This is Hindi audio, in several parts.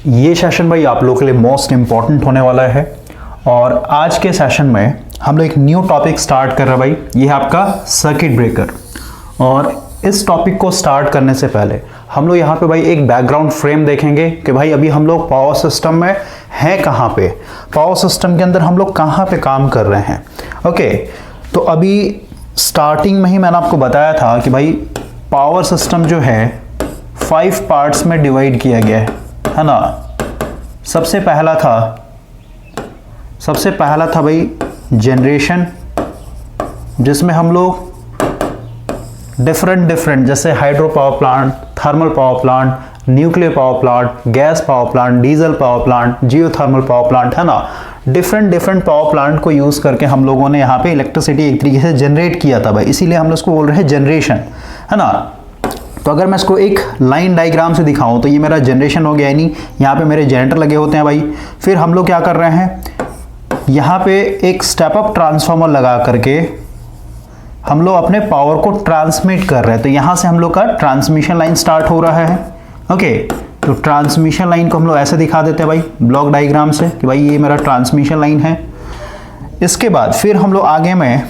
ये सेशन भाई आप लोगों के लिए मोस्ट इम्पॉर्टेंट होने वाला है और आज के सेशन में हम लोग एक न्यू टॉपिक स्टार्ट कर रहे हैं भाई। ये है आपका सर्किट ब्रेकर। और इस टॉपिक को स्टार्ट करने से पहले हम लोग यहाँ पे भाई एक बैकग्राउंड फ्रेम देखेंगे कि भाई अभी हम लोग पावर सिस्टम में हैं कहाँ पे, पावर सिस्टम के अंदर हम लोग कहाँ पे काम कर रहे हैं। ओके, तो अभी स्टार्टिंग में ही मैंने आपको बताया था कि भाई पावर सिस्टम जो है 5 पार्ट्स में डिवाइड किया गया है ना। सबसे पहला था भाई जनरेशन, जिसमें हम लोग डिफरेंट जैसे hydro power plant, thermal power plant, nuclear power plant, gas power plant, diesel power plant, geothermal power plant है ना, डिफरेंट पावर प्लांट को यूज करके हम लोगों ने यहाँ पे इलेक्ट्रिसिटी एक तरीके से जनरेट किया था भाई, इसीलिए हम लोग इसको बोल रहे हैं जनरेशन है ना। तो अगर मैं इसको एक लाइन डायग्राम से दिखाऊं तो ये मेरा जनरेशन हो गया, यानी यहाँ पे मेरे जनरेटर लगे होते हैं भाई। फिर हम लोग क्या कर रहे हैं, यहाँ पे एक स्टेप अप ट्रांसफार्मर लगा करके हम लोग अपने पावर को ट्रांसमिट कर रहे हैं। तो यहाँ से हम लोग का ट्रांसमिशन लाइन स्टार्ट हो रहा है। ओके, तो ट्रांसमिशन लाइन को हम लोग ऐसे दिखा देते हैं भाई ब्लॉक डायग्राम से कि भाई ये मेरा ट्रांसमिशन लाइन है। इसके बाद फिर हम लोग आगे में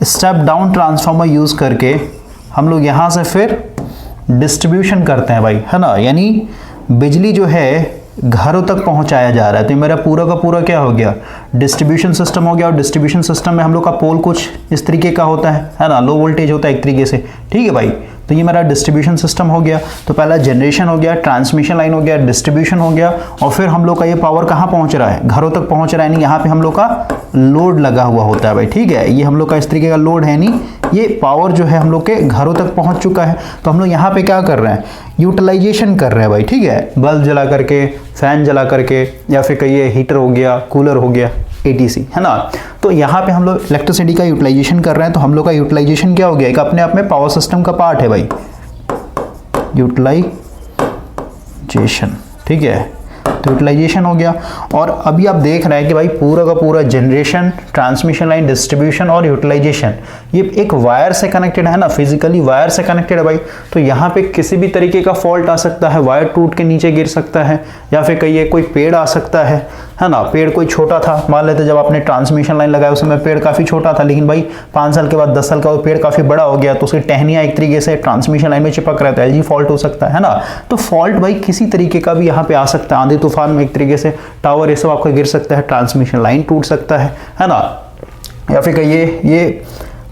स्टेप डाउन ट्रांसफार्मर यूज करके हम लोग यहाँ से फिर डिस्ट्रीब्यूशन करते हैं भाई है ना, यानी बिजली जो है घरों तक पहुंचाया जा रहा है। तो मेरा पूरा का पूरा क्या हो गया, डिस्ट्रीब्यूशन सिस्टम हो गया। और डिस्ट्रीब्यूशन सिस्टम में हम लोग का पोल कुछ इस तरीके का होता है ना, लो वोल्टेज होता है एक तरीके से, ठीक है भाई। तो ये मेरा डिस्ट्रीब्यूशन सिस्टम हो गया। तो पहला जनरेशन हो गया, ट्रांसमिशन लाइन हो गया, डिस्ट्रीब्यूशन हो गया, और फिर हम लोग का ये पावर कहाँ पहुंच रहा है, घरों तक पहुंच रहा है। यानी यहाँ पे हम लोग का लोड लगा हुआ होता है भाई, ठीक है। ये हम लोग का इस तरीके का लोड है, नहीं ये पावर जो है हम लोग के घरों तक पहुंच चुका है। तो हम लोग यहाँ पे क्या कर रहे हैं, यूटिलाइजेशन कर रहे हैं भाई, ठीक है। बल्ब जला करके, फैन जला करके, या फिर कहिए हीटर हो गया, कूलर हो गया, ATC है ना। तो यहाँ पे हम लोग इलेक्ट्रिसिटी का यूटिलाइजेशन कर रहे हैं। तो हम लोग का यूटिलाइजेशन क्या हो गया, एक अपने आप में पावर सिस्टम का पार्ट है भाई, यूटिलाइजेशन, ठीक है। तो यूटिलाइजेशन हो गया। और अभी आप देख रहे हैं कि भाई पूरा का पूरा जनरेशन, ट्रांसमिशन लाइन, डिस्ट्रीब्यूशन और यूटिलाइजेशन ये एक वायर से कनेक्टेड है ना, फिजिकली वायर से कनेक्टेड है भाई। तो यहाँ पे किसी भी तरीके का फॉल्ट आ सकता है, वायर टूट के नीचे गिर सकता है, या फिर कहिए कोई पेड़ आ सकता है ना। पेड़ कोई छोटा था, मान लेते जब आपने ट्रांसमिशन लाइन लगाया उसमें पेड़ काफी छोटा था, लेकिन भाई 5 साल के बाद, 10 साल का वो पेड़ काफी बड़ा हो गया, तो उसकी टहनियां एक तरीके से ट्रांसमिशन लाइन में चिपक रहा है, LG फॉल्ट हो सकता है ना। तो फॉल्ट भाई किसी तरीके का भी यहाँ पे आ सकता है, आंधी तूफान में एक तरीके से टावर ये सब आपका गिर सकता है, ट्रांसमिशन लाइन टूट सकता है ना। या फिर कहिए ये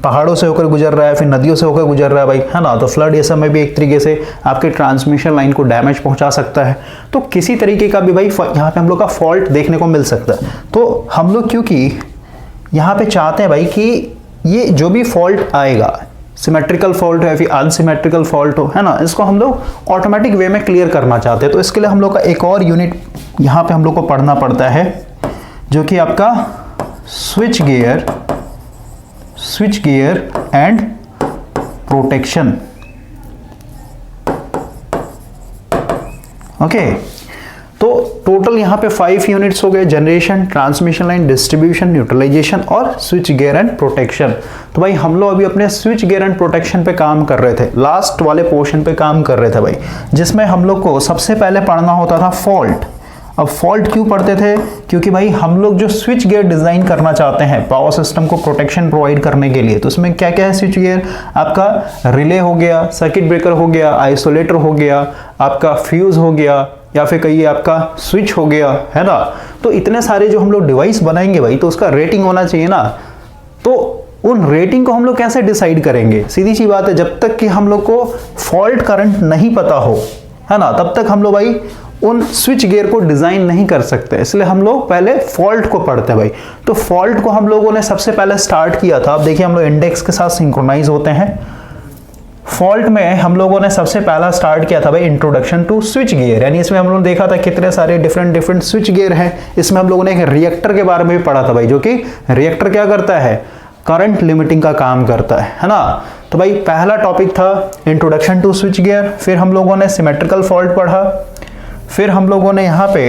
पहाड़ों से होकर गुजर रहा है, फिर नदियों से होकर गुजर रहा है भाई है ना। तो फ्लड ये सब में भी एक तरीके से आपके ट्रांसमिशन लाइन को डैमेज पहुंचा सकता है। तो किसी तरीके का भी भाई यहाँ पे हम लोग का फॉल्ट देखने को मिल सकता है। तो हम लोग क्योंकि यहाँ पे चाहते हैं भाई कि ये जो भी फॉल्ट आएगा, सिमेट्रिकल फॉल्ट हो या फिर अनसिमेट्रिकल फॉल्ट हो है ना, इसको हम लोग ऑटोमेटिक वे में क्लियर करना चाहते हैं। तो इसके लिए हम लोग का एक और यूनिट यहाँ पे हम लोग को पढ़ना पड़ता है, जो कि आपका switchgear and protection. Okay, तो टोटल यहाँ पे 5 यूनिट्स हो गए, generation, transmission line, distribution, utilization और स्विच गियर एंड प्रोटेक्शन। तो भाई हम लोग अभी अपने स्विच गियर एंड प्रोटेक्शन पे काम कर रहे थे, लास्ट वाले पोर्शन पे काम कर रहे थे भाई, जिसमें हम लोग को सबसे पहले पढ़ना होता था फॉल्ट। अब फॉल्ट क्यों पढ़ते थे, क्योंकि भाई हम लोग जो स्विच गियर डिजाइन करना चाहते हैं पावर सिस्टम को प्रोटेक्शन प्रोवाइड करने के लिए, तो उसमें क्या क्या है स्विच गियर, आपका रिले हो गया, सर्किट ब्रेकर हो गया, आइसोलेटर हो गया, आपका फ्यूज हो गया, या फिर कहिए आपका स्विच हो गया है ना। तो इतने सारे जो हम लोग डिवाइस बनाएंगे भाई, तो उसका रेटिंग होना चाहिए ना। तो उन रेटिंग को हम लोग कैसे डिसाइड करेंगे, सीधी सी बात है, जब तक कि हम लोग को फॉल्ट करंट नहीं पता हो है ना, तब तक हम लोग भाई उन स्विच गियर को डिजाइन नहीं कर सकते। इसलिए हम लोग पहले फॉल्ट को पढ़ते हैं भाई। तो फॉल्ट को हम लोगों ने सबसे पहले स्टार्ट किया था, अब देखिए हम लोग इंडेक्स के साथ सिंक्रोनाइज होते हैं। फॉल्ट में हम लोगों ने सबसे पहला स्टार्ट किया था भाई इंट्रोडक्शन टू स्विच गियर, यानी इसमें हम लोगों ने देखा था कितने सारे डिफरेंट स्विच गियर हैं। इसमें हम लोगों ने एक रिएक्टर के बारे में भी पढ़ा था भाई, जो कि रिएक्टर क्या करता है, करंट लिमिटिंग का काम करता है ना। तो भाई पहला टॉपिक था इंट्रोडक्शन टू स्विच गियर। फिर हम लोगों ने सिमेट्रिकल फॉल्ट पढ़ा, फिर हम लोगों ने यहाँ पे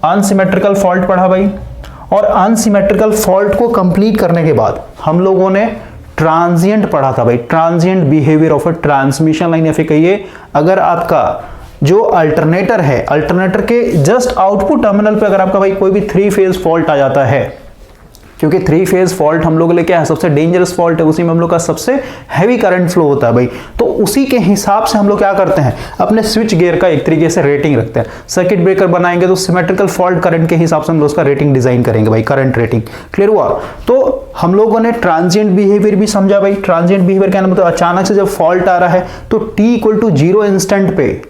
अनसिमेट्रिकल फॉल्ट पढ़ा भाई। और अनसिमेट्रिकल फॉल्ट को कंप्लीट करने के बाद हम लोगों ने ट्रांजिएंट पढ़ा था भाई, transient behaviour of a transmission line. या फिर कहिए अगर आपका जो अल्टरनेटर है, अल्टरनेटर के जस्ट आउटपुट टर्मिनल पे अगर आपका भाई कोई भी 3 फेज फॉल्ट आ जाता है, क्योंकि 3 फेज फॉल्ट हम लोग के लिए क्या है, सबसे डेंजरस फॉल्ट है, उसी में हम लोग का सबसे हैवी करंट फ्लो होता है भाई। तो उसी के हिसाब से हम लोग क्या करते हैं, अपने स्विच गियर का एक तरीके से रेटिंग रखते हैं। सर्किट ब्रेकर बनाएंगे तो सिमेट्रिकल फॉल्ट करंट के हिसाब से हम लोग उसका रेटिंग डिजाइन करेंगे भाई, करंट रेटिंग। क्लियर हुआ? तो हम लोगों ने ट्रांजिएंट बिहेवियर भी समझा भाई। ट्रांजिएंट बिहेवियर क्या मतलब, अचानक से जब फॉल्ट आ रहा है तो t=0 इंस्टेंट पे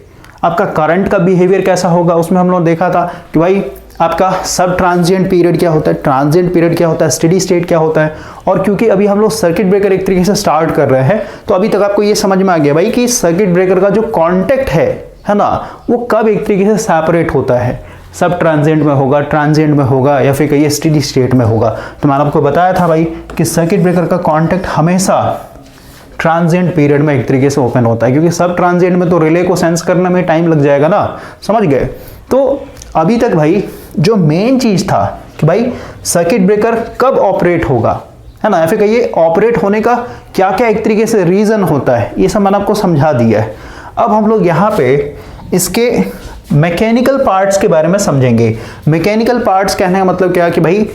आपका करंट का बिहेवियर कैसा होगा, उसमें हम लोग देखा था कि भाई आपका सब ट्रांजिएंट पीरियड क्या होता है, ट्रांजिएंट पीरियड क्या होता है, स्टेडी स्टेट क्या होता है। और क्योंकि अभी हम लोग सर्किट ब्रेकर एक तरीके से स्टार्ट कर रहे हैं, तो अभी तक आपको ये समझ में आ गया भाई कि सर्किट ब्रेकर का जो कॉन्टेक्ट है ना, वो कब एक तरीके से सेपरेट होता है, सब ट्रांजिएंट में होगा, ट्रांजिएंट में होगा, या फिर कहीं स्टेडी स्टेट में होगा। तो मैंने आपको बताया था भाई कि सर्किट ब्रेकर का कॉन्टेक्ट हमेशा ट्रांजिएंट पीरियड में एक तरीके से ओपन होता है, क्योंकि सब ट्रांजिएंट में तो रिले को सेंस करने में टाइम लग जाएगा ना, समझ गए। तो अभी तक भाई जो मेन चीज था कि भाई सर्किट ब्रेकर कब ऑपरेट होगा, है ना, या फिर कहिए ऑपरेट होने का क्या क्या एक तरीके से रीजन होता है, ये सब मैंने आपको समझा दिया है। अब हम लोग यहाँ पे इसके मैकेनिकल पार्ट्स के बारे में समझेंगे। मैकेनिकल पार्ट्स कहने का मतलब क्या है कि भाई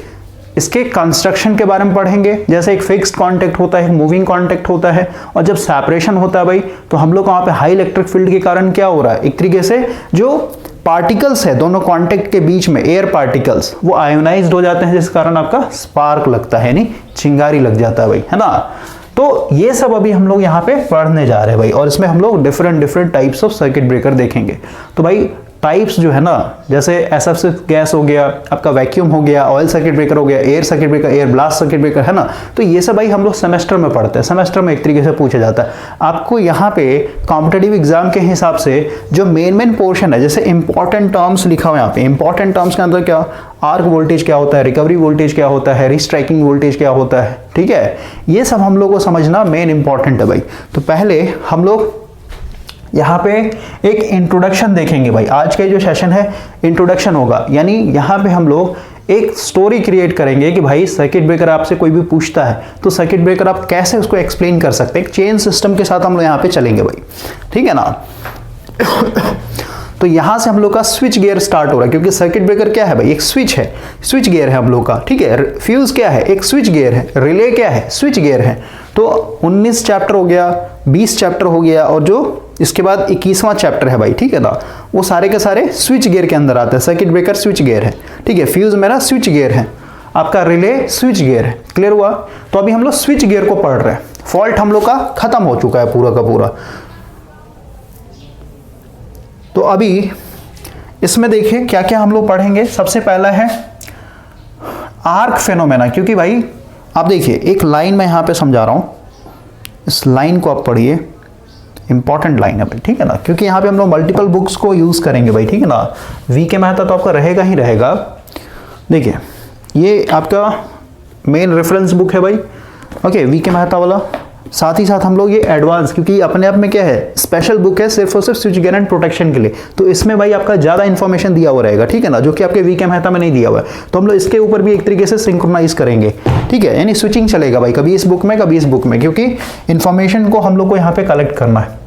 इसके कंस्ट्रक्शन के बारे में पढ़ेंगे। जैसे एक फिक्स्ड कांटेक्ट होता है, एक मूविंग कांटेक्ट होता है, और जब सेपरेशन होता है भाई तो हम लोग वहां पे हाई इलेक्ट्रिक फील्ड के कारण क्या हो रहा है, एक तरीके से जो पार्टिकल्स है दोनों कांटेक्ट के बीच में, एयर पार्टिकल्स, वो आयोनाइज्ड हो जाते हैं, जिस कारण आपका स्पार्क लगता है, नहीं चिंगारी लग जाता है भाई, है ना। तो ये सब अभी हम लोग यहाँ पे पढ़ने जा रहे हैं भाई, और इसमें हम लोग different types of circuit breaker देखेंगे। तो भाई टाइप्स जो है ना, जैसे एसएफ गैस हो गया, आपका वैक्यूम हो गया, ऑयल सर्किट ब्रेकर हो गया, air circuit breaker, air blast circuit breaker, है ना। तो ये सब भाई हम लोग सेमेस्टर में पढ़ते हैं, सेमेस्टर में एक तरीके से पूछा जाता है। आपको यहाँ पे कॉम्पिटेटिव एग्जाम के हिसाब से जो मेन पोर्शन है, जैसे इंपॉर्टेंट टर्म्स लिखा हुआ है यहाँ पे, इंपॉर्टेंट टर्म्स के अंदर क्या, आर्क वोल्टेज क्या होता है, रिकवरी वोल्टेज क्या होता है, रिस्ट्राइकिंग वोल्टेज क्या होता है, ठीक है, ये सब हम लोग को समझना मेन इंपॉर्टेंट है भाई। तो पहले हम लोग यहाँ पे एक इंट्रोडक्शन देखेंगे भाई। आज का जो सेशन है इंट्रोडक्शन होगा, यानी यहाँ पे हम लोग एक स्टोरी क्रिएट करेंगे कि भाई सर्किट ब्रेकर आपसे कोई भी पूछता है तो सर्किट ब्रेकर आप कैसे उसको एक्सप्लेन कर सकते हैं। एक चेन सिस्टम के साथ हम लोग यहाँ पे चलेंगे भाई, ठीक है ना। तो यहां से हम लोग का स्विच गियर स्टार्ट हो रहा है, क्योंकि सर्किट ब्रेकर क्या है भाई, एक स्विच है, स्विच गियर है हम लोग का, ठीक है। फ्यूज क्या है, एक स्विच गियर है। रिले क्या है, स्विच गियर है। तो 19 चैप्टर हो गया, 20 चैप्टर हो गया, और जो इसके बाद 21वां चैप्टर है भाई, ठीक है ना, वो सारे के सारे स्विच गियर के अंदर आते हैं। सर्किट ब्रेकर स्विच गियर है, ठीक है। फ्यूज मेरा स्विच गियर है, आपका रिले स्विच गियर है। क्लियर हुआ? तो अभी हम लोग स्विच गियर को पढ़ रहे हैं। फॉल्ट हम लोग का खत्म हो चुका है पूरा का पूरा। तो अभी इसमें देखिए क्या क्या हम लोग पढ़ेंगे। सबसे पहला है आर्क फेनोमेना, क्योंकि भाई आप देखिए एक लाइन में यहां पे समझा रहा हूं, इस लाइन को आप पढ़िए, इंपॉर्टेंट लाइन है भाई, ठीक है ना, क्योंकि यहां पे हम लोग मल्टीपल बुक्स को यूज करेंगे भाई, ठीक है ना। वी के मेहता तो आपका रहेगा ही रहेगा। देखिए ये आपका मेन रेफरेंस बुक है भाई, ओके, वी के मेहता वाला। साथ ही साथ हम लोग ये एडवांस, क्योंकि अपने आप में क्या है, स्पेशल बुक है सिर्फ और सिर्फ स्विच गियर एंड प्रोटेक्शन के लिए, तो इसमें भाई आपका ज्यादा इंफॉर्मेशन दिया हुआ रहेगा, ठीक है ना, जो कि आपके वी के मेहता में नहीं दिया हुआ है। तो हम लोग इसके ऊपर भी एक तरीके से सिंक्रोनाइज करेंगे, ठीक है, यानी स्विचिंग चलेगा भाई, कभी इस बुक में कभी इस बुक में, क्योंकि इंफॉर्मेशन को हम लोग को यहाँ पे कलेक्ट करना है।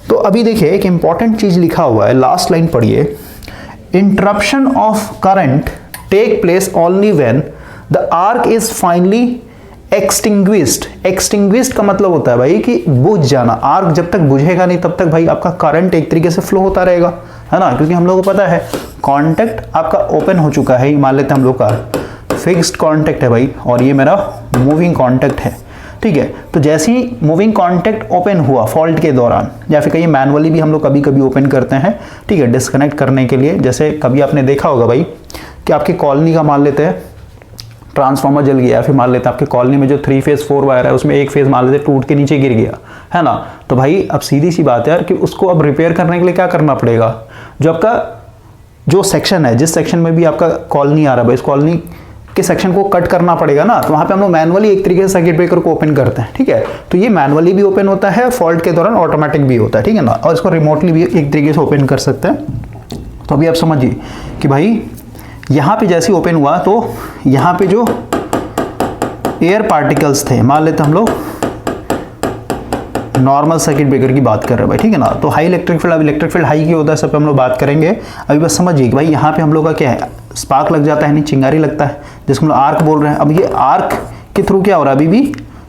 तो अभी देखिए एक इंपॉर्टेंट चीज लिखा हुआ है, लास्ट लाइन पढ़िए, interruption of current take place only when the arc is finally extinguished. Extinguished का मतलब होता है भाई कि बुझ जाना। आर्क जब तक बुझेगा नहीं तब तक भाई आपका करंट एक तरीके से फ्लो होता रहेगा, है ना, क्योंकि हम लोगों को पता है कॉन्टेक्ट आपका ओपन हो चुका है। मान लेते हैं हम लोग का फिक्स्ड कॉन्टेक्ट है भाई, और ये मेरा मूविंग कॉन्टेक्ट है, ठीक है। तो जैसे ही मूविंग कॉन्टेक्ट ओपन हुआ फॉल्ट के दौरान, या फिर कहीं मैनुअली भी हम लोग कभी कभी ओपन करते हैं, ठीक है, डिस्कनेक्ट करने के लिए। जैसे कभी आपने देखा होगा भाई कि आपकी कॉलोनी का मान लेते हैं ट्रांसफार्मर जल गया, फिर मान लेते हैं आपके कॉलोनी में जो 3 फेज 4 वायर है उसमें एक फेज मान लेते टूट के नीचे गिर गया, है ना। तो भाई अब सीधी सी बात है यार कि उसको अब रिपेयर करने के लिए क्या करना पड़ेगा, जो आपका जो सेक्शन है, जिस सेक्शन में भी आपका कॉलोनी आ रहा है भाई, इस कॉलोनी के सेक्शन को कट करना पड़ेगा ना। तो वहां पे हम लोग मैनुअली एक तरीके से सर्किट ब्रेकर को ओपन करते हैं, ठीक है। तो ये मैनुअली भी ओपन होता है, फॉल्ट के दौरान ऑटोमेटिक भी होता है, ठीक है ना, और इसको रिमोटली भी एक तरीके से ओपन कर सकते हैं। तो अभी आप समझिए कि भाई यहाँ पे जैसे ओपन हुआ तो यहाँ पे जो एयर पार्टिकल्स थे, मान लेते हम लोग नॉर्मल सर्किट ब्रेकर की बात कर रहे हैं भाई, ठीक है ना। तो हाई इलेक्ट्रिक फील्ड, अब इलेक्ट्रिक फील्ड हाई की होता है, सब पे हम लोग बात करेंगे। अभी बस समझिए कि भाई यहाँ पे हम लोग का क्या है, स्पार्क लग जाता है, नहीं चिंगारी लगता है, जिसको हम लोग आर्क बोल रहे हैं। अब ये आर्क के थ्रू क्या हो रहा है अभी भी,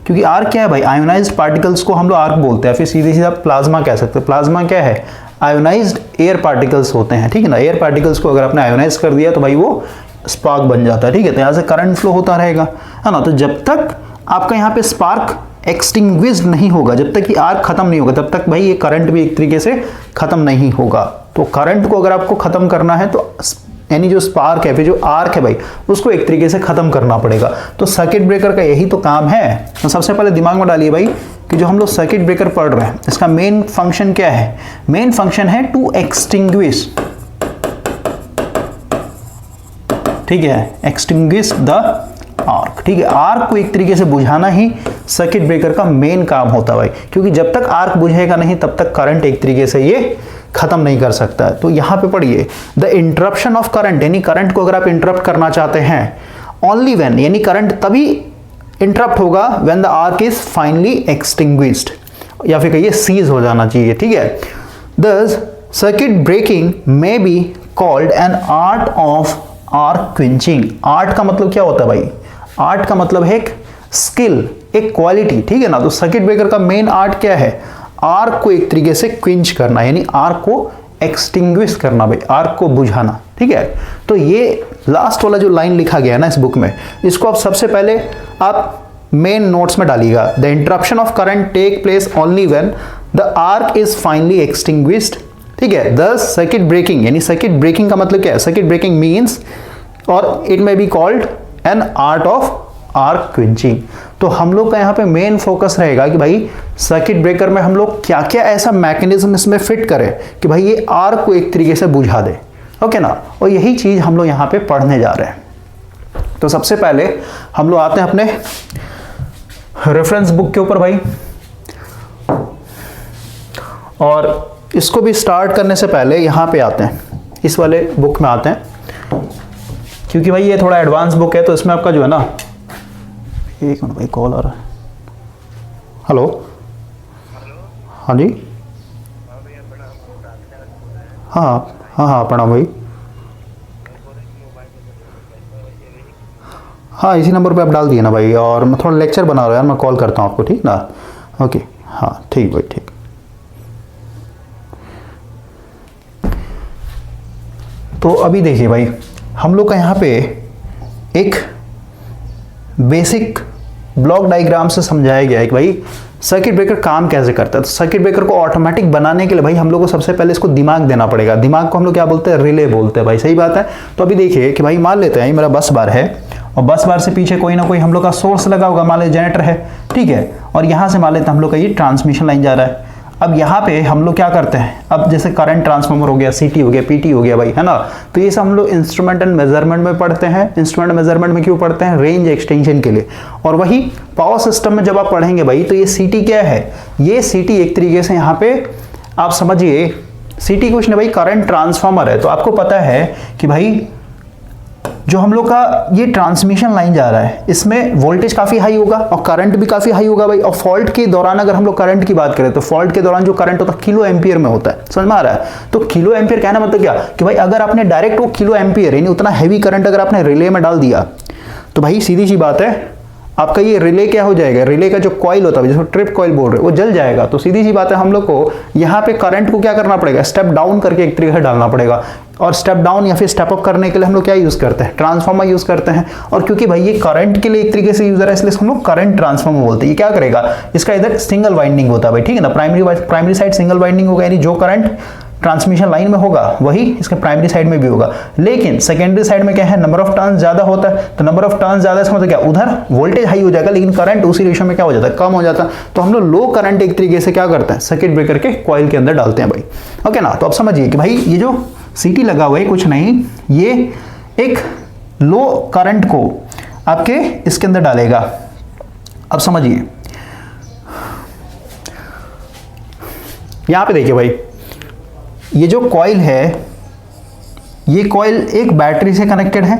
क्योंकि आर्क क्या है भाई, आयोनाइज्ड पार्टिकल्स को हम लोग आर्क बोलते हैं, फिर सीधे सीधा प्लाज्मा कह सकते हैं। प्लाज्मा क्या है, आयोनाइज्ड एयर पार्टिकल्स होते हैं, ठीक है ना। एयर पार्टिकल्स को अगर आपने आयोनाइज कर दिया तो भाई वो स्पार्क बन जाता है, ठीक है। तो यहाँ से करंट फ्लो होता रहेगा, है ना। तो जब तक आपका यहाँ पे स्पार्क एक्सटिंग्विश्ड नहीं होगा, जब तक कि आर्क खत्म नहीं होगा, तब तक भाई ये करंट भी एक तरीके से खत्म नहीं होगा। तो करंट को अगर आपको खत्म करना है तो यानी जो स्पार्क है, फिर जो आर्क है भाई, उसको एक तरीके से खत्म करना पड़ेगा। तो सर्किट ब्रेकर का यही तो काम है। तो सबसे पहले दिमाग में डालिए भाई कि जो हम लोग सर्किट ब्रेकर पढ़ रहे हैं, इसका मेन फंक्शन क्या है, मेन फंक्शन है टू एक्सटिंग्विश, ठीक है, एक्सटिंग्विश द आर्क, ठीक है। आर्क को एक तरीके से बुझाना ही सर्किट ब्रेकर का मेन काम होता है भाई, क्योंकि जब तक आर्क बुझेगा नहीं तब तक करंट एक तरीके से ये खत्म नहीं कर सकता है। तो यहां पे पढ़िए, द इंटरप्शन ऑफ करंट, यानी करंट को अगर आप इंटरप्ट करना चाहते हैं, ओनली व्हेन, यानी करंट तभी इंटरप्ट होगा when the arc is finally extinguished, या फिर कहिए सीज हो जाना चाहिए, ठीक है। Thus circuit breaking may be called an art of arc quenching. Art का मतलब क्या होता है भाई, आर्ट का मतलब है एक स्किल, एक क्वालिटी, ठीक है ना। तो सर्किट ब्रेकर का मेन आर्ट क्या है, आर्क को एक तरीके से क्विंच करना, यानी आर्क को एक्सटिंग्विश करना भाई, आर्क को बुझाना, ठीक है। तो ये लास्ट वाला जो लाइन लिखा गया है ना इस बुक में, इसको आप सबसे पहले आप मेन नोट्स में डालिएगा। The interruption of current take place only when the arc is finally extinguished, ठीक है। दस सर्किट ब्रेकिंग, यानी सर्किट ब्रेकिंग का मतलब क्या है, सर्किट ब्रेकिंग मीन्स और it may be called an art of arc quenching. तो हम लोग का यहाँ पे मेन फोकस रहेगा कि भाई सर्किट ब्रेकर में हम लोग क्या क्या ऐसा मैकेनिज्म इसमें फिट करें कि भाई ये आर्क को एक तरीके से बुझा दे, ओके ना। और यही चीज हम लोग यहाँ पे पढ़ने जा रहे हैं। तो सबसे पहले हम लोग आते हैं अपने रेफरेंस बुक के ऊपर भाई, और इसको भी स्टार्ट करने से पहले यहाँ पे आते हैं, इस वाले बुक में आते हैं, क्योंकि भाई ये थोड़ा एडवांस बुक है, तो इसमें आपका जो है ना, एक मिनट भाई कॉल आ रहा है। हेलो, हाँ जी, हाँ हाँ हाँ प्रणाम भाई। हाँ इसी नंबर पे आप डाल दिए ना भाई, और मैं थोड़ा लेक्चर बना रहा हूँ यार, मैं कॉल करता हूँ आपको, ठीक ना। ओके हाँ ठीक भाई, ठीक। तो अभी देखिए भाई, हम लोग का यहाँ पे एक बेसिक ब्लॉक डायग्राम से समझाया गया है कि भाई सर्किट ब्रेकर काम कैसे करता है। तो सर्किट ब्रेकर को ऑटोमेटिक बनाने के लिए भाई हम लोग को सबसे पहले इसको दिमाग देना पड़ेगा। दिमाग को हम लोग क्या बोलते हैं, रिले बोलते हैं भाई, सही बात है। तो अभी देखिए कि भाई मान लेते हैं ये मेरा बस बार है, और बस बार से पीछे कोई ना कोई हम लोग का सोर्स लगा होगा, मान लीजिए जनरेटर है, ठीक है। और यहाँ से मान लेते हैं हम लोग का ये ट्रांसमिशन लाइन जा रहा है। अब यहाँ पे हम लोग क्या करते हैं, अब जैसे करंट ट्रांसफार्मर हो गया, सीटी हो गया, पीटी हो गया भाई, है ना। तो ये सब हम लोग इंस्ट्रूमेंट एंड मेजरमेंट में पढ़ते हैं। इंस्ट्रूमेंट मेजरमेंट में क्यों पढ़ते हैं, रेंज एक्सटेंशन के लिए। और वही पावर सिस्टम में जब आप पढ़ेंगे भाई, तो ये सीटी क्या है, ये सीटी एक तरीके से यहाँ पे आप समझिए, सीटी कुछ नहीं भाई, करंट ट्रांसफार्मर है। तो आपको पता है कि भाई जो हम लोग का ये ट्रांसमिशन लाइन जा रहा है, इसमें वोल्टेज काफी हाई होगा और करंट भी काफी हाई होगा भाई। और फॉल्ट के दौरान अगर हम लोग करंट की बात करें, तो फॉल्ट के दौरान जो करंट होता है किलो एम्पियर में होता है, समझ में आ रहा है। तो किलो एम्पियर कहना मतलब क्या कि भाई अगर आपने डायरेक्ट वो किलो एम्पियर यानी उतना हैवी करंट अगर आपने रिले में डाल दिया, तो भाई सीधी सी बात है आपका ये रिले क्या हो जाएगा, रिले का जो कॉइल होता है जिसको ट्रिप कॉइल बोल रहे हैं, वो जल जाएगा। तो सीधी सी बात है हम लोग को यहाँ पे करंट को क्या करना पड़ेगा, स्टेप डाउन करके एक तरीके से डालना पड़ेगा। और स्टेप डाउन या फिर स्टेप अप करने के लिए हम लोग क्या यूज करते हैं, ट्रांसफार्मर यूज करते हैं। और क्योंकि भाई ये करंट के लिए एक तरीके से यूज है, इसलिए हम लोग करंट ट्रांसफार्मर बोलते हैं। ये क्या करेगा, इसका इधर सिंगल वाइंडिंग होता है भाई, ठीक है ना। प्राइमरी साइड सिंगल वाइंडिंग होगा, यानी जो करंट ट्रांसमिशन लाइन में होगा वही इसके प्राइमरी साइड में भी होगा। लेकिन सेकेंडरी साइड में क्या है, नंबर ऑफ टर्न्स ज्यादा होता है। तो नंबर ऑफ टर्न्स ज्यादा इसका मतलब क्या, उधर वोल्टेज हाई हो जाएगा, लेकिन करंट उसी रेशियो में क्या हो जाता है, कम हो जाता है। तो हम लोग लो करंट एक तरीके से क्या करते हैं, सर्किट ब्रेकर के कॉइल के अंदर डालते हैं भाई, ओके ना। तो अब समझिए कि भाई ये जो सीटी लगा हुआ है कुछ नहीं, ये एक लो करंट को आपके इसके अंदर डालेगा। अब समझिए यहां पे देखिए भाई, ये जो कॉइल है, ये कॉइल एक बैटरी से कनेक्टेड है,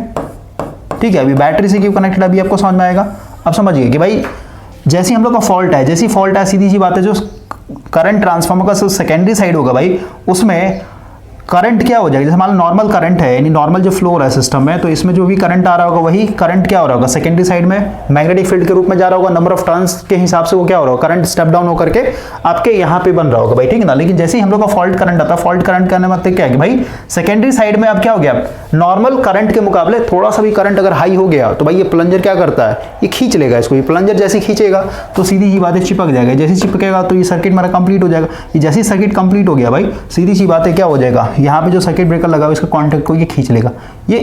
ठीक है। अभी बैटरी से क्यों कनेक्टेड अभी आपको समझ में आएगा। अब समझिए कि भाई जैसी हम लोग का फॉल्ट है, जैसी फॉल्ट है सीधी सी बात है, जो करंट ट्रांसफार्मर का जो सेकेंडरी साइड होगा भाई, उसमें करंट क्या हो जाएगा, जैसे मान लो नॉर्मल करंट है, यानी नॉर्मल जो फ्लो हो रहा है सिस्टम में, तो इसमें जो भी करंट आ रहा होगा वही करंट क्या हो रहा होगा, सेकेंडरी साइड में मैग्नेटिक फील्ड के रूप में जा रहा होगा, नंबर ऑफ टर्न्स के हिसाब से वो क्या हो रहा होगा, करंट स्टेप डाउन होकर के आपके यहाँ पे बन रहा होगा भाई, ठीक है ना। लेकिन जैसे ही हम लोग का फॉल्ट करंट आता है, फॉल्ट करंट करने मतलब क्या है कि भाई सेकेंडरी साइड में अब क्या हो गया, नॉर्मल करंट के मुकाबले थोड़ा सा भी करंट अगर हाई हो गया तो भाई ये प्लंजर क्या करता है, ये खींच लेगा इसको, ये प्लंजर जैसे खींचेगा तो सीधी सी बात है चिपक जाएगा, जैसे चिपकेगा तो ये सर्किट हमारा कंप्लीट हो जाएगा। ये जैसे सर्किट कंप्लीट हो गया भाई, सीधी सी बात है क्या हो जाएगा, यहाँ पे जो सर्किट ब्रेकर लगा हुआ इसका कॉन्टैक्ट को ये खींच लेगा, ये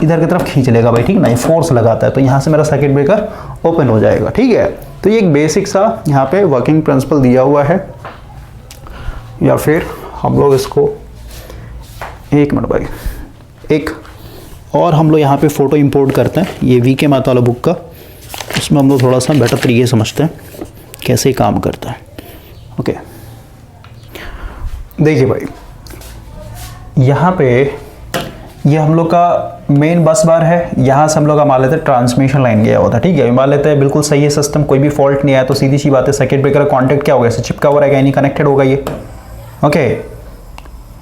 इधर की तरफ खींच लेगा भाई, ठीक ना, ये फोर्स लगाता है, तो यहाँ से मेरा सर्किट ब्रेकर ओपन हो जाएगा, ठीक है। तो ये एक बेसिक सा यहाँ पे वर्किंग प्रिंसिपल दिया हुआ है, या फिर हम लोग इसको एक मिनट भाई, एक और हम लोग यहाँ पे फोटो इंपोर्ट करते हैं, ये वीके माता वाला बुक का, उसमें हम लोग थोड़ा सा बेटर तरीके से समझते हैं कैसे ही काम करता है। ओके, देखिए भाई यहाँ पे ये हम लोग का मेन बस बार है, यहाँ से हम लोग मान लेते हैं ट्रांसमिशन लाइन गया होता है, ठीक है, मान लेते हैं बिल्कुल सही है सिस्टम, कोई भी फॉल्ट नहीं आया, तो सीधी सी बात है सर्किट ब्रेकर का कॉन्टैक्ट क्या होगा, इससे चिपका हुआ रहेगा, यानी कनेक्टेड होगा ये, ओके,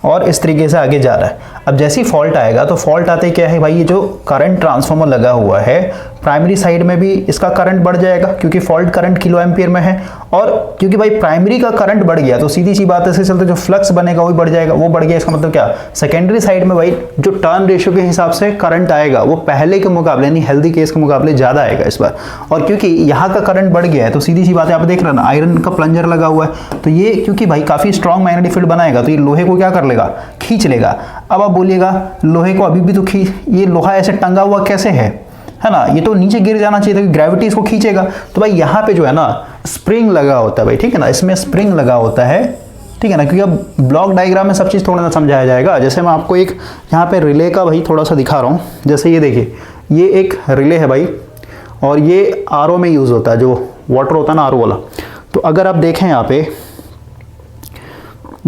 और इस तरीके से आगे जा रहा है। अब जैसे ही फॉल्ट आएगा तो फॉल्ट आते क्या है भाई, ये जो करंट ट्रांसफार्मर लगा हुआ है प्राइमरी साइड में भी इसका करंट बढ़ जाएगा, क्योंकि फॉल्ट करंट किलो एम्पियर में है, और क्योंकि भाई प्राइमरी का करंट बढ़ गया तो सीधी सी बात है इससे चलते जो फ्लक्स बनेगा वो भी बढ़ जाएगा, वो बढ़ गया, इसका मतलब क्या, सेकेंडरी साइड में भाई जो टर्न रेशियो के हिसाब से करंट आएगा वो पहले के मुकाबले यानी हेल्दी केस के मुकाबले ज्यादा आएगा इस बार। और क्योंकि यहाँ का करंट बढ़ गया है तो सीधी सी बात है, आप देख रहे हैं ना आयरन का प्लंजर लगा हुआ है, तो ये क्योंकि भाई काफी स्ट्रॉन्ग मैग्नेटिक फील्ड बनाएगा तो ये लोहे को क्या कर लेगा, खींच लेगा। अब आप बोलिएगा लोहे को अभी भी तो ये लोहा ऐसे टंगा हुआ कैसे है ना, ये तो नीचे गिर जाना चाहिए था, ग्रेविटी इसको खींचेगा। तो भाई यहाँ पे जो है ना स्प्रिंग लगा होता है भाई, ठीक है ना, इसमें स्प्रिंग लगा होता है, ठीक है ना, क्योंकि अब ब्लॉक डायग्राम में सब चीज़ थोड़ा ना समझाया जाएगा। जैसे मैं आपको एक यहाँ पे रिले का भाई थोड़ा सा दिखा रहा हूँ, जैसे ये देखिए ये एक रिले है भाई, और ये आरओ में यूज़ होता है, जो वाटर होता है ना आरओ वाला। तो अगर आप देखें यहाँ पे,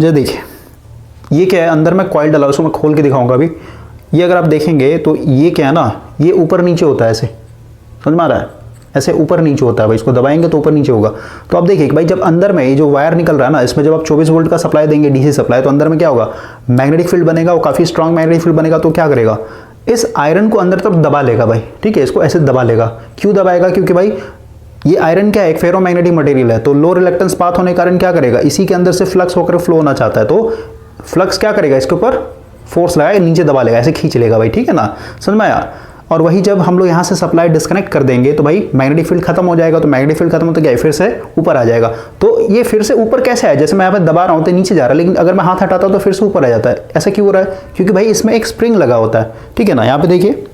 जो देखिए ये क्या है, अंदर में कॉइल डाला, उसको मैं खोल के दिखाऊंगा अभी। ये अगर आप देखेंगे तो ये क्या है ना, ये ऊपर नीचे होता है, ऐसे समझ में आ रहा है, ऐसे ऊपर नीचे होता है भाई, इसको दबाएंगे तो ऊपर नीचे होगा। तो आप देखिए भाई जब अंदर में ये जो वायर निकल रहा है ना, इसमें जब आप 24 वोल्ट का सप्लाई देंगे डीसी सप्लाई, तो अंदर में क्या होगा, मैग्नेटिक फील्ड बनेगा, वो काफ़ी स्ट्रॉन्ग मैग्नेटिक फील्ड बनेगा, तो क्या करेगा, इस आयरन को अंदर तरफ दबा लेगा भाई, ठीक है, इसको ऐसे दबा लेगा। क्यों दबाएगा, क्योंकि भाई ये आयरन क्या है, एक फेरोमैग्नेटिक मटेरियल है, तो लो रिलेक्टेंस पाथ होने के कारण क्या करेगा, इसी के अंदर से फ्लक्स होकर फ्लो होना चाहता है, तो फ्लक्स क्या करेगा, इसके ऊपर फोर्स लगाएगा, नीचे दबा लेगा, ऐसे खींच लेगा भाई, ठीक है ना, समझ में आया। और वही जब हम लोग यहाँ से सप्लाई डिस्कनेक्ट कर देंगे तो भाई मैग्नेटिक फील्ड खत्म हो जाएगा, तो मैग्नेटिक फील्ड खत्म हो तो क्या है, फिर से ऊपर आ जाएगा। तो ये फिर से ऊपर कैसे है, जैसे मैं यहाँ पे दबा रहा हूँ तो नीचे जा रहा है, लेकिन अगर मैं हाथ हटाता हूँ तो फिर से ऊपर आ जाता है। ऐसा क्यों हो रहा है, क्योंकि भाई इसमें एक स्प्रिंग लगा होता है, ठीक है ना, यहाँ पे देखिए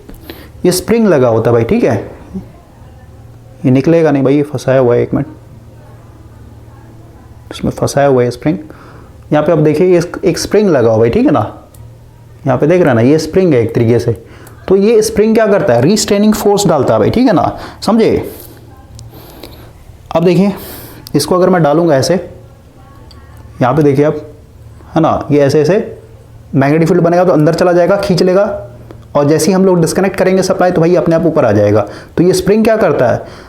ये स्प्रिंग लगा होता है भाई, ठीक है, ये निकलेगा नहीं भाई, ये फंसाया हुआ है, एक मिनट, इसमें फंसाया हुआ है स्प्रिंग। यहाँ पे आप देखिए ये एक स्प्रिंग लगा हुआ भाई, ठीक है ना, यहाँ पे देख रहे हैं ना, ये स्प्रिंग है एक तरीके से। तो ये स्प्रिंग क्या करता है, रीस्ट्रेनिंग फोर्स डालता है भाई, ठीक है ना, समझे। अब देखिए इसको अगर मैं डालूंगा ऐसे, यहाँ पे देखिए आप, है ना, ये ऐसे ऐसे मैग्नेटिक फील्ड बनेगा तो अंदर चला जाएगा, खींच लेगा, और जैसे ही हम लोग डिस्कनेक्ट करेंगे सप्लाई तो भाई अपने आप ऊपर आ जाएगा। तो ये स्प्रिंग क्या करता है,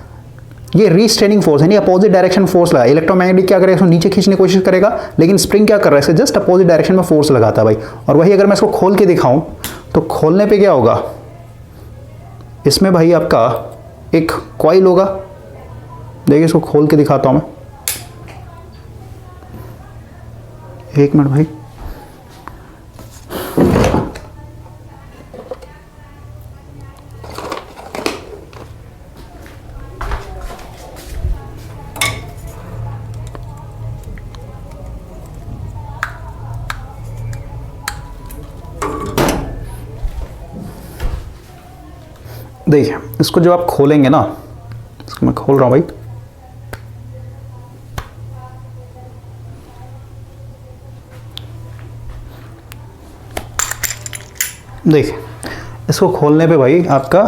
ये रीस्ट्रेनिंग फोर्स यानी अपोजिट डायरेक्शन फोर्स लगा। इलेक्ट्रोमैग्नेटिक क्या करेगा, इसको नीचे खींचने की कोशिश करेगा, लेकिन स्प्रिंग क्या कर रहा है, इसे जस्ट अपोजिट डायरेक्शन में फोर्स लगाता है भाई। और वही अगर मैं इसको खोल के दिखाऊं तो खोलने पे क्या होगा, इसमें भाई आपका एक कॉइल होगा, देखिए इसको खोल के दिखाता हूं मैं, एक मिनट भाई, देखिए इसको जब आप खोलेंगे ना, इसको मैं खोल रहा हूं भाई, देखिए इसको खोलने पे भाई आपका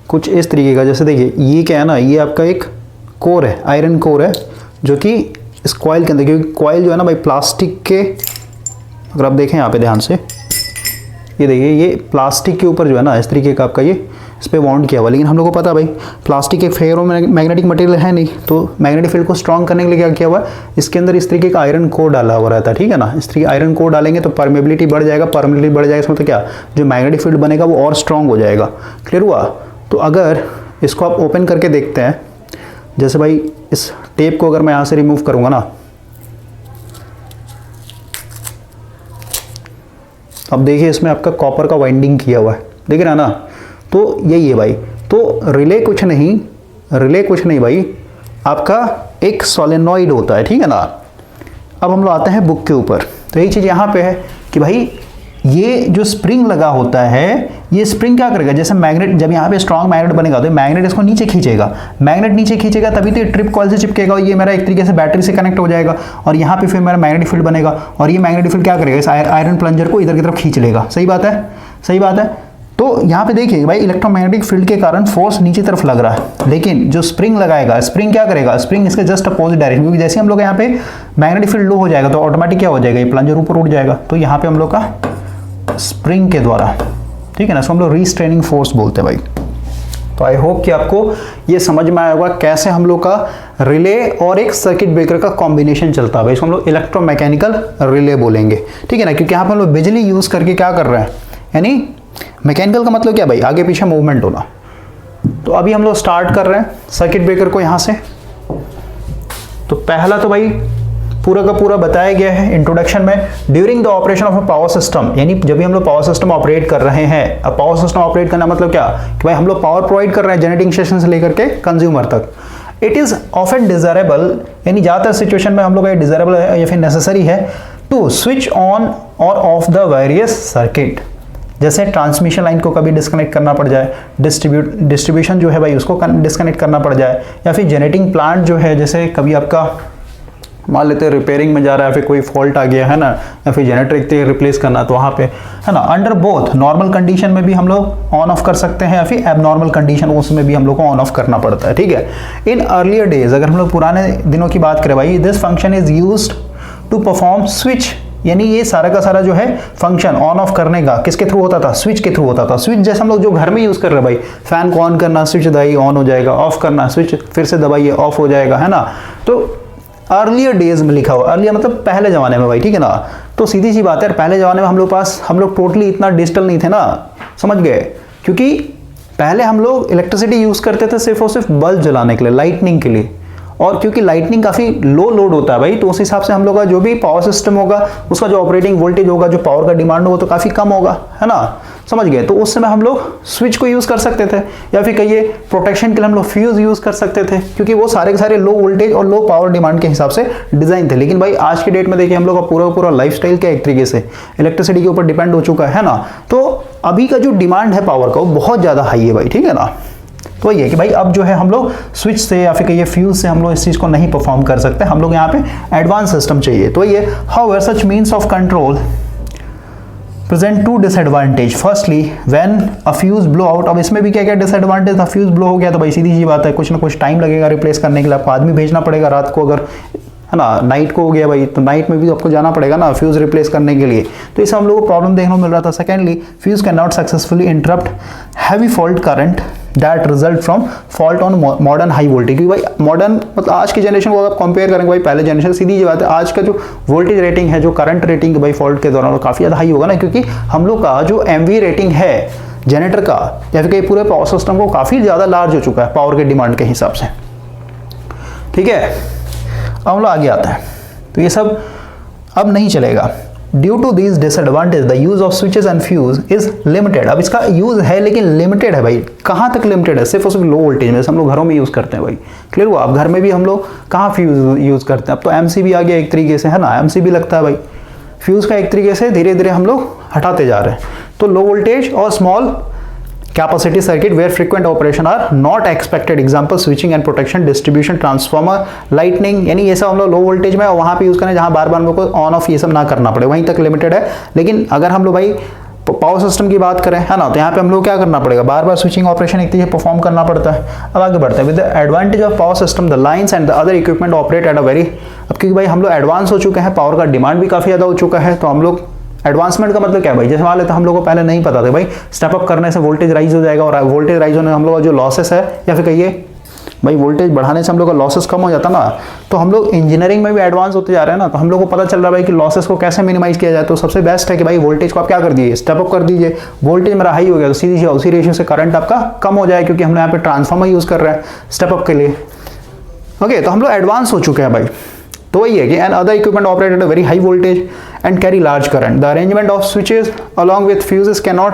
कुछ इस तरीके का, जैसे देखिए ये क्या है ना, ये आपका एक कोर है, आयरन कोर है, जो कि इस कॉइल के अंदर, क्योंकि कॉइल जो है ना भाई प्लास्टिक के, अगर आप देखें यहाँ पे ध्यान से, ये देखिए ये प्लास्टिक के ऊपर जो है ना इस तरीके का आपका ये इस पर बॉन्ड किया हुआ, लेकिन हम लोग को पता है भाई प्लास्टिक एक फेरो मैग्नेटिक मटेरियल है नहीं, तो मैग्नेटिक फील्ड को स्ट्रॉन्ग करने के लिए क्या किया हुआ है, इसके अंदर इस तरीके का आयरन कोर डाला हुआ रहता है, ठीक है ना। इस तरीके आयरन कोर डालेंगे तो परमेबिलिटी बढ़ जाएगा, परमेबिलिटी बढ़ जाएगा इसमें तो क्या, जो मैग्नेटिक फील्ड बनेगा वो और स्ट्रॉन्ग हो जाएगा। क्लियर हुआ। तो अगर इसको आप ओपन करके देखते हैं, जैसे भाई इस टेप को अगर मैं यहाँ से रिमूव करूँगा ना, अब देखिए इसमें आपका कॉपर का वाइंडिंग किया हुआ है, देख रहे हैं ना। तो यही है भाई, तो रिले कुछ नहीं भाई, आपका एक सोलेनॉइड होता है, ठीक है ना। अब हम लोग आते हैं बुक के ऊपर, तो यही चीज़ यहाँ पे है कि भाई ये जो स्प्रिंग लगा होता है, ये स्प्रिंग क्या करेगा, जैसे मैग्नेट, जब यहाँ पे स्ट्रॉन्ग मैग्नेट बनेगा तो मैग्नेट इसको नीचे खींचेगा, मैग्नेट नीचे खींचेगा तभी तो ये ट्रिप कॉइल से चिपकेगा, और ये मेरा एक तरीके से बैटरी से कनेक्ट हो जाएगा, और यहाँ पे फिर मेरा मैग्नेटिक फील्ड बनेगा, और ये मैग्नेटिक फील्ड क्या करेगा, इस आयरन प्लंजर को इधर की तरफ खींच लेगा। सही बात है, सही बात है। तो यहाँ पे देखिए भाई इलेक्ट्रोमैग्नेटिक फील्ड के कारण फोर्स नीचे तरफ लग रहा है, लेकिन जो स्प्रिंग लगाएगा, स्प्रिंग क्या करेगा, स्प्रिंग इसके जस्ट अपोजिट डायरेक्शन, क्योंकि जैसे हम लोग यहाँ पे मैग्नेटिक फील्ड लो हो जाएगा तो ऑटोमेटिक क्या हो जाएगा, ये प्लंजर ऊपर उठ जाएगा। तो यहाँ पे हम लोग का स्प्रिंग के द्वारा, ठीक है ना, इसको हम लोग रीस्ट्रेनिंग फोर्स बोलते हैं भाई। तो आई होप कि आपको ये समझ में आया होगा कैसे हम लोग का रिले और एक सर्किट ब्रेकर का कॉम्बिनेशन चलता है भाई, इसको हम लोग इलेक्ट्रोमैकेनिकल रिले बोलेंगे, ठीक है ना, क्योंकि यहाँ पर हम लोग बिजली यूज करके क्या कर रहे हैं, यानी मैकेनिकल का मतलब क्या भाई, आगे पीछे मूवमेंट होना। तो अभी हम लोग स्टार्ट कर रहे हैं सर्किट ब्रेकर को यहाँ से। तो पहला तो भाई पूरा का पूरा बताया गया है इंट्रोडक्शन में, during the operation of a power system, यानी जब भी हम लोग पावर सिस्टम ऑपरेट कर रहे हैं। अब पावर सिस्टम ऑपरेट करना मतलब क्या, कि भाई हम लोग पावर प्रोवाइड कर रहे हैं जनरेटिंग स्टेशन से लेकर के कंज्यूमर तक। इट इज ऑफन डिजायरेबल, यानी ज़्यादातर सिचुएशन में हम लोग का डिजायरेबल या फिर नेसेसरी है टू स्विच ऑन और ऑफ द वेरियस सर्किट। जैसे ट्रांसमिशन लाइन को कभी डिस्कनेक्ट करना पड़ जाए, डिस्ट्रीब्यूशन जो है भाई उसको डिस्कनेक्ट करना पड़ जाए, या फिर जनरेटिंग प्लांट जो है, जैसे कभी आपका मान लेते हैं रिपेयरिंग में जा रहा है, फिर कोई फॉल्ट आ गया है ना, या फिर जनरेटर एक रिप्लेस करना, तो वहाँ पे है ना, अंडर बोथ नॉर्मल कंडीशन में भी हम लोग ऑन ऑफ कर सकते हैं, या फिर एबनॉर्मल कंडीशन उसमें भी हम लोग को ऑन ऑफ करना पड़ता है, ठीक है। इन अर्लियर डेज, अगर हम लोग पुराने दिनों की बात करें भाई, this function is used to perform switch, यानी ये सारा का सारा जो है फंक्शन ऑन ऑफ करने का किसके थ्रू होता था, स्विच के थ्रू होता था। स्विच जैसे हम लोग जो घर में यूज कर रहे हैं भाई, फैन को ऑन करना, स्विच दबाइए ऑन हो जाएगा, ऑफ करना, स्विच फिर से दबाइए ऑफ हो जाएगा, है ना। तो अर्लियर डेज में लिखा हुआ, अर्लियर मतलब पहले जमाने में भाई, ठीक है ना। तो सीधी सी बात है, पहले जमाने में हम लोग टोटली इतना डिजिटल नहीं थे ना, समझ गए, क्योंकि पहले हम लोग इलेक्ट्रिसिटी यूज करते थे सिर्फ और सिर्फ बल्ब जलाने के लिए, लाइटनिंग के लिए, और क्योंकि लाइटनिंग काफ़ी लो लोड होता है भाई, तो उस हिसाब से हम लोग का जो भी पावर सिस्टम होगा उसका जो ऑपरेटिंग वोल्टेज होगा, जो पावर का डिमांड होगा तो काफ़ी कम होगा, है ना, समझ गए। तो उस समय हम लोग स्विच को यूज़ कर सकते थे, या फिर कहिए प्रोटेक्शन के लिए हम लोग फ्यूज़ यूज़ कर सकते थे, क्योंकि वो सारे के सारे लो वोल्टेज और लो पावर डिमांड के हिसाब से डिज़ाइन थे। लेकिन भाई आज की डेट में देखिए हम लोग का पूरा लाइफ स्टाइल क्या एक तरीके से इलेक्ट्रिसिटी के ऊपर डिपेंड हो चुका है ना। तो अभी का जो डिमांड है पावर का वो बहुत ज़्यादा हाई है भाई, ठीक है ना। तो ये कि भाई अब जो है हम लोग स्विच से या फिर कहिए फ्यूज से हम लोग इस चीज़ को नहीं परफॉर्म कर सकते, हम लोग यहाँ पे एडवांस सिस्टम चाहिए। तो ये however such means of control present two disadvantage. Firstly when a fuse blow out, अब इसमें भी क्या क्या डिसएडवांटेज था, फ्यूज ब्लो हो गया तो भाई सीधी सी बात है कुछ ना कुछ टाइम लगेगा रिप्लेस करने के लिए, आपको आदमी भेजना पड़ेगा रात को, अगर है ना नाइट को हो गया भाई तो नाइट में भी आपको जाना पड़ेगा ना फ्यूज रिप्लेस करने के लिए। तो इससे हम लोग को प्रॉब्लम देखने को मिल रहा था। Secondly fuse can not successfully interrupt heavy fault current that result from fault on modern high voltage. क्योंकि भाई मॉडर्न मतलब आज की जनरेशन को अगर कंपेयर करेंगे भाई पहले जनरेशन, सीधी जी बात है आज का जो वोल्टेज रेटिंग है, जो करंट रेटिंग भाई फॉल्ट के दौरान वो काफ़ी ज़्यादा हाई होगा ना, क्योंकि हम लोग का जो MV रेटिंग है जनरेटर का या फिर कहीं पूरे पावर सिस्टम को काफ़ी ज़्यादा लार्ज हो चुका है पावर के डिमांड के हिसाब से, ठीक है। अब हम लोग आगे आता है, तो ये सब अब नहीं चलेगा। Due to this disadvantage the use of switches and fuse is limited. अब इसका यूज है लेकिन लिमिटेड है भाई। कहाँ तक लिमिटेड है? सिर्फ और सिर्फ लो वोल्टेज में, जैसे हम लोग घरों में यूज करते हैं भाई। क्लियर हुआ? अब घर में भी हम लोग कहाँ फ्यूज यूज करते हैं? अब तो MCB आ गया एक तरीके से, है ना, MCB लगता है भाई। फ्यूज का एक तरीके से धीरे धीरे हम लोग हटाते जा रहे हैं। तो लो वोल्टेज और small capacity circuit where frequent operation are not expected, example switching and protection, distribution, transformer, lightning, यानी ये सब हम लोग लो वोल्टेज में और वहाँ पे यूज़ करें जहाँ बार बार हम लोग को ऑन ऑफ ये सब ना करना पड़े, वहीं तक लिमिटेड है। लेकिन अगर हम लोग भाई पावर सिस्टम की बात करें, है ना, तो यहाँ पे हम लोग क्या करना पड़ेगा, बार बार स्विचिंग ऑपरेशन एक तरीके परफॉर्म करना पड़ता है। अब आगे बढ़ते हैं। With the advantage of power system the lines and the other equipment operate at a very, अब क्योंकि भाई हम लोग एडवांस हो चुके हैं, पावर का डिमांड भी काफ़ी ज़्यादा हो चुका है, तो हम लोग एडवांसमेंट का मतलब क्या है भाई, जैसे मान लेते हम लोगों को पहले नहीं पता था भाई स्टेप अप करने से वोल्टेज राइज हो जाएगा, और वोल्टेज राइज होने हम लोग का जो लॉसेस है, या फिर कहिए भाई वोल्टेज बढ़ाने से हम लोग का लॉसेस कम हो जाता ना, तो हम लोग इंजीनियरिंग में भी एडवांस होते जा रहे हैं ना, तो हम लोग को पता चल रहा है भाई कि लॉसेस को कैसे मिनिमाइज किया जाए। तो सबसे बेस्ट है कि भाई वोल्टेज को आप क्या कर दीजिए, स्टेप अप कर दीजिए। वोल्टेज मेरा हाई हो गया तो सीधी उसी रेशियो से करंट आपका कम हो जाए, क्योंकि हम यहाँ पे ट्रांसफार्मर यूज कर रहे हैं स्टेप अप के लिए। ओके, तो हम लोग एडवांस हो चुके हैं भाई। तो वही है कि and other equipment operate at a very high voltage and carry large current, the arrangement of switches along with fuses can not,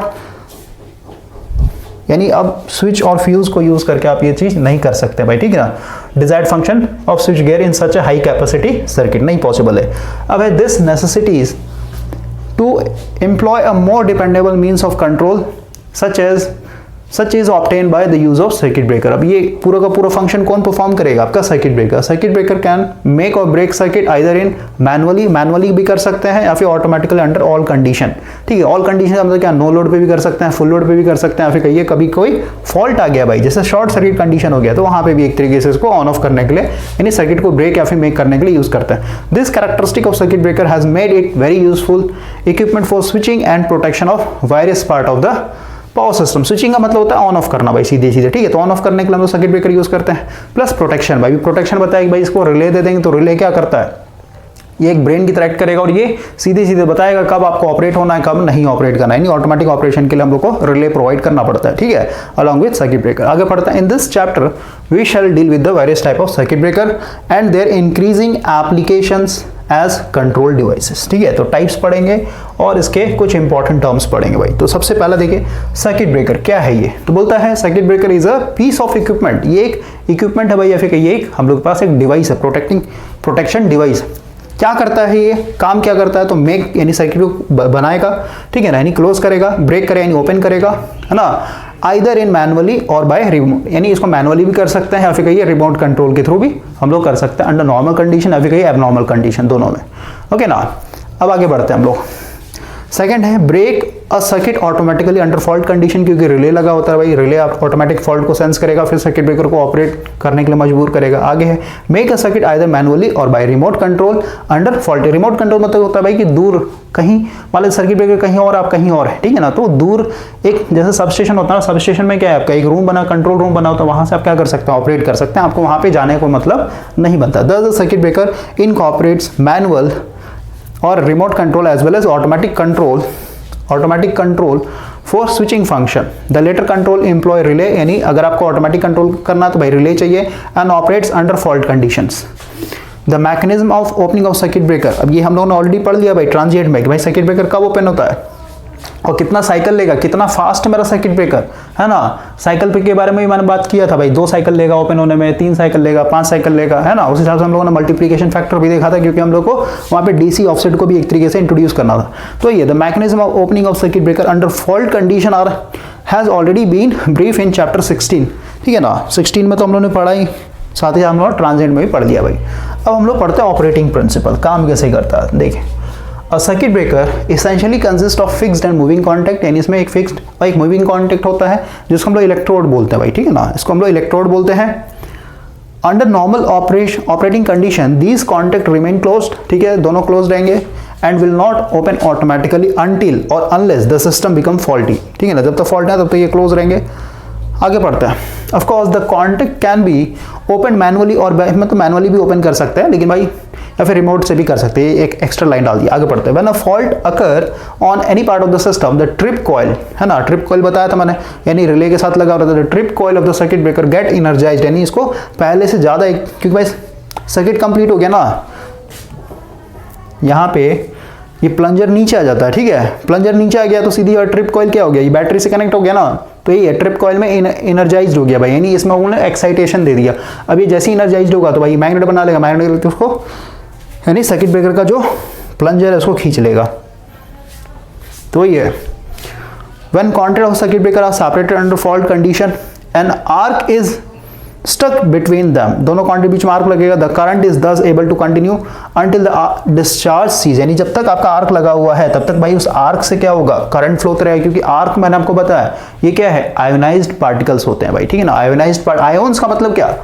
यानी अब स्विच और फ्यूज को यूज करके आप ये चीज नहीं कर सकते भाई, ठीक है ना। Desired function of switchgear in such a high capacity circuit, नहीं पॉसिबल है। अब है this necessitates to employ a more dependable means of control such is obtain by the use of circuit breaker. अब ये पूरा का पूरा फंक्शन कौन परफॉर्म करेगा, आपका circuit breaker. Circuit breaker can make or break circuit either in manually भी कर सकते हैं या फिर ऑटोमेटिकली अंडर ऑल कंडीशन, ठीक है। ऑल कंडीशन का मतलब क्या, नो लोड पे भी कर सकते हैं, फुल लोड पे भी कर सकते हैं, फिर कहिए कभी कोई फॉल्ट आ गया भाई, जैसे शॉर्ट सर्किट कंडीशन हो गया तो वहां पे भी एक तरीके से इसको ऑन ऑफ करने के लिए, यानी सर्किट को ब्रेक या फिर मेक करने के लिए यूज करते हैं। This characteristic of circuit breaker has made it very useful equipment for switching and protection of various part of the power system. Switching का मतलब होता है ऑन ऑफ करना भाई, सीधे सीधे, ठीक है। तो ऑन ऑफ करने के लिए हम लोग सर्किट ब्रेकर यूज करते हैं। प्लस प्रोटेक्शन, भाई प्रोटेक्शन बताया कि भाई इसको रिले दे देंगे तो रिले क्या करता है, ये एक ब्रेन की तरह एक्ट करेगा और ये सीधे सीधे बताएगा कब आपको ऑपरेट होना है कब नहीं ऑपरेट करना है। ऑटोमेटिक ऑपरेशन के लिए हम लोग को रिले प्रोवाइड करना पड़ता है, ठीक है, अलॉन्ग विद सर्किट ब्रेकर। आगे पढ़ता है, in this chapter we shall deal with the various type of circuit breaker and their increasing applications as control devices, ठीक है। तो टाइप्स पढ़ेंगे और इसके कुछ इंपॉर्टेंट टर्म्स पढ़ेंगे भाई। तो सबसे पहला देखिए सर्किट ब्रेकर क्या है ये, तो बोलता है circuit breaker is a piece of equipment, ये एक इक्विपमेंट है भाई, या फिर ये एक हम लोग के पास एक डिवाइस है, प्रोटेक्शन डिवाइस। क्या करता है ये, काम क्या करता है, तो मेक यानी सर्किट को बनाएगा, ठीक है ना, यानी क्लोज करेगा, ब्रेक करेगा यानी ओपन करेगा, है ना, either in manually or by remote, यानी इसको मैनुअली भी कर सकते हैं या फिर कहिए रिमोट कंट्रोल के थ्रू भी हम लोग कर सकते हैं, अंडर नॉर्मल कंडीशन या फिर कहिए एबनॉर्मल कंडीशन, दोनों में। ओके ना, अब आगे बढ़ते हैं हम लोग। सेकंड है break a circuit automatically under fault condition, क्योंकि रिले लगा होता है भाई, रिले ऑटोमेटिक फॉल्ट को सेंस करेगा, फिर सर्किट ब्रेकर को ऑपरेट करने के लिए मजबूर करेगा। आगे है make a circuit either manually or by remote control under fault. Remote control मतलब होता है भाई कि दूर कहीं, मान लो सर्किट ब्रेकर कहीं और आप कहीं और है, ठीक है ना, तो दूर एक जैसे सब स्टेशन होता है ना, सब स्टेशन में क्या है आपका एक रूम बना, कंट्रोल रूम बना होता है, वहां से आप क्या कर सकते हैं, ऑपरेट कर सकते हैं, आपको वहां पे जाने को मतलब नहीं बनता। The circuit breaker incorporates manual or remote control as well as automatic control for switching function. The latter control employ relay, यानी अगर आपको ऑटोमेटिक कंट्रोल करना तो भाई रिले चाहिए, and operates under fault conditions. The mechanism of opening of circuit breaker, अब ये हम लोगों ने ऑलरेडी पढ़ लिया भाई ट्रांजिएंट में, भाई सर्किट ब्रेकर कब ओपन होता है और कितना साइकिल लेगा, कितना फास्ट मेरा सर्किट ब्रेकर है ना। साइकिल के बारे में भी मैंने बात किया था भाई, 2 साइकिल लेगा ओपन होने में, 3 साइकिल लेगा, 5 साइकिल लेगा, है ना। उस हिसाब से हम लोगों ने मल्टीप्लिकेशन फैक्टर भी देखा था, क्योंकि हम लोग को वहां पे डीसी ऑफसेट को भी एक तरीके से इंट्रोड्यूस करना था। तो ये the mechanism of opening of circuit breaker under fault condition are has already been brief in chapter 16, ठीक है ना। 16 में तो हम लोगों ने पढ़ा ही, साथ ही हम लोग ट्रांजिएंट में भी पढ़ लिया भाई। अब हम लोग पढ़ते हैं ऑपरेटिंग प्रिंसिपल, काम कैसे करता है। देखिए अ circuit breaker essentially consists of fixed and moving contact, यानी इसमें एक फिक्स्ड और एक मूविंग कॉन्टेक्ट होता है जिसको हम लोग इलेक्ट्रोड बोलते हैं भाई, ठीक है ना, इसको हम लोग इलेक्ट्रोड बोलते हैं। Under normal operating condition these contact remain closed, ठीक है, दोनों क्लोज रहेंगे, and will not open automatically until or unless the system become faulty, ठीक है ना, जब तक फॉल्ट है तब तक ये क्लोज रहेंगे। आगे बढ़ते हैं। Of course the contact can be open manually और मतलब मैनुअली भी ओपन कर सकते हैं, लेकिन भाई या फिर रिमोट से भी कर सकते हैं, एक एक्स्ट्रा लाइन डाल दी। आगे बढ़ते हैं। When a fault occur on any part of the system the trip coil, है ना, ट्रिप कॉइल बताया था मैंने, यानी रिले के साथ लगा रहता है, trip coil of the circuit breaker get energized, यानी इसको पहले से ज्यादा, क्योंकि भाई सर्किट कंप्लीट हो गया ना, यहाँ पे ये प्लंजर नीचे आ जाता है, ठीक है, प्लंजर नीचे आ गया तो सीधी और ट्रिप कॉइल क्या हो गया, ये बैटरी से कनेक्ट हो गया ना, तो ये ट्रिप कॉइल में एनर्जाइज्ड हो गया भाई, यानी इसमें उन्होंने एक्साइटेशन दे दिया। अब ये जैसे एनर्जाइज्ड होगा तो भाई मैग्नेट बना लेगा, मैग्नेट उसको यानी सर्किट ब्रेकर का जो प्लंजर है उसको खींच लेगा। तो ये when contact of circuit breaker are separated under fault condition an arc is struck between them, दोनों कॉन्टैक्ट के बीच में आर्क लगेगा, the current is thus able to continue until the discharge cease, यानी जब तक आपका आर्क लगा हुआ है तब तक भाई उस आर्क से क्या होगा, करंट फ्लो रहेगा, क्योंकि आर्क मैंने आपको बताया ये क्या है, आयोनाइज्ड पार्टिकल्स होते हैं भाई, ठीक है ना। आयोनाइज्ड आयोन्स का मतलब क्या,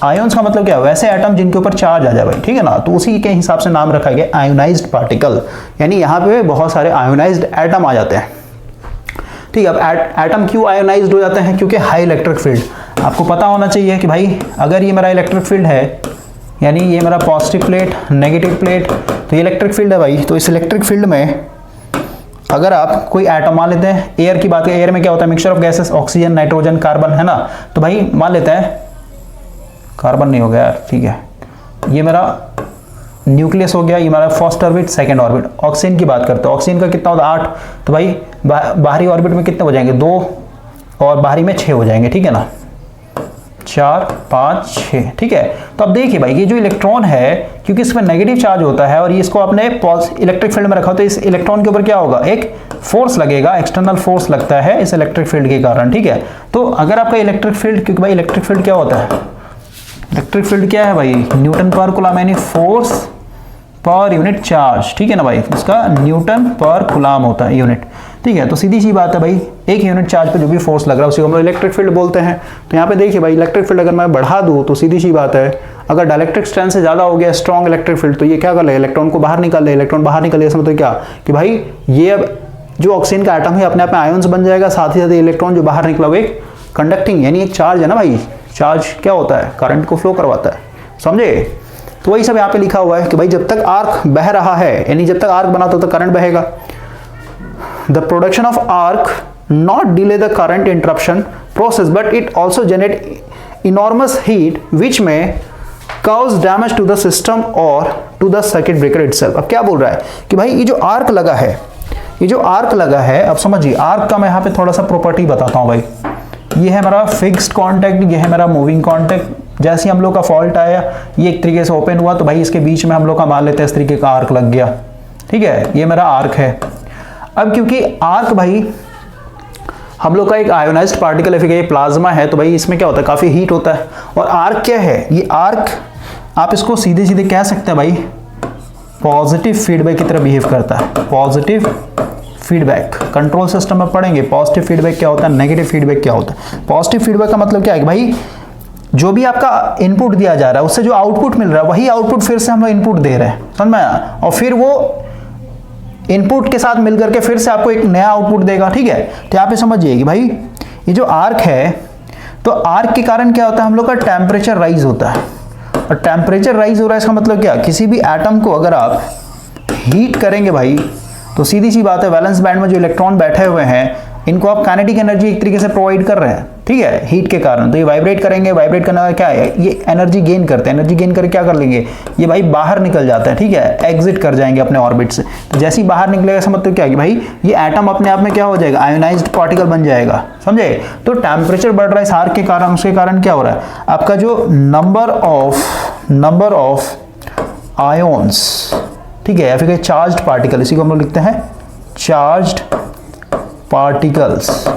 आयोन्स का मतलब क्या है, वैसे एटम जिनके ऊपर चार्ज आ जाए भाई, ठीक है ना, तो उसी के हिसाब से नाम रखा गया आयोनाइज्ड पार्टिकल, यानी यहाँ पे बहुत सारे आयोनाइज्ड एटम आ जाते हैं। ठीक है, अब एटम क्यों आयोनाइज्ड हो जाते हैं, क्योंकि हाई इलेक्ट्रिक फील्ड। आपको पता होना चाहिए कि भाई अगर ये मेरा इलेक्ट्रिक फील्ड है, यानी ये मेरा पॉजिटिव प्लेट नेगेटिव प्लेट, तो ये इलेक्ट्रिक फील्ड है भाई, तो इस इलेक्ट्रिक फील्ड में अगर आप कोई एटम मान लेते हैं, एयर की बात करें, एयर में क्या होता है, mixture of gases, oxygen nitrogen carbon, है ना, तो भाई मान लेते हैं कार्बन नहीं हो गया यार, ठीक है, ये मेरा न्यूक्लियस हो गया, ये हमारा first orbit second orbit. Oxygen की बात करते हैं, ऑक्सीजन का कितना होता है 8, तो भाई बाहरी ऑर्बिट में कितने हो जाएंगे 2 और बाहरी में 6 हो जाएंगे, ठीक है ना, 4 5 6, ठीक है। तो अब देखिए भाई ये जो इलेक्ट्रॉन है, क्योंकि इसमें नेगेटिव चार्ज होता है और ये इसको अपने इलेक्ट्रिक फील्ड में रखा, तो इस इलेक्ट्रॉन के ऊपर क्या होगा, एक फोर्स लगेगा, एक्सटर्नल फोर्स लगता है इस इलेक्ट्रिक फील्ड के कारण, ठीक है। तो अगर आपका इलेक्ट्रिक फील्ड, क्योंकि भाई इलेक्ट्रिक फील्ड क्या होता है, इलेक्ट्रिक फील्ड क्या है भाई, न्यूटन पर कूलम, यानी फोर्स पर यूनिट चार्ज, ठीक है ना भाई, इसका न्यूटन पर कूलम होता है यूनिट, ठीक है। तो सीधी सी बात है भाई, एक यूनिट चार्ज पे जो भी फोर्स लग रहा है उसी को हम लोग इलेक्ट्रिक फील्ड बोलते हैं। तो यहाँ पे देखिए भाई इलेक्ट्रिक फील्ड अगर मैं बढ़ा दूँ तो सीधी सी बात है, अगर डाइलेक्ट्रिक स्ट्रेंथ से ज़्यादा हो गया स्ट्रॉन्ग इलेक्ट्रिक फील्ड, तो ये क्या कर ले, इलेक्ट्रॉन को बाहर निकाल ले, इलेक्ट्रॉन बाहर निकल ले, इसमें तो क्या कि भाई ये अब जो ऑक्सीजन का एटम है अपने आप में आयन्स बन जाएगा, साथ ही साथ इलेक्ट्रॉन जो बाहर निकला वो एक कंडक्टिंग, यानी एक चार्ज है ना भाई, चार्ज क्या होता है, करंट को फ्लो करवाता है, समझे। तो वही सब यहाँ पे लिखा हुआ है कि भाई जब तक आर्क बह रहा है, यानी जब तक आर्क बना तो करंट बहेगा। The production of arc not delay the current interruption process but it also generate enormous heat which may cause damage to the system or to the circuit breaker itself. अब क्या बोल रहा है कि भाई ये जो आर्क लगा है, ये जो आर्क लगा है, अब समझिए आर्क का मैं यहाँ पे थोड़ा सा प्रॉपर्टी बताता हूँ भाई। ये है मेरा फिक्स्ड कांटेक्ट, ये है मेरा मूविंग कांटेक्ट। जैसे हम लोग का फॉल्ट आया, ये एक तरीके से ओपन हुआ, तो भाई इसके बीच में हम लोग का मान लेते हैं इस तरीके का आर्क लग गया, ठीक है, ये मेरा आर्क है। अब क्योंकि आर्क भाई हम लोग का एक आयोनाइज्ड पार्टिकल है, ये प्लाज्मा है, तो भाई इसमें क्या होता है, काफी हीट होता है। और आर्क क्या है, ये आर्क आप इसको सीधे सीधे कह सकते हैं भाई पॉजिटिव फीडबैक की तरह बिहेव करता है। पॉजिटिव फीडबैक कंट्रोल सिस्टम में पढ़ेंगे, पॉजिटिव फीडबैक क्या होता है, नेगेटिव फीडबैक क्या होता है। पॉजिटिव फीडबैक का मतलब क्या है कि भाई जो भी आपका इनपुट दिया जा रहा है उससे जो आउटपुट मिल रहा है वही आउटपुट फिर से हम लोग इनपुट दे रहे हैं, समझ में आया, और फिर वो इनपुट के साथ मिलकर के फिर से आपको एक नया आउटपुट देगा, ठीक है। तो यहाँ पे समझिए कि भाई ये जो आर्क है, तो आर्क के कारण क्या होता है, हम लोग का टेम्परेचर राइज होता है। और टेम्परेचर राइज हो रहा है इसका मतलब क्या, किसी भी एटम को अगर आप हीट करेंगे भाई, तो सीधी सी बात है वैलेंस बैंड में जो इलेक्ट्रॉन बैठे हुए हैं इनको आप काइनेटिक एनर्जी एक तरीके से प्रोवाइड कर रहे हैं, ठीक है, हीट के कारण। तो ये वाइब्रेट करेंगे, वाइब्रेट करने का क्या है, ये एनर्जी गेन करते हैं, एनर्जी गेन करके क्या कर लेंगे, ये भाई बाहर निकल जाता है, ठीक है, एग्जिट कर जाएंगे अपने ऑर्बिट से। तो जैसे ही बाहर निकलेगा इसका मतलब क्या है कि भाई ये एटम अपने आप में क्या हो जाएगा, आयोनाइज्ड पार्टिकल बन जाएगा, समझे। तो टेम्परेचर बढ़ रहा है इस आर्क के कारण, उसके कारण क्या हो रहा है, आपका जो नंबर ऑफ आयोन्स, ठीक है, या फिर चार्ज्ड पार्टिकल, इसी को हम लोग लिखते हैं चार्ज्ड पार्टिकल्स,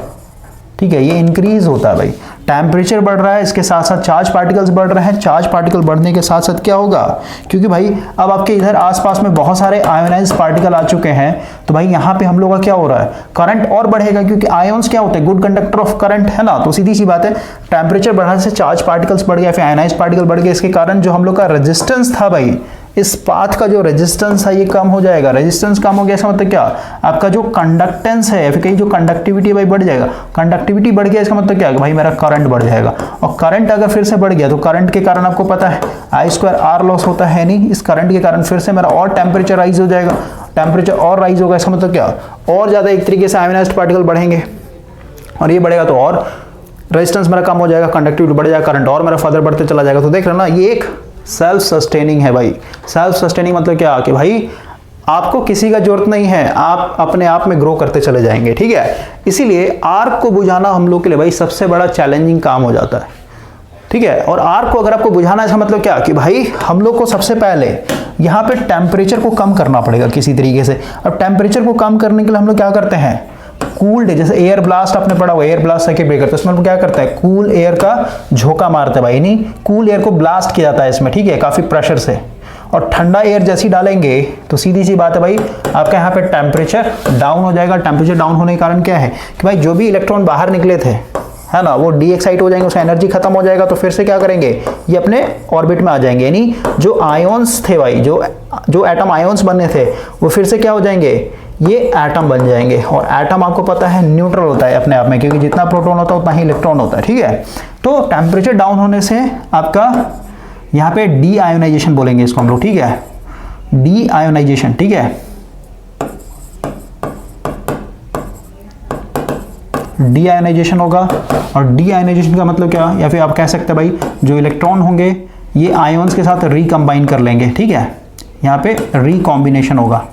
ठीक है, ये इंक्रीज होता है भाई। टेम्परेचर बढ़ रहा है, इसके साथ साथ चार्ज पार्टिकल्स बढ़ रहे हैं। चार्ज पार्टिकल बढ़ने के साथ साथ क्या होगा, क्योंकि भाई अब आपके इधर आसपास में बहुत सारे आयोनाइज्ड पार्टिकल आ चुके हैं, तो भाई यहाँ पे हम लोग का क्या हो रहा है, करंट और बढ़ेगा, क्योंकि आयोन्स क्या होते हैं, गुड कंडक्टर ऑफ करंट, है ना। तो सीधी सी बात है टेम्परेचर बढ़ने से चार्ज पार्टिकल्स बढ़ गया, फिर आयोनाइज्ड पार्टिकल बढ़ गया, इसके कारण जो हम लोग का रेजिस्टेंस था भाई, इस पाथ का जो रेजिस्टेंस है ये कम हो जाएगा। रेजिस्टेंस कम हो गया इसका मतलब क्या, आपका जो कंडक्टेंस है या फिर कहीं जो कंडक्टिविटी भाई बढ़ जाएगा। कंडक्टिविटी बढ़ गया इसका मतलब क्या है कि भाई मेरा करंट बढ़ जाएगा, और करंट अगर फिर से बढ़ गया तो करंट के कारण आपको पता है I2R लॉस होता है, नहीं, इस करंट के कारण फिर से मेरा और टेम्परेचर राइज हो जाएगा। टेम्परेचर और राइज होगा इसका मतलब क्या, और ज्यादा एक तरीके से आयोनाइज्ड पार्टिकल बढ़ेंगे, और ये बढ़ेगा तो और रेजिस्टेंस मेरा कम हो जाएगा, कंडक्टिविटी बढ़ जाएगा, करंट और मेरा फर्दर बढ़ते चला जाएगा। तो देख रहे ना, ये एक सेल्फ सस्टेनिंग है भाई। सेल्फ सस्टेनिंग मतलब क्या कि भाई आपको किसी का जरूरत नहीं है, आप अपने आप में ग्रो करते चले जाएंगे, ठीक है। इसीलिए आर्क को बुझाना हम लोग के लिए भाई सबसे बड़ा चैलेंजिंग काम हो जाता है, ठीक है। और आर्क को अगर आपको बुझाना है इसका मतलब क्या कि भाई हम लोग को सबसे पहले यहाँ पे टेम्परेचर को कम करना पड़ेगा किसी तरीके से। अब टेम्परेचर को कम करने के लिए हम लोग क्या करते हैं, कूल्ड, जैसे एयर ब्लास्ट आपने पढ़ा हुआ, एयर ब्लास्ट सर्किट ब्रेकर, तो इसमें हम क्या करते हैं, कूल एयर का झोंका मारते हैं भाई, नहीं, कूल एयर को ब्लास्ट किया जाता है इसमें, ठीक है, काफी प्रेशर से। और ठंडा एयर जैसी डालेंगे तो सीधी सी बात है भाई आपका यहाँ पे टेम्परेचर डाउन हो जाएगा। टेम्परेचर डाउन होने के कारण क्या है कि भाई जो भी इलेक्ट्रॉन बाहर निकले थे, है ना, वो डी एक्साइट हो जाएंगे, उसका एनर्जी खत्म हो जाएगा, तो फिर से क्या करेंगे, ये अपने ऑर्बिट में आ जाएंगे, यानी जो आयोन्स थे भाई, जो एटम आयोन्स बने थे वो फिर से क्या हो जाएंगे, ये एटम बन जाएंगे। और एटम आपको पता है न्यूट्रल होता है अपने आप में, क्योंकि जितना प्रोटॉन होता है उतना ही इलेक्ट्रॉन होता है, ठीक है। तो टेम्परेचर डाउन होने से आपका यहाँ पे डी आयोनाइजेशन बोलेंगे इसको हम लोग, ठीक है, डी आयोनाइजेशन, ठीक है, डी आयोनाइजेशन होगा। और डी आयोनाइजेशन का मतलब क्या, या फिर आप कह सकते हैं भाई जो इलेक्ट्रॉन होंगे ये आयोन्स के साथ रिकम्बाइन कर लेंगे, ठीक है, यहाँ पे रिकॉम्बिनेशन होगा,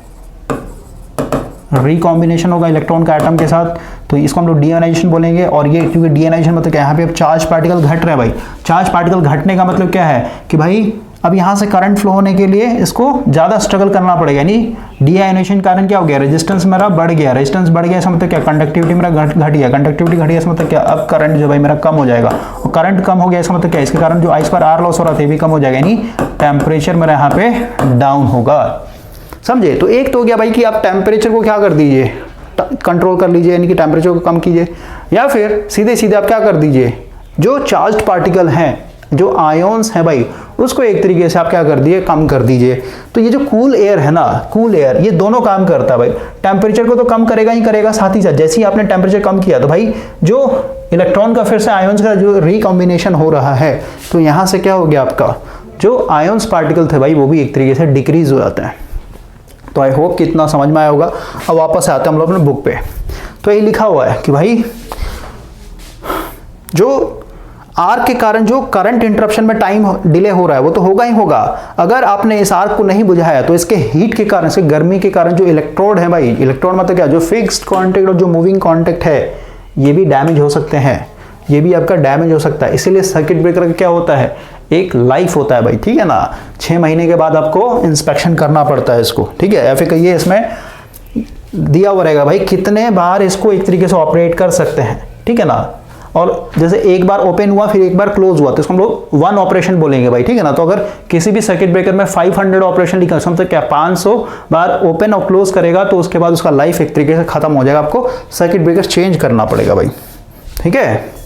रिकॉम्बिनेशन होगा इलेक्ट्रॉन का एटम के साथ, तो इसको हम लोग डी आयोनाइजेशन बोलेंगे। और ये क्योंकि डी आयोनाइजेशन मतलब क्या है, यहाँ पे अब चार्ज पार्टिकल घट रहा है भाई, चार्ज पार्टिकल घटने का मतलब क्या है कि भाई अब यहाँ से करंट फ्लो होने के लिए इसको ज़्यादा स्ट्रगल करना पड़ेगा, यानी डी आयोनाइजेशन कारण क्या हो गया, रेजिस्टेंस मेरा बढ़ गया, रेजिस्टेंस बढ़ गया इसका मतलब क्या, कंडक्टिविटी मेरा घट गया, कंडक्टिविटी घट गया इसका मतलब क्या, अब करंट जो भाई मेरा कम हो जाएगा, और करंट कम हो गया इसका मतलब क्या, इसके कारण जो I2R लॉस हो रहा था ये भी कम हो जाएगा, यानी टेम्परेचर मेरा यहाँ पे डाउन होगा, समझे। तो एक तो हो गया भाई कि आप टेम्परेचर को क्या कर दीजिए, कंट्रोल कर लीजिए, यानी कि टेम्परेचर को कम कीजिए, या फिर सीधे सीधे आप क्या कर दीजिए, जो चार्ज्ड पार्टिकल हैं, जो आयोन्स हैं भाई, उसको एक तरीके से आप क्या कर दिए, कम कर दीजिए। तो ये जो कूल एयर है ना, कूल एयर, ये दोनों काम करता है भाई, टेम्परेचर को तो कम करेगा ही करेगा, साथ ही साथ जैसे ही आपने टेम्परेचर कम किया तो भाई जो इलेक्ट्रॉन का फिर से आयोन्स का जो रिकॉम्बिनेशन हो रहा है, तो यहाँ से क्या हो गया, आपका जो आयोन्स पार्टिकल थे भाई वो भी एक तरीके से डिक्रीज हो जाते हैं। तो आई होप कि इतना समझ में आया होगा। अब वापस आते हैं हम लोग अपने बुक पे, तो यही लिखा हुआ है कि भाई जो आर्क के कारण जो करंट इंटरप्शन में टाइम डिले हो रहा है वो तो होगा ही होगा, अगर आपने इस आर्क को नहीं बुझाया तो इसके हीट के कारण से, गर्मी के कारण जो इलेक्ट्रोड है भाई, इलेक्ट्रोड मतलब क्या, जो फिक्स्ड कांटेक्ट और जो मूविंग कांटेक्ट है ये भी डैमेज हो सकते हैं, ये भी आपका डैमेज हो सकता है। इसीलिए सर्किट ब्रेकर का क्या होता है, एक लाइफ होता है भाई, ठीक है ना, 6 महीने के बाद आपको इंस्पेक्शन करना पड़ता है इसको, ठीक है, या फिर कहिए इसमें दिया हुआ रहेगा भाई कितने बार इसको एक तरीके से ऑपरेट कर सकते हैं, ठीक है ना। और जैसे एक बार ओपन हुआ फिर एक बार क्लोज हुआ तो इसको हम लोग 1 ऑपरेशन बोलेंगे भाई, ठीक है ना। तो अगर किसी भी सर्किट ब्रेकर में 500 ऑपरेशन लिखा है, मतलब क्या 500 बार ओपन और क्लोज करेगा तो उसके बाद उसका लाइफ एक तरीके से खत्म हो जाएगा, आपको सर्किट ब्रेकर चेंज करना पड़ेगा भाई, ठीक है।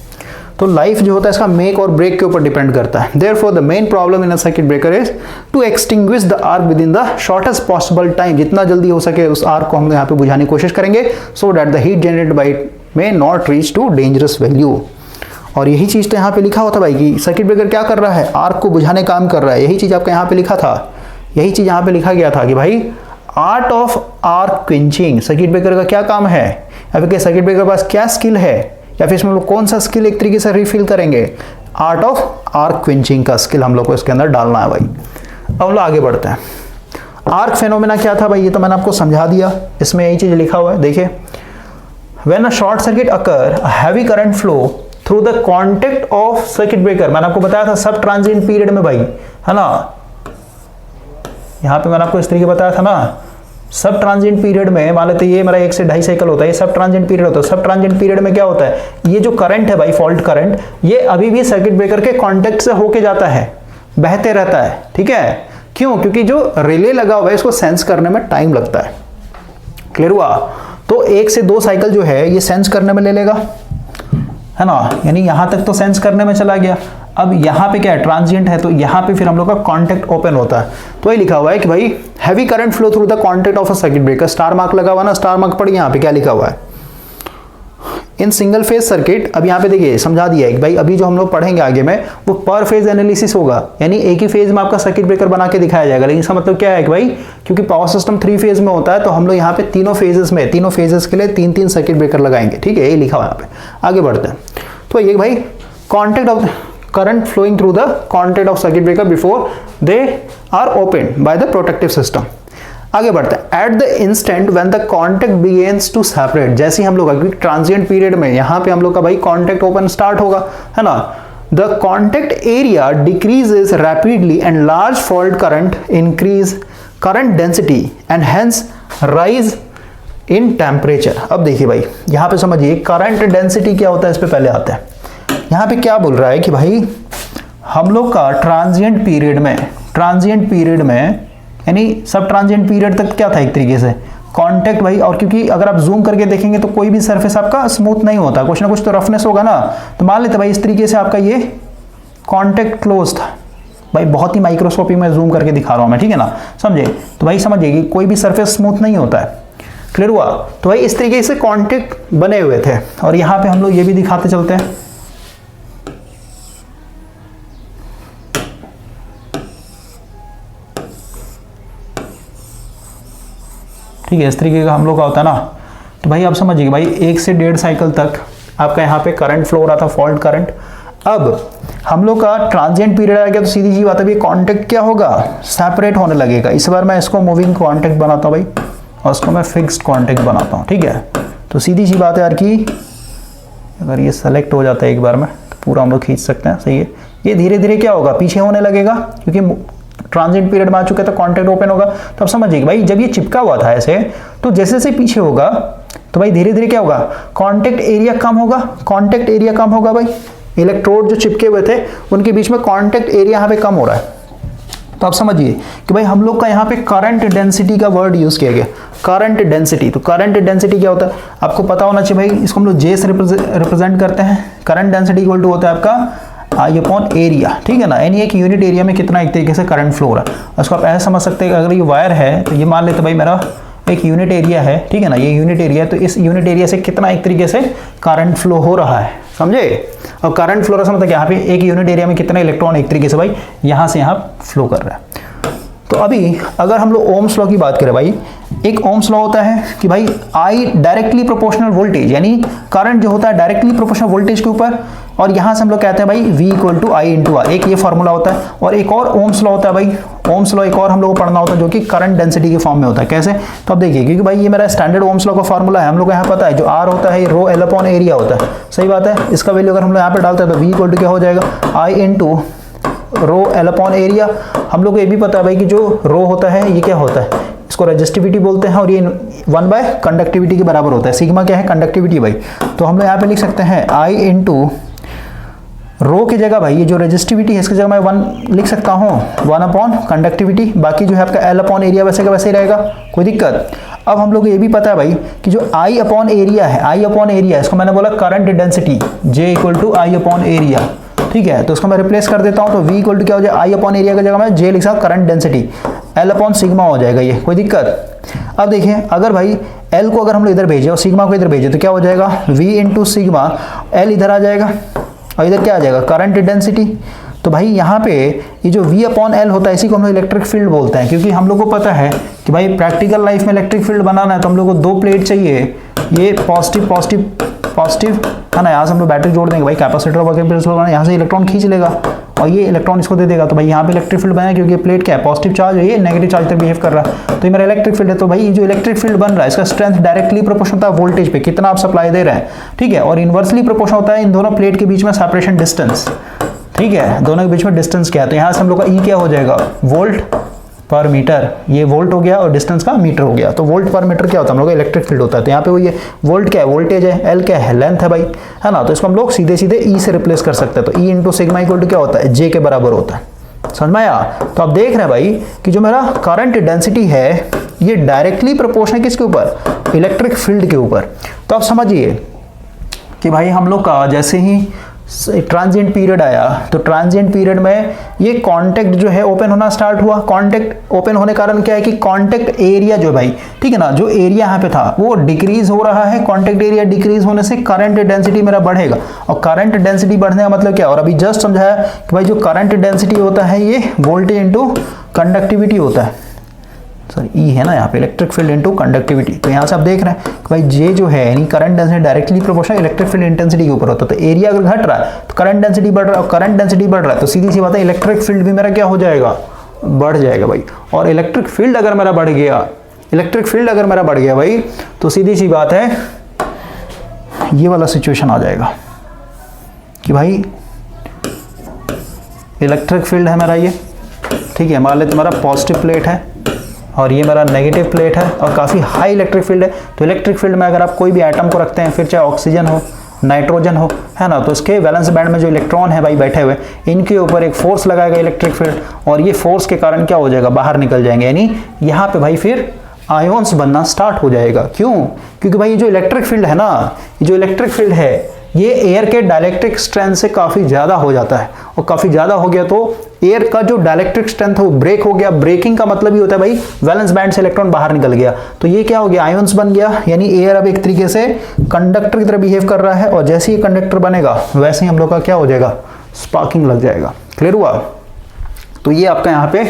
तो लाइफ जो होता है इसका मेक और ब्रेक के ऊपर डिपेंड करता है। Therefore the main problem in a circuit breaker is to extinguish the arc within the shortest possible time, जितना जल्दी हो सके उस आर्क को हम यहाँ पे बुझाने की कोशिश करेंगे, so that the heat generated by it may not reach to dangerous value. और यही चीज तो यहाँ पे लिखा होता भाई कि सर्किट ब्रेकर क्या कर रहा है, आर्क को बुझाने काम कर रहा है, यही चीज आपका यहाँ पे लिखा था, यही चीज यहाँ पे लिखा गया था कि भाई art of arc quenching, circuit breaker का क्या काम है, या फिर सर्किट ब्रेकर के पास क्या स्किल है, या फिर इसमें लोग कौन सा स्किल एक तरीके से रिफिल करेंगे, आर्ट ऑफ आर्क क्विंचिंग का स्किल हम लोग को इसके अंदर डालना है भाई। अब हम लोग आगे बढ़ते हैं। आर्क फेनोमेना क्या था भाई, ये तो मैंने आपको समझा दिया, इसमें यही चीज लिखा हुआ है, देखिए, when a short circuit occur a heavy current flow through the contact of circuit breaker, मैंने आपको बताया था सब ट्रांजिएंट पीरियड में भाई, है ना, यहाँ पे मैंने आपको इस तरीके बताया था ना, सब ट्रांजिएंट पीरियड में, मान लेते ये मेरा 1 से 2.5 साइकिल होता है, ये सब ट्रांजिएंट पीरियड होता है। सब ट्रांजिएंट पीरियड में क्या होता है, ये जो करंट है भाई, फॉल्ट करंट, ये अभी भी सर्किट ब्रेकर के कॉन्टेक्ट से होके जाता है, बहते रहता है, ठीक है। क्यों, क्योंकि जो रिले लगा हुआ है इसको सेंस करने में टाइम लगता है, क्लियर हुआ। तो 1 से 2 साइकिल जो है ये सेंस करने में ले लेगा, है ना, यानी यहां तक तो सेंस करने में चला गया। अब यहाँ पे क्या है, ट्रांजिएंट है, तो यहाँ पे फिर हम लोग का कॉन्टेक्ट ओपन होता है। तो ये लिखा हुआ है कि भाई heavy current flow through the contact of a circuit breaker, star mark लगा हुआ ना, स्टार मार्क पढ़िए यहाँ पे क्या लिखा हुआ है, इन सिंगल फेज सर्किट। अब यहाँ पे देखिए समझा दिया है कि भाई अभी जो हम लोग पढ़ेंगे आगे में वो पर फेज एनालिसिस होगा, यानी एक ही फेज में आपका सर्किट ब्रेकर बना के दिखाया जाएगा। लेकिन इसका मतलब क्या है कि भाई क्योंकि पावर सिस्टम 3 फेज में होता है तो हम लोग यहाँ पे तीनों फेजेस में, तीनों फेजेस के लिए 3-3 सर्किट ब्रेकर लगाएंगे, ठीक है, ये लिखा हुआ है यहाँ पे। आगे बढ़ते हैं, तो ये भाई contact of current flowing through the contact of circuit breaker before they are opened by the protective system। आगे बढ़ते हैं, at the instant when the contact begins to separate, जैसे हम लोग अभी ट्रांजिएंट पीरियड में यहाँ पे हम लोग का भाई कॉन्टेक्ट ओपन स्टार्ट होगा, है ना, the contact area decreases rapidly and large fault current increase current density and hence rise in temperature। अब देखिए भाई यहाँ पे समझिए करंट डेंसिटी क्या होता है, इस पे पहले आते हैं। यहाँ पे क्या बोल रहा है कि भाई हम लोग का ट्रांजिएंट पीरियड में यानी सब ट्रांजिएंट पीरियड तक क्या था, एक तरीके से कांटेक्ट भाई, और क्योंकि अगर आप जूम करके देखेंगे तो कोई भी सरफेस आपका स्मूथ नहीं होता, कुछ ना कुछ तो रफनेस होगा ना। तो मान लेते भाई इस तरीके से आपका ये कांटेक्ट क्लोज था भाई, बहुत ही माइक्रोस्कोपिक में जूम करके दिखा रहा हूं मैं, ठीक है ना, समझे। तो भाई समझिए कि कोई भी सरफेस स्मूथ नहीं होता है, क्लियर हुआ। तो भाई इस तरीके से कांटेक्ट बने हुए थे, और यहां पे हम लोग ये भी दिखाते चलते हैं, ठीक है, इस तरीके का हम लोग का होता है ना। तो भाई आप समझिए भाई 1 से 1.5 साइकिल तक आपका यहाँ पे करंट फ्लो हो रहा था, फॉल्ट करंट। अब हम लोग का ट्रांजिएंट पीरियड आ गया, तो सीधी सी बात है, कांटेक्ट क्या होगा, सेपरेट होने लगेगा। इस बार मैं इसको मूविंग कांटेक्ट बनाता हूँ भाई, और इसको मैं फिक्स्ड कांटेक्ट बनाता हूँ, ठीक है। तो सीधी सी बात है यार कि अगर ये सेलेक्ट हो जाता है एक बार में तो पूरा हम लोग खींच सकते हैं, सही है। ये धीरे धीरे क्या होगा, पीछे होने लगेगा, क्योंकि ट्रांजिएंट पीरियड में आ चुके तो कांटेक्ट ओपन होगा। तो अब समझिए भाई जब ये चिपका हुआ था ऐसे, तो जैसे जैसे पीछे होगा तो भाई धीरे धीरे क्या होगा, कांटेक्ट एरिया कम होगा, कांटेक्ट एरिया कम होगा भाई। इलेक्ट्रोड जो चिपके हुए थे उनके बीच में कांटेक्ट एरिया यहाँ पे कम हो रहा है। तो आप समझिए कि भाई हम लोग का यहाँ पे करंट डेंसिटी का वर्ड यूज किया गया, करंट डेंसिटी। तो करंट डेंसिटी क्या होता है आपको पता होना चाहिए भाई, इसको हम लोग जे से रिप्रेजेंट करते हैं। करंट डेंसिटी इक्वल टू होता है आपका आई अपॉन एरिया, ठीक है ना, यानी एक यूनिट एरिया में कितना एक तरीके से करंट फ्लो हो रहा है। उसको आप ऐसे समझ सकते हैं कि अगर ये वायर है तो ये मान लेते भाई मेरा एक यूनिट एरिया है, ठीक है ना, ये यूनिट एरिया है, तो इस यूनिट एरिया से कितना एक तरीके से करंट फ्लो हो रहा है, समझे। और करंट फ्लो रहा मतलब यहाँ पे एक यूनिट एरिया में कितना इलेक्ट्रॉन एक तरीके से भाई यहाँ से यहाँ फ्लो कर रहा है। तो अभी अगर हम लोग ओम्स लॉ की बात करें भाई, एक ओम्स लॉ होता है कि भाई आई डायरेक्टली प्रोपोर्शनल वोल्टेज, यानी करंट जो होता है डायरेक्टली प्रोपोर्शनल वोल्टेज के ऊपर, और यहां से हम लोग कहते हैं भाई V equal to I into R, एक ये फॉर्मूला होता है। और एक और ओम्स लॉ होता है भाई, ओम्स लॉ एक और हम लोग को पढ़ना होता है जो कि करंट डेंसिटी के फॉर्म में होता है। कैसे, तो अब देखिए, क्योंकि भाई ये मेरा स्टैंडर्ड ओम्स लॉ का फॉर्मूला है, हम लोग को यहाँ पता है जो R होता है रो एल अपॉन एरिया होता है, सही बात है। इसका वैल्यू अगर हम लोग यहाँ पे डालते हैं तो V इक्वल टू क्या हो जाएगा, I into rho L upon area. हम लोग को ये भी पता है भाई कि जो रो होता है ये क्या होता है, इसको रेजिस्टिविटी बोलते हैं, और ये 1 बाय कंडक्टिविटी के बराबर होता है। सिग्मा क्या है, कंडक्टिविटी भाई। तो हम लोग यहाँ पे लिख सकते हैं आई इंटू रो की जगह भाई ये जो रेजिस्टिविटी है इसकी जगह मैं 1 लिख सकता हूँ, 1 अपॉन कंडक्टिविटी, बाकी जो है आपका एल अपॉन एरिया वैसे का वैसे ही रहेगा, कोई दिक्कत। अब हम लोग को ये भी पता है भाई कि जो आई अपॉन एरिया है, आई अपॉन एरिया, इसको मैंने बोला current density, J equal to I upon area, ठीक है। तो इसको मैं रिप्लेस कर देता हूँ, तो V इक्वल टू क्या हो जाएगा, आई अपॉन एरिया की जगह मैं जे लिख सकता हूँ current density, L upon sigma हो जाएगा ये, कोई दिक्कत। अब देखिए अगर भाई L को अगर हम लोग इधर भेजे और सिग्मा को इधर भेजे तो क्या हो जाएगा, V इंटू सिग्मा, L इधर आ जाएगा और इधर क्या आ जाएगा, करंट डेंसिटी। तो भाई यहाँ पे ये जो V अपॉन L होता है इसी को हम लोग इलेक्ट्रिक फील्ड बोलते हैं, क्योंकि हम लोग को पता है कि भाई प्रैक्टिकल लाइफ में इलेक्ट्रिक फील्ड बनाना है तो हम लोग को 2 प्लेट चाहिए, ये पॉजिटिव पॉजिटिव पॉजिटिव है ना, यहाँ से हम लोग बैटरी जोड़ देंगे भाई, कैपेसिटर वर्किंग प्रिंसिपल यहाँ से इलेक्ट्रॉन खींच लेगा और ये इलेक्ट्रॉन इसको दे देगा। तो भाई यहाँ पे इलेक्ट्रिक फील्ड बना, क्योंकि प्लेट क्या है, पॉजिटिव चार्ज है, ये नेगेटिव चार्ज तक बिहेव कर रहा है, तो ये मेरा इलेक्ट्रिक फील्ड है। तो भाई ये जो इलेक्ट्रिक फील्ड बन रहा है इसका स्ट्रेंथ डायरेक्टली प्रोपोर्शनल होता है वोल्टेज पे, कितना आप सप्लाई दे रहे हैं, ठीक है, और इनवर्सली प्रोपोर्शनल होता है इन दोनों प्लेट के बीच में सेपरेशन डिस्टेंस, ठीक है, दोनों के बीच में डिस्टेंस क्या है। तो यहाँ से हम लोग का ई क्या हो जाएगा, वोल्ट पर मीटर, ये वोल्ट हो गया और डिस्टेंस का मीटर हो गया। तो वोल्ट पर मीटर क्या होता है, हम लोग का इलेक्ट्रिक फील्ड होता है। तो यहाँ पे वो ये वोल्ट क्या है, वोल्टेज है, एल क्या है, लेंथ है भाई, है ना। तो इसको हम लोग सीधे सीधे ई से रिप्लेस कर सकते हैं। तो E into sigma equal to क्या होता है, जे के बराबर होता है, समझ में आया। तो आप देख रहे हैं भाई कि जो मेरा करंट डेंसिटी है ये डायरेक्टली प्रोपोर्शनल किसके ऊपर, इलेक्ट्रिक फील्ड के ऊपर। तो आप समझिए कि भाई हम लोग का जैसे ही ट्रांजिएंट पीरियड आया तो ट्रांजिएंट पीरियड में ये कांटेक्ट जो है ओपन होना स्टार्ट हुआ। कांटेक्ट ओपन होने कारण क्या है कि कांटेक्ट एरिया जो भाई, ठीक है ना, जो एरिया यहाँ पे था वो डिक्रीज हो रहा है। कांटेक्ट एरिया डिक्रीज होने से करंट डेंसिटी मेरा बढ़ेगा, और करंट डेंसिटी बढ़ने का मतलब क्या, और अभी जस्ट समझाया कि भाई जो करंट डेंसिटी होता है ये वोल्टेज इंटू कंडक्टिविटी होता है, सॉरी ई है ना यहाँ पे, इलेक्ट्रिक फील्ड इनटू कंडक्टिविटी। तो यहाँ से आप देख रहे हैं कि भाई जे जो है यानी current density directly proportional electric field intensity के ऊपर होता है। तो एरिया अगर घट रहा है तो करंट डेंसिटी बढ़ रहा है, और करंट डेंसिटी बढ़ रहा है तो सीधी सी बात है इलेक्ट्रिक फील्ड भी मेरा क्या हो जाएगा, बढ़ जाएगा भाई। और इलेक्ट्रिक फील्ड अगर मेरा बढ़ गया, इलेक्ट्रिक फील्ड अगर मेरा बढ़ गया भाई, तो सीधी सी बात है ये वाला सिचुएशन आ जाएगा कि भाई इलेक्ट्रिक फील्ड है मेरा ये, ठीक है, मान लेते तुम्हारा पॉजिटिव प्लेट है और ये मेरा नेगेटिव प्लेट है और काफ़ी हाई इलेक्ट्रिक फील्ड है। तो इलेक्ट्रिक फील्ड में अगर आप कोई भी एटम को रखते हैं, फिर चाहे ऑक्सीजन हो, नाइट्रोजन हो, है ना, तो इसके वैलेंस बैंड में जो इलेक्ट्रॉन है भाई बैठे हुए, इनके ऊपर एक फोर्स लगाएगा इलेक्ट्रिक फील्ड, और ये फोर्स के कारण क्या हो जाएगा, बाहर निकल जाएंगे। यानी यहाँ पे भाई फिर आयोन्स बनना स्टार्ट हो जाएगा। क्यों? क्योंकि भाई ये जो इलेक्ट्रिक फील्ड है ना, ये जो इलेक्ट्रिक फील्ड है ये एयर के डाइलेक्ट्रिक स्ट्रेंथ से काफ़ी ज़्यादा हो जाता है, और काफ़ी ज़्यादा हो गया तो एयर का जो डाइलेक्ट्रिक स्ट्रेंथ है वो ब्रेक हो गया। ब्रेकिंग का मतलब ही होता है भाई वैलेंस बैंड से इलेक्ट्रॉन बाहर निकल गया, तो ये क्या हो गया, आयोन्स बन गया। यानी एयर अब एक तरीके से कंडक्टर की तरह बिहेव कर रहा है, और जैसे ही कंडक्टर बनेगा वैसे ही हम लोग का क्या हो जाएगा, स्पार्किंग लग जाएगा। क्लियर हुआ? तो ये आपका यहाँ पे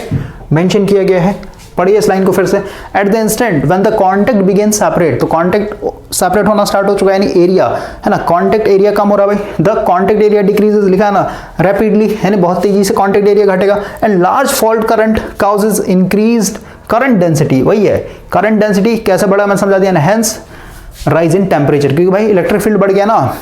मेंशन किया गया है। पढ़िए इस लाइन को फिर से। At the instant when the contact begin separate, तो कांटेक्ट सेपरेट होना स्टार्ट हो चुका है, यानी एरिया है ना, कांटेक्ट एरिया कम हो रहा है भाई। द कांटेक्ट एरिया डिक्रीजेस, लिखा है ना रैपिडली, यानी बहुत तेजी से कांटेक्ट एरिया घटेगा। And large fault current causes increased current density, वही है करंट डेंसिटी कैसे बढ़ा मैं समझा दिया। हेंस राइज इन टेम्परेचर, क्योंकि भाई इलेक्ट्रिक फील्ड बढ़ गया ना,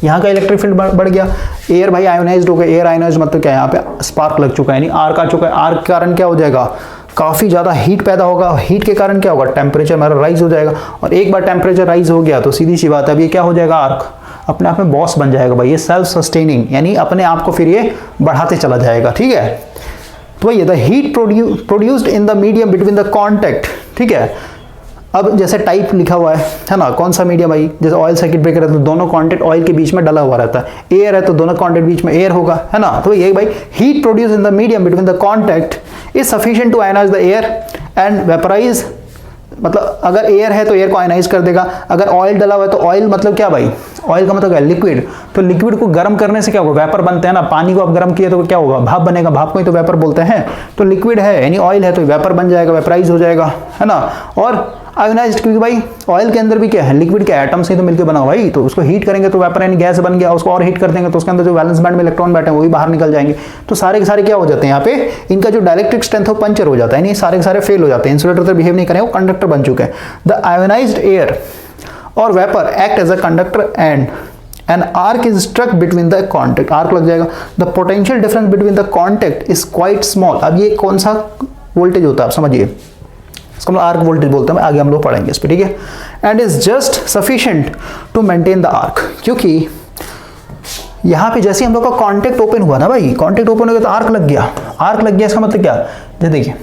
यहाँ का इलेक्ट्रिक फील्ड बढ़ गया। एयर भाई आयोनाइज्ड हो गया, एयर आयोनाइज्ड मतलब क्या है, यहाँ पे स्पार्क लग चुका है, यानी आर्क आ चुका है। आर्क के कारण क्या हो जाएगा, काफ़ी ज़्यादा हीट पैदा होगा। हीट के कारण क्या होगा, टेम्परेचर हमारा राइज हो जाएगा, और एक बार टेम्परेचर राइज हो गया तो सीधी सी बात है अब ये क्या हो जाएगा, आर्क अपने आप में बॉस बन जाएगा भाई, ये सेल्फ सस्टेनिंग, यानी अपने आप को फिर ये बढ़ाते चला जाएगा। ठीक है, तो ये the heat produced in the medium between the contact. ठीक है, अब जैसे टाइप लिखा हुआ है ना, कौन सा मीडियम भाई, जैसे ऑयल सर्किट ब्रेकर है तो दोनों कॉन्टैक्ट ऑयल के बीच में डला हुआ रहता है। एयर है तो दोनों कॉन्टैक्ट बीच में एयर होगा, है ना। तो ये भाई heat produce in the medium between the contact is sufficient to ionise the air and vaporise, मतलब अगर एयर है तो एयर को आयनाइज कर देगा। अगर ऑयल डला हुआ है तो ऑयल मतलब क्या भाई, ऑयल का मतलब क्या, लिक्विड। तो लिक्विड को गर्म करने से क्या होगा, वेपर बनते हैं ना। पानी को आप गर्म किए तो क्या होगा, भाप बनेगा, भाप को ही तो वेपर बोलते हैं। तो लिक्विड है यानी ऑयल है तो वेपर बन जाएगा, वेपराइज हो जाएगा, है ना। और आयोनाइज्ड, क्योंकि भाई ऑयल के अंदर भी क्या है, लिक्विड के एटम से तो मिलकर बना हुआ भाई, तो उसको हीट करेंगे तो वेपर यानी गैस बन गया। उसको और हीट कर देंगे तो उसके अंदर जो वैलेंस बैंड में इलेक्ट्रॉन बैठे हैं वो भी बाहर निकल जाएंगे। तो सारे के सारे क्या हो जाते हैं, यहाँ पे इनका जो डाइलेक्ट्रिक स्ट्रेंथ है वो पंचर हो जाता है, यानी सारे के सारे फेल हो जाते हैं, इंसुलेटर तो बिहेव नहीं करें, वो कंडक्टर बन चुके हैं। द आयोनाइज्ड एयर और vapour act as a conductor and an arc is struck between the contact, arc लग जाएगा। the potential difference between the contact is quite small। अब ये कौन सा वोल्टेज होता है आप समझिए, इसको हम आर्क वोल्टेज बोलते हैं, आगे हम लोग पढ़ेंगे इस पे, ठीक है। And is just sufficient to maintain the arc, क्योंकि यहाँ पे जैसे हम लोग का कॉन्टेक्ट ओपन हुआ ना भाई, कॉन्टेक्ट ओपन हो गया तो आर्क लग गया। आर्क लग गया इसका मतलब क्या, जैसे देखिए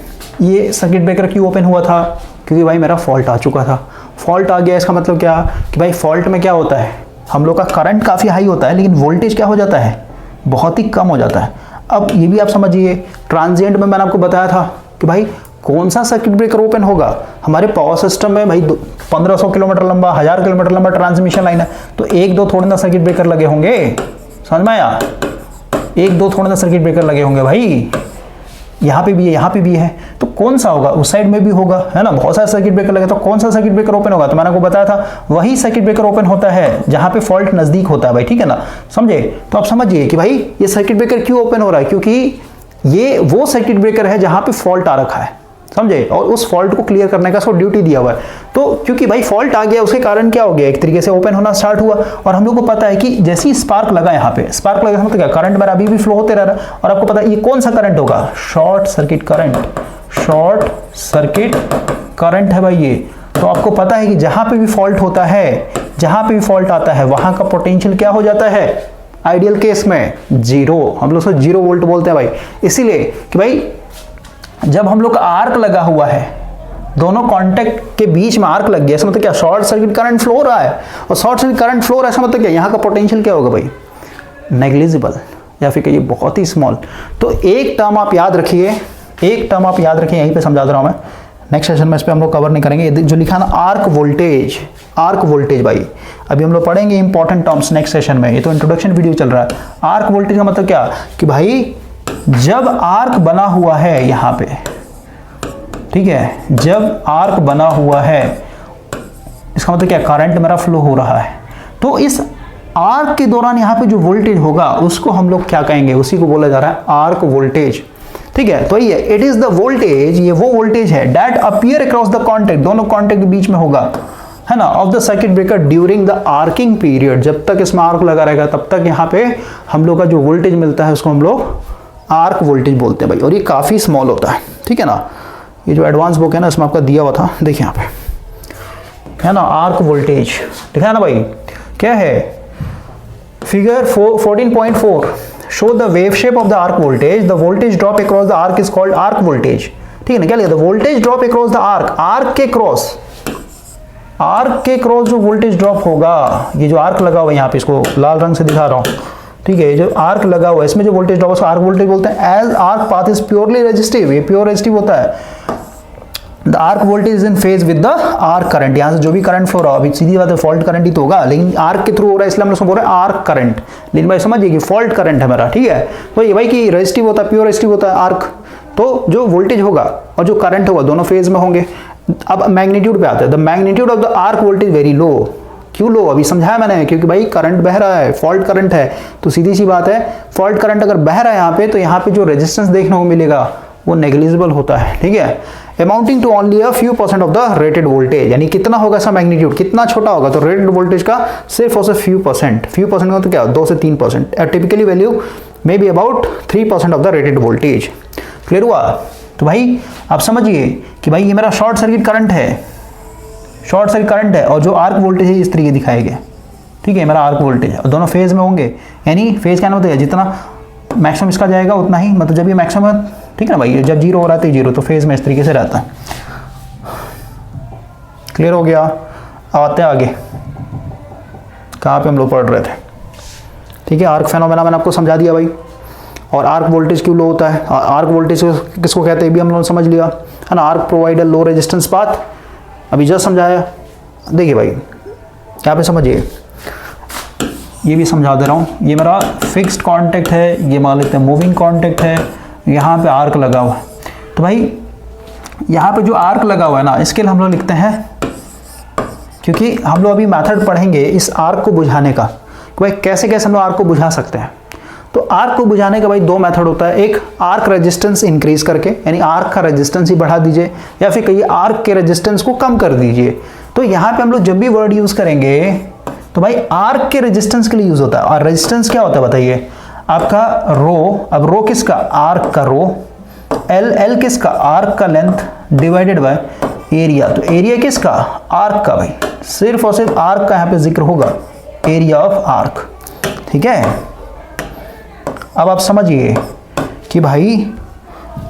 ये सर्किट ब्रेकर क्यों ओपन हुआ था, क्योंकि भाई मेरा फॉल्ट आ चुका था। फॉल्ट आ गया इसका मतलब क्या कि भाई फॉल्ट में क्या होता है, हम लोग का करंट काफ़ी हाई होता है लेकिन वोल्टेज क्या हो जाता है, बहुत ही कम हो जाता है। अब ये भी आप समझिए, ट्रांजिएंट में मैंने आपको बताया था कि भाई कौन सा सर्किट ब्रेकर ओपन होगा, हमारे पावर सिस्टम में भाई 1500 किलोमीटर लंबा, 1000 किलोमीटर लंबा ट्रांसमिशन लाइन है, तो एक दो थोड़े ना सर्किट ब्रेकर लगे होंगे, समझ में आया, एक दो थोड़े ना सर्किट ब्रेकर लगे होंगे भाई। यहाँ पे भी है, यहाँ पे भी है, तो कौन सा होगा, उस साइड में भी होगा, है ना। बहुत सारे सर्किट ब्रेकर लगे, तो कौन सा सर्किट ब्रेकर ओपन होगा, तो मैंने आपको बताया था वही सर्किट ब्रेकर ओपन होता है जहाँ पे फॉल्ट नजदीक होता है भाई, ठीक है ना, समझे। तो आप समझिए कि भाई ये सर्किट ब्रेकर क्यों ओपन हो रहा है, क्योंकि ये वो सर्किट ब्रेकर है जहाँ पे फॉल्ट आ रखा है, समझे, और उस फॉल्ट को क्लियर करने का उसको ड्यूटी दिया हुआ है। तो क्योंकि भाई फॉल्ट आ गया उसके कारण क्या हो गया, एक तरीके से ओपन होना स्टार्ट हुआ। और हम लोग को पता है कि जैसे ही स्पार्क लगा, यहाँ पे स्पार्क लगा मतलब क्या, करंट मेरा अभी भी फ्लो होते रह रहा है। और आपको पता है ये कौन सा करंट होगा, short circuit current, short circuit current है भाई ये। तो आपको पता है कि जहां पे भी फॉल्ट होता है, जहां पे भी फॉल्ट आता है वहां का पोटेंशियल क्या हो जाता है, आइडियल केस में जीरो, हम लोग उसको 0 वोल्ट बोलते हैं भाई। इसीलिए कि भाई जब हम लोग का आर्क लगा हुआ है, दोनों कांटेक्ट के बीच में आर्क लग गया, इसका मतलब क्या, शॉर्ट सर्किट करंट फ्लो हो रहा है। और शॉर्ट सर्किट करंट फ्लो हो रहा है इसका मतलब क्या, यहाँ का पोटेंशियल क्या होगा भाई, नेग्लिजिबल, या फिर कहिए बहुत ही स्मॉल। तो एक टर्म आप याद रखिए, एक टर्म आप याद रखिए, यहीं पे समझा दे रहा हूं मैं, नेक्स्ट सेशन में इस पर हम लोग कवर नहीं करेंगे। जो लिखा ना आर्क वोल्टेज, आर्क वोल्टेज भाई अभी हम लोग पढ़ेंगे इंपॉर्टेंट टर्म्स नेक्स्ट सेशन में, ये तो इंट्रोडक्शन वीडियो चल रहा है। आर्क वोल्टेज का मतलब क्या कि भाई जब आर्क बना हुआ है यहाँ पे, ठीक है, जब आर्क बना हुआ है इसका मतलब क्या, करंट मेरा फ्लो हो रहा है, तो इस आर्क के दौरान यहाँ पे जो वोल्टेज होगा उसको हम लोग क्या कहेंगे, उसी को बोला जा रहा है आर्क वोल्टेज, ठीक है। तो ये इट इज द वोल्टेज, ये वो वोल्टेज है that appear across the contact, दोनों कॉन्टेक्ट के बीच में होगा, है ना, of the circuit breaker during the arcing period. जब तक इसमें आर्क लगा रहेगा तब तक यहाँ पे हम लोग का जो वोल्टेज मिलता है उसको हम लोग आर्क वोल्टेज बोलते हैं भाई। और ये काफी स्मॉल होता है, ठीक है ना। ये जो एडवांस बुक है ना इसमें आपका दिया हुआ था, देखिए यहाँ पे है ना, आर्क वोल्टेज लिखा है ना भाई, क्या है, figure 14.4 show the wave shape of the arc voltage, the voltage drop across the arc is called arc voltage, ठीक है ना, क्या लिखा था, voltage drop across the arc, arc के क्रॉस जो वोल्टेज ड्रॉप होगा, ये जो आर्क लगा हुआ है यहाँ पे, इसको लाल रंग से दिखा रहा हूँ, ठीक है, जो आर्क लगा हुआ है इसमें जो वोल्टेज ड्रॉप है आर्क वोल्टेज बोलते हैं। As arc path is purely resistive, ये प्योर रेजिस्टिव होता है। The arc voltage is in phase with the arc current, यहाँ से जो भी करंट फ्लो रहा है, अभी सीधी बात है फॉल्ट करंट ही तो होगा, लेकिन आर्क के थ्रू हो रहा है इसलिए हम लोग बोल रहे हैं आर्क करंट, लेकिन भाई समझिए कि फॉल्ट करंट है मेरा, ठीक है। तो ये भाई कि रेजिस्टिव होता है, प्योर रेजिस्टिव होता है आर्क, तो जो वोल्टेज होगा और जो करंट होगा दोनों फेज में होंगे। अब मैग्नीट्यूड पे आते हैं, the magnitude of the arc voltage very low, क्यों लो, अभी समझाया मैंने, क्योंकि भाई करंट बह रहा है, फॉल्ट करंट है, तो सीधी सी बात है फॉल्ट करंट अगर बह रहा है यहाँ पे, तो यहाँ पे जो रेजिस्टेंस देखने को मिलेगा वो नेग्लिजिबल होता है, ठीक है। Amounting to only a few % of the rated voltage, यानी कितना होगा इसका मैग्नीट्यूड, कितना छोटा होगा, तो रेटेड वोल्टेज का सिर्फ और सिर्फ फ्यू %, फ्यू % का तो क्या 2 से 3%, typically value may be about 3% of the rated voltage. Clear हुआ। तो भाई आप समझिए कि भाई ये मेरा शॉर्ट सर्किट करंट है, शॉर्ट सर्किट करंट है, और जो आर्क वोल्टेज है इस तरीके दिखाए गए, ठीक है, मेरा आर्क वोल्टेज और दोनों फेज में होंगे, यानी फेज क्या होता है, जितना मैक्सिमम इसका जाएगा उतना ही, मतलब जब ये मैक्सिमम, ठीक है ना भाई, जब जीरो हो रहा है जीरो, तो फेज में इस तरीके से रहता है। क्लियर हो गया। आते हैं आगे, कहाँ पे हम लोग पढ़ रहे थे, ठीक है, आर्क फेनोमेना मैंने आपको समझा दिया भाई, और आर्क वोल्टेज क्यों लो होता है, आर्क वोल्टेज किसको कहते हैं भी हम लोग समझ लिया है ना। Arc provide low resistance path, अभी जस्ट समझाया। देखिए भाई यहाँ पे समझिए, ये भी समझा दे रहा हूँ, ये मेरा फिक्स्ड कांटेक्ट है, ये मान लेते हैं मूविंग कांटेक्ट है, यहाँ पे आर्क लगा हुआ है। तो भाई यहाँ पे जो आर्क लगा हुआ है ना, इसके लिए हम लोग लिखते हैं, क्योंकि हम लोग अभी मेथड पढ़ेंगे इस आर्क को बुझाने का, कि भाई कैसे कैसे हम लोग आर्क को बुझा सकते हैं। तो आर्क को बुझाने का भाई 2 मेथड होता है, एक आर्क रेजिस्टेंस इंक्रीज करके, यानी आर्क का रेजिस्टेंस ही बढ़ा दीजिए, या फिर कहिए आर्क के रेजिस्टेंस को कम कर दीजिए। तो यहाँ पे हम लोग जब भी वर्ड यूज करेंगे तो भाई आर्क के रेजिस्टेंस के लिए यूज होता है, और रेजिस्टेंस क्या होता है बताइए आपका रो, अब रो किसका, आर्क का रो, एल किसका, आर्क का लेंथ डिवाइडेड बाय एरिया, तो एरिया किसका, आर्क का, भाई सिर्फ और सिर्फ आर्क का यहाँ पे जिक्र होगा, एरिया ऑफ आर्क, ठीक है। अब आप समझिए कि भाई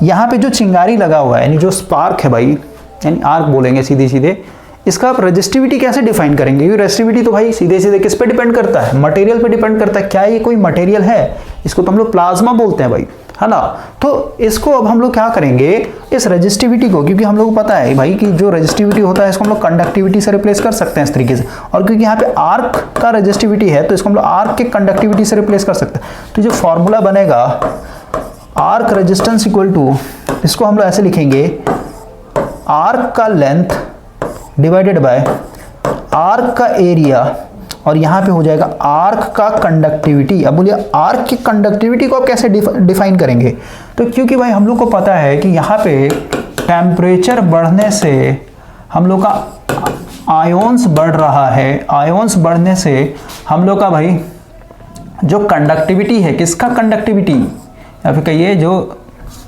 यहाँ पे जो चिंगारी लगा हुआ है, यानी जो स्पार्क है भाई, यानी आर्क बोलेंगे सीधे सीधे, इसका आप रेजिस्टिविटी कैसे डिफाइन करेंगे, क्योंकि रेजिस्टिविटी तो भाई सीधे सीधे किस पे डिपेंड करता है, मटेरियल पे डिपेंड करता है। क्या ये कोई मटेरियल है, इसको तो हम लोग प्लाज्मा बोलते हैं भाई, है ना। तो इसको अब हम लोग क्या करेंगे, इस रेजिस्टिविटी को, क्योंकि हम लोग को पता है भाई कि जो रेजिस्टिविटी होता है इसको हम लोग कंडक्टिविटी से रिप्लेस कर सकते हैं इस तरीके से, और क्योंकि यहाँ पे आर्क का रेजिस्टिविटी है तो इसको हम लोग आर्क के कंडक्टिविटी से रिप्लेस कर सकते हैं। तो जो फॉर्मूला बनेगा आर्क रेजिस्टेंस इक्वल टू, इसको हम लोग ऐसे लिखेंगे, आर्क का लेंथ डिवाइडेड बाय आर्क का एरिया, और यहाँ पे हो जाएगा आर्क का कंडक्टिविटी। अब बोलिए आर्क की कंडक्टिविटी को आप कैसे डिफाइन करेंगे, तो क्योंकि भाई हम लोग को पता है कि यहाँ पे टेम्परेचर बढ़ने से हम लोग का आयोन्स बढ़ रहा है, आयोन्स बढ़ने से हम लोग का भाई जो कंडक्टिविटी है, किसका कंडक्टिविटी, या फिर कहिए जो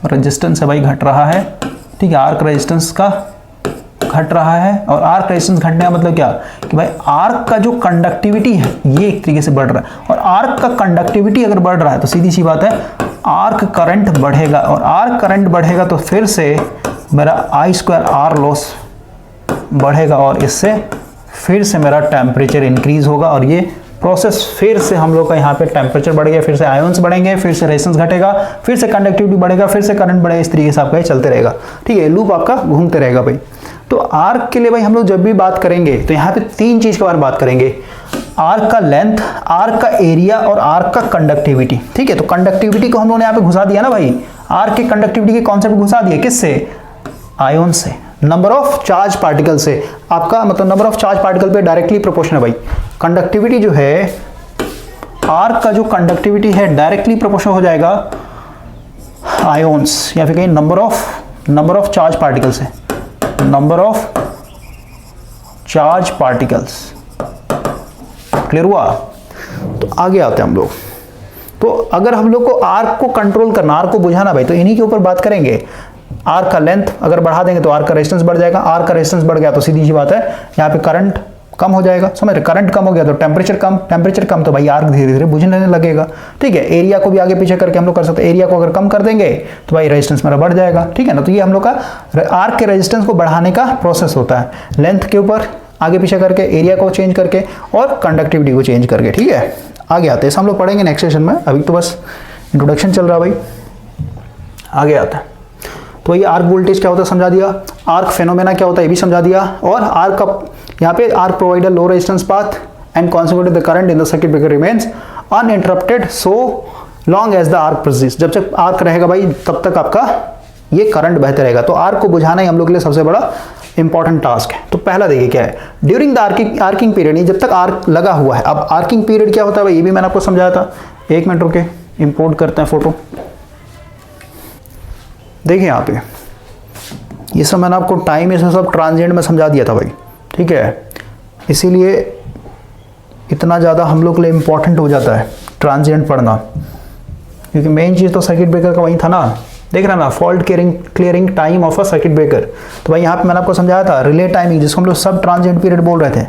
रेजिस्टेंस है भाई घट रहा है, ठीक है, आर्क रेजिस्टेंस का घट रहा है। और आर्क रेजिस्टेंस घटने का मतलब क्या, कि भाई आर्क का जो कंडक्टिविटी है ये एक तरीके से बढ़ रहा है, और आर्क का कंडक्टिविटी अगर बढ़ रहा है तो सीधी सी बात है आर्क करंट बढ़ेगा, और आर्क करंट बढ़ेगा तो फिर से मेरा I²R लॉस बढ़ेगा, और इससे फिर से मेरा टेम्परेचर इंक्रीज होगा, और ये प्रोसेस फिर से हम लोग का यहाँ पे टेम्परेचर बढ़ गया, फिर से आयोन्स बढ़ेंगे, फिर से रेजिस्टेंस घटेगा, फिर से कंडक्टिविटी बढ़ेगा, फिर से करंट बढ़ेगा, इस तरीके से आपका ये चलते रहेगा, ठीक है, लूप आपका घूमते रहेगा भाई। तो आर्क के लिए भाई हम लोग जब भी बात करेंगे तो यहाँ पे 3 चीज के बारे में बात करेंगे, आर्क का लेंथ, आर्क का एरिया और आर्क का कंडक्टिविटी, ठीक है। तो कंडक्टिविटी को हम लोगों ने यहाँ पे घुसा दिया ना भाई, आर्क की कंडक्टिविटी के कॉन्सेप्ट घुसा दिया, किससे, आयोन से, नंबर ऑफ चार्ज पार्टिकल से, आपका मतलब नंबर ऑफ चार्ज पार्टिकल पे डायरेक्टली प्रोपोर्शनल है भाई। कंडक्टिविटी जो है, आर्क का जो कंडक्टिविटी है डायरेक्टली प्रोपोर्शनल हो जाएगा आयोन्स, या फिर कहीं नंबर ऑफ चार्ज पार्टिकल से, number of charge particles. Clear हुआ। तो आगे आते हैं हम लोग, तो अगर हम लोग को आर्क को कंट्रोल करना, आर्क को बुझाना भाई, तो इन्हीं के ऊपर बात करेंगे। आर्क का लेंथ अगर बढ़ा देंगे तो आर्क का रेजिस्टेंस बढ़ जाएगा, आर्क का रेजिस्टेंस बढ़ गया तो सीधी सी बात है यहाँ पे करंट कम हो जाएगा, समझ रहे, करंट कम हो गया तो टेम्परेचर कम तो भाई आर्क धीरे धीरे बुझने लगेगा, ठीक है। एरिया को भी आगे पीछे करके हम लोग कर सकते हैं, एरिया को अगर कम कर देंगे तो भाई रेजिस्टेंस मेरा बढ़ जाएगा, ठीक है ना। तो ये हम लोग का आर्क के रेजिस्टेंस को बढ़ाने का प्रोसेस होता है, लेंथ के ऊपर आगे पीछे करके, एरिया को चेंज करके और कंडक्टिविटी को चेंज करके, ठीक है। आगे आते हैं, हम लोग पढ़ेंगे नेक्स्ट सेशन में, अभी तो बस इंट्रोडक्शन चल रहा है भाई। आगे आता है तो ये आर्क वोल्टेज क्या होता है समझा दिया, आर्क फेनोमेना क्या होता है ये भी समझा दिया, और आर्क का यहाँ पे arc provide low resistance path and consequently the current in the circuit breaker remains uninterrupted so long as the arc persist. जब तक आर्क रहेगा भाई तब तक आपका ये करंट बहते रहेगा। तो आर्क को बुझाना ही हम लोग के लिए सबसे बड़ा इंपॉर्टेंट टास्क है। तो पहला देखिए क्या है, ड्यूरिंग द आर्किंग पीरियड, जब तक आर्क लगा हुआ है। अब आर्किंग पीरियड क्या होता है भाई ये भी मैंने आपको समझाया था, एक मिनट रुके, इंपोर्ट करते हैं फोटो। देखिए यहाँ पे ये सब मैंने आपको टाइम ये सब ट्रांजिएंट में समझा दिया था भाई, ठीक है। इसीलिए इतना ज़्यादा हम लोग के लिए इंपॉर्टेंट हो जाता है ट्रांजिएंट पढ़ना, क्योंकि मेन चीज़ तो सर्किट ब्रेकर का वही था ना, देख रहे ना, fault clearing time of a circuit breaker. तो भाई यहाँ पे मैंने आपको समझाया था रिले टाइमिंग, जिसको हम लोग सब ट्रांजिएंट पीरियड बोल रहे थे,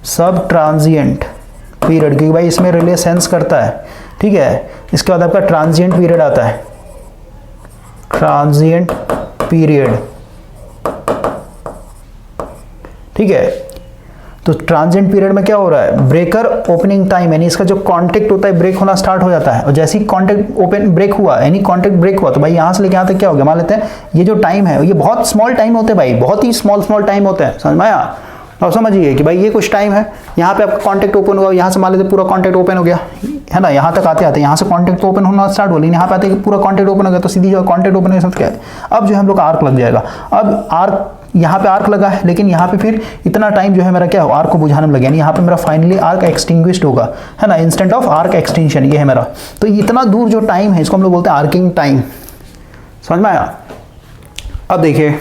सब ट्रांजिएंट पीरियड, क्योंकि भाई इसमें रिले सेंस करता है, ठीक है। इसके बाद आपका ट्रांजिएंट पीरियड आता है, ट्रांजिएंट पीरियड, ठीक है। तो ट्रांजिएंट पीरियड में क्या हो रहा है, ब्रेकर ओपनिंग टाइम, यानी इसका जो कांटेक्ट होता है ब्रेक होना स्टार्ट हो जाता है, और जैसे ही कांटेक्ट ओपन ब्रेक हुआ, यानी कांटेक्ट ब्रेक हुआ, तो भाई यहाँ से लेके यहाँ तक क्या हो गया, मान लेते हैं ये जो टाइम है ये बहुत स्मॉल टाइम होते हैं भाई, बहुत ही स्मॉल टाइम होते हैं, समझ में आया। अब समझिए कि भाई ये कुछ टाइम है, यहाँ पे आपका कांटेक्ट ओपन हुआ, यहाँ से मान लेते पूरा कांटेक्ट ओपन हो गया है ना, यहाँ तक आते आते यहाँ से कांटेक्ट ओपन होना स्टार्ट हो, लेकिन यहाँ पे आते पूरा कांटेक्ट ओपन हो गया, तो सीधी जो कांटेक्ट ओपन होने के साथ क्या है, अब जो है हम लोग का आर्क लग जाएगा। अब आर्क यहाँ पे आर्क लगा है, लेकिन यहाँ पे फिर इतना टाइम जो है मेरा क्या हो, आर्क को बुझाने में लगे, यानी यहाँ पे मेरा फाइनली आर्क एक्सटिंग्विश्ड होगा, है ना, इंस्टेंट ऑफ आर्क एक्सटेंशन, ये है मेरा। तो इतना दूर जो टाइम है इसको हम लोग बोलते हैं आर्किंग टाइम, समझ में आया। अब देखिए,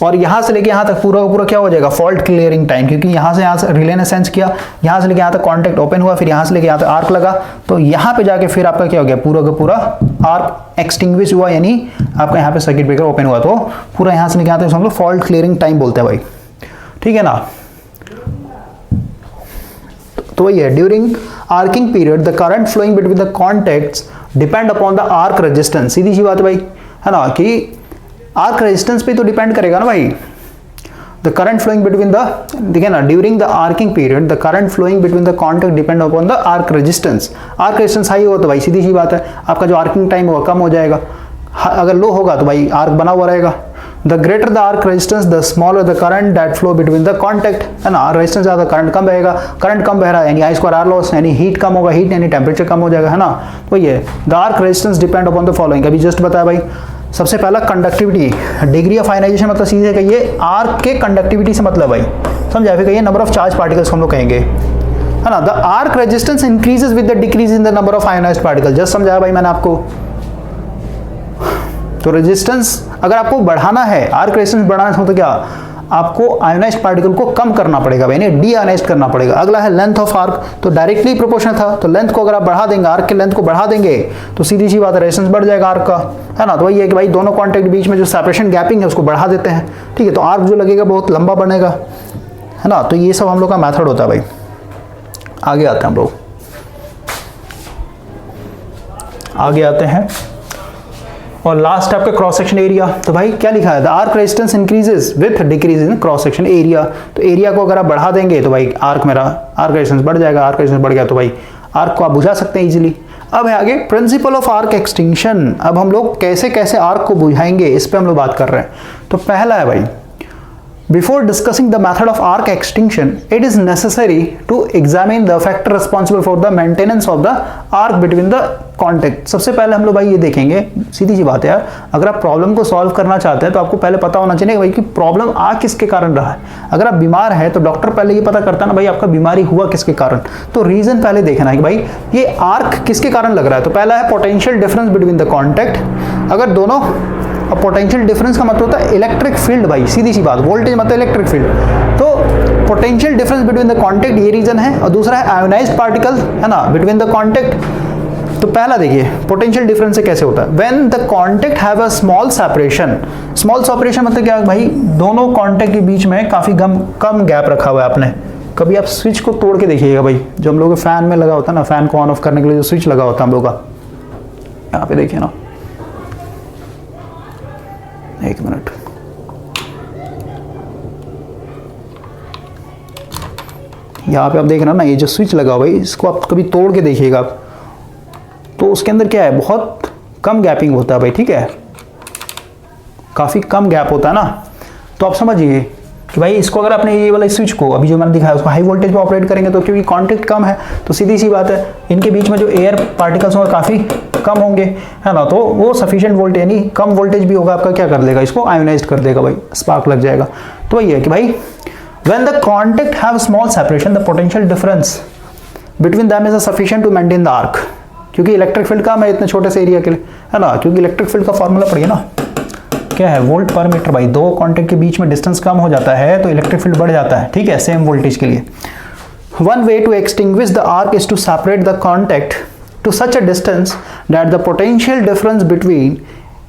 और यहाँ से लेके यहाँ तक पूरा क्या हो जाएगा, फॉल्ट क्लियरिंग टाइम, क्योंकि यहाँ से रिले ने सेंस किया, यहाँ से लेके यहाँ तक कॉन्टेक्ट ओपन हुआ, फिर यहाँ से लेके यहाँ तक आर्क लगा, तो यहाँ पे जाके फिर आपका क्या हो गया, पूरा का पूरा आर्क एक्सटिंग्विश हुआ, यानी आपका यहाँ पे सर्किट ब्रेकर ओपन हुआ, तो पूरा यहाँ से लेके यहाँ तक हम लोग फॉल्ट क्लियरिंग टाइम बोलते हैं भाई, ठीक है ना। तो वही है, during arcing period the current flowing between the contacts depend upon the arc resistance, सीधी सी बात है भाई, है ना, कि आर्क रेजिस्टेंस पे तो डिपेंड करेगा ना भाई। The current flowing between the, देखिए ना, during the arcing period the current flowing between the contact depend upon the arc resistance. Arc resistance high हो तो भाई सीधी सी बात है आपका जो आर्किंग टाइम होगा कम हो जाएगा, अगर लो होगा तो भाई आर्क बना हुआ रहेगा। The greater the arc resistance the smaller the current that flow between the contact, है ना, रेजिस्टेंस ज़्यादा करंट कम बहेगा, करंट कम बह रहा है यानी आई स्क्वायर आर लॉस, यानी हीट कम होगा, हीट यानी टेम्परेचर कम हो जाएगा, है ना। तो ये the arc resistance depend upon the following, अभी जस्ट बताया भाई। सबसे पहला कंडक्टिविटी, डिग्री ऑफ आयनाइजेशन, मतलब सीधे कहिए आर्क के कंडक्टिविटी से मतलब भाई, समझा, फिर कहिए नंबर ऑफ चार्ज पार्टिकल्स हम लोग कहेंगे, है ना। The arc resistance increases with the decrease in the number of ionised particle, just समझाया भाई मैंने आपको। तो रेजिस्टेंस अगर आपको बढ़ाना है, आर्क रेजिस्टेंस बढ़ाना है तो क्या, आपको आयोनाइज्ड पार्टिकल को कम करना पड़ेगा, यानी डी आयोनाइज्ड करना पड़ेगा। अगला है लेंथ ऑफ आर्क, तो डायरेक्टली प्रोपोर्शनल था, तो लेंथ को अगर आप बढ़ा देंगे, आर्क के लेंथ को बढ़ा देंगे तो सीधी सी बात है रेजिस्टेंस बढ़ जाएगा आर्क का, है ना। तो वही है कि भाई दोनों कॉन्टेक्ट के बीच में जो सेपरेशन गैपिंग है उसको बढ़ा देते हैं, ठीक है, तो आर्क जो लगेगा बहुत लंबा बनेगा, है ना। तो ये सब हम लोग का मेथड होता है भाई। आगे आते हैं हम लोग, आगे आते हैं, और लास्ट आपका क्रॉस सेक्शन एरिया। तो भाई क्या लिखा है, the arc resistance increases with decrease in cross section area. तो एरिया को अगर आप बढ़ा देंगे तो भाई आर्क रेजिस्टेंस बढ़ जाएगा, आर्क रेजिस्टेंस बढ़ गया तो भाई आर्क को आप बुझा सकते हैं इजीली। अब है आगे प्रिंसिपल ऑफ आर्क एक्सटिंक्शन। अब हम लोग कैसे कैसे आर्क को बुझाएंगे इस पे हम लोग बात कर रहे हैं। तो पहला है भाई, before discussing the method of arc extinction, it is necessary to examine the factor responsible for the maintenance of the arc between the contact। सबसे पहले हम लोग भाई ये देखेंगे, सीधी सी बात है यार, अगर आप प्रॉब्लम को सॉल्व करना चाहते हैं तो आपको पहले पता होना चाहिए भाई कि प्रॉब्लम आ किसके कारण रहा है। अगर आप बीमार हैं तो डॉक्टर पहले ये पता करता है ना भाई आपका बीमारी हुआ किसके कारण, तो रीजन पहले देखना है कि भाई ये आर्क किसके कारण लग रहा है। तो पहला है potential difference between the contact. अगर दोनों, अब पोटेंशियल डिफरेंस का मतलब होता है इलेक्ट्रिक फील्ड भाई, सीधी सी बात, वोल्टेज मतलब इलेक्ट्रिक फील्ड। तो potential difference between the contact ये रीजन है, और दूसरा है आयोनाइज्ड पार्टिकल, है ना, बिटवीन द कॉन्टैक्ट। तो पहला देखिए पोटेंशियल डिफरेंस से कैसे होता है, when the contact have a small separation. Small separation मतलब क्या है भाई, दोनों कॉन्टैक्ट के बीच में काफी कम गैप रखा हुआ है आपने, कभी आप स्विच को तोड़ के देखिएगा भाई, जो हम लोग फैन में लगा होता है ना, फैन को ऑन ऑफ करने के लिए जो स्विच लगा होता है हम लोग का, यहाँ पे देखिए ना, एक मिनट, यहाँ पे आप देख रहे हो ना, ये जो स्विच लगा हुआ है इसको आप कभी तोड़ के देखिएगा आप, तो उसके अंदर क्या है, बहुत कम गैपिंग होता है भाई, ठीक है, काफ़ी कम गैप होता है ना। तो आप समझिए कि भाई इसको अगर आपने ये वाला स्विच को अभी जो मैंने दिखाया उसको हाई वोल्टेज पे ऑपरेट करेंगे तो क्योंकि कॉन्टैक्ट कम है तो सीधी सी बात है इनके बीच में जो एयर पार्टिकल्स होंगे काफ़ी कम होंगे, है ना, तो वो सफिशिएंट वोल्टेज यानी कम वोल्टेज भी होगा आपका, क्या कर देगा, इसको आयोनाइज कर देगा भाई, स्पार्क लग जाएगा। तो वही है कि भाई when the contact have small separation the potential difference between them is sufficient to maintain the arc, क्योंकि इलेक्ट्रिक फील्ड कम है इतने छोटे से एरिया के लिए, है ना, क्योंकि इलेक्ट्रिक फील्ड का फॉर्मूला पढ़िए ना, क्या है, वोल्ट पर मीटर भाई, दो कॉन्टैक्ट के बीच में डिस्टेंस कम हो जाता है तो इलेक्ट्रिक फील्ड बढ़ जाता है, ठीक है, सेम वोल्टेज के लिए। One way to extinguish the arc is to separate the contact to such a distance that the potential difference between,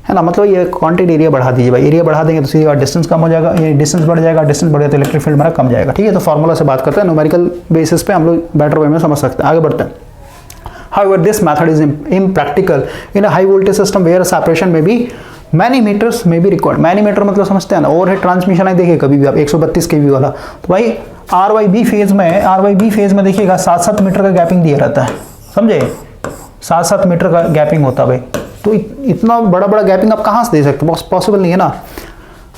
है ना, मतलब ये कॉन्टैक्ट एरिया बढ़ा दीजिए भाई, एरिया बढ़ा देंगे तो सीधी बात डिस्टेंस कम हो जाएगा, ये डिस्टेंस बढ़ जाएगा, डिस्टेंस बढ़ गया तो इलेक्ट्रिक फील्ड हमारा कम जाएगा, ठीक है। तो फॉर्मूला से बात करते हैं, न्यूमेरिकल बेसिस पे हम लोग बेटर वे में समझ सकते हैं, आगे बढ़ते हैं। However, this method is impractical in a high voltage system where separation may be many meters may be required। Many metre मतलब समझते हैं ना, ओवरहेड ट्रांसमिशन है, देखिए कभी भी आप 132 kV वाला, तो भाई RYB फेज में देखिएगा 7-7 मीटर का गैपिंग दिया रहता है, समझे, 7-7 मीटर का गैपिंग होता है भाई, तो इतना बड़ा बड़ा गैपिंग आप कहाँ से दे सकते हो, पॉसिबल नहीं है ना।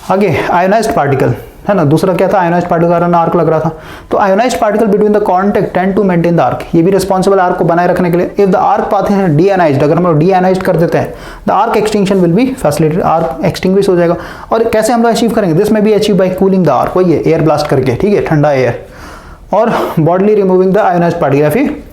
आगे आयोनाइज्ड पार्टिकल, है ना, दूसरा क्या था, आयोनाइज्ड पार्टिकल कारण आर्क लग रहा था, तो ionised particle between the contact tend to maintain the arc, ये भी रिस्पॉन्सिबल आर्क को बनाए रखने के लिए। इफ द आर्क पाथ है डीआयोनाइज्ड, अगर हम लोग डीआयोनाइज्ड कर देते हैं the arc extinction will be facilitated, arc extinguish हो जाएगा। और कैसे हम लोग अचीव करेंगे, दिस में be achieve by cooling the arc, वही है एयर ब्लास्ट करके, ठीक है, ठंडा एयर, और bodily removing the ionised particle, फिर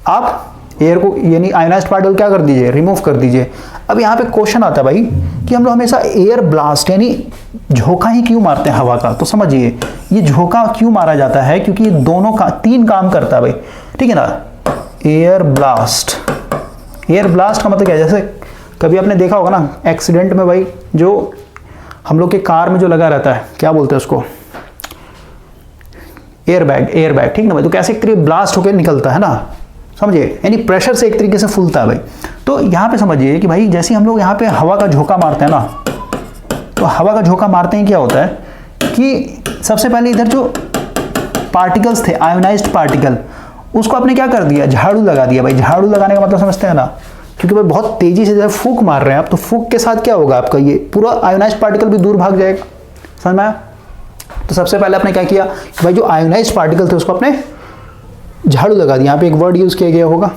आप एयर को यानी आयोनाइज्ड पार्टिकल क्या कर दीजिए, रिमूव कर दीजिए। अब यहाँ पे क्वेश्चन आता है भाई कि हम लोग हमेशा एयर ब्लास्ट यानी झोंका ही क्यों मारते हैं हवा का, तो समझिए ये झोंका क्यों मारा जाता है, क्योंकि ये दोनों का 3 काम करता है भाई, ठीक है ना। एयर ब्लास्ट का मतलब क्या है, जैसे कभी आपने देखा होगा ना एक्सीडेंट में भाई, जो हम लोग के कार में जो लगा रहता है, क्या बोलते हैं उसको, एयर बैग, ठीक ना भाई, तो कैसे एक तरीके ब्लास्ट होकर निकलता है ना, समझिए, यानी प्रेशर से एक तरीके से फूलता है भाई। तो यहाँ पे समझिए कि भाई जैसे हम लोग यहाँ पे हवा का झोंका मारते हैं ना, तो हवा का झोंका मारते हैं क्या होता है कि सबसे पहले इधर जो पार्टिकल्स थे आयोनाइज्ड पार्टिकल, उसको आपने क्या कर दिया, झाड़ू लगा दिया भाई। झाड़ू लगाने का मतलब समझते हैं ना, क्योंकि भाई बहुत तेजी से जब फूंक मार रहे हैं आप, तो फूंक के साथ क्या होगा आपका, ये पूरा आयोनाइज्ड पार्टिकल भी दूर भाग जाएगा, समझ में आया। तो सबसे पहले आपने क्या किया कि भाई जो आयोनाइज्ड पार्टिकल थे उसको आपने झाड़ू लगा दिया। यहाँ पे एक वर्ड यूज किया गया होगा,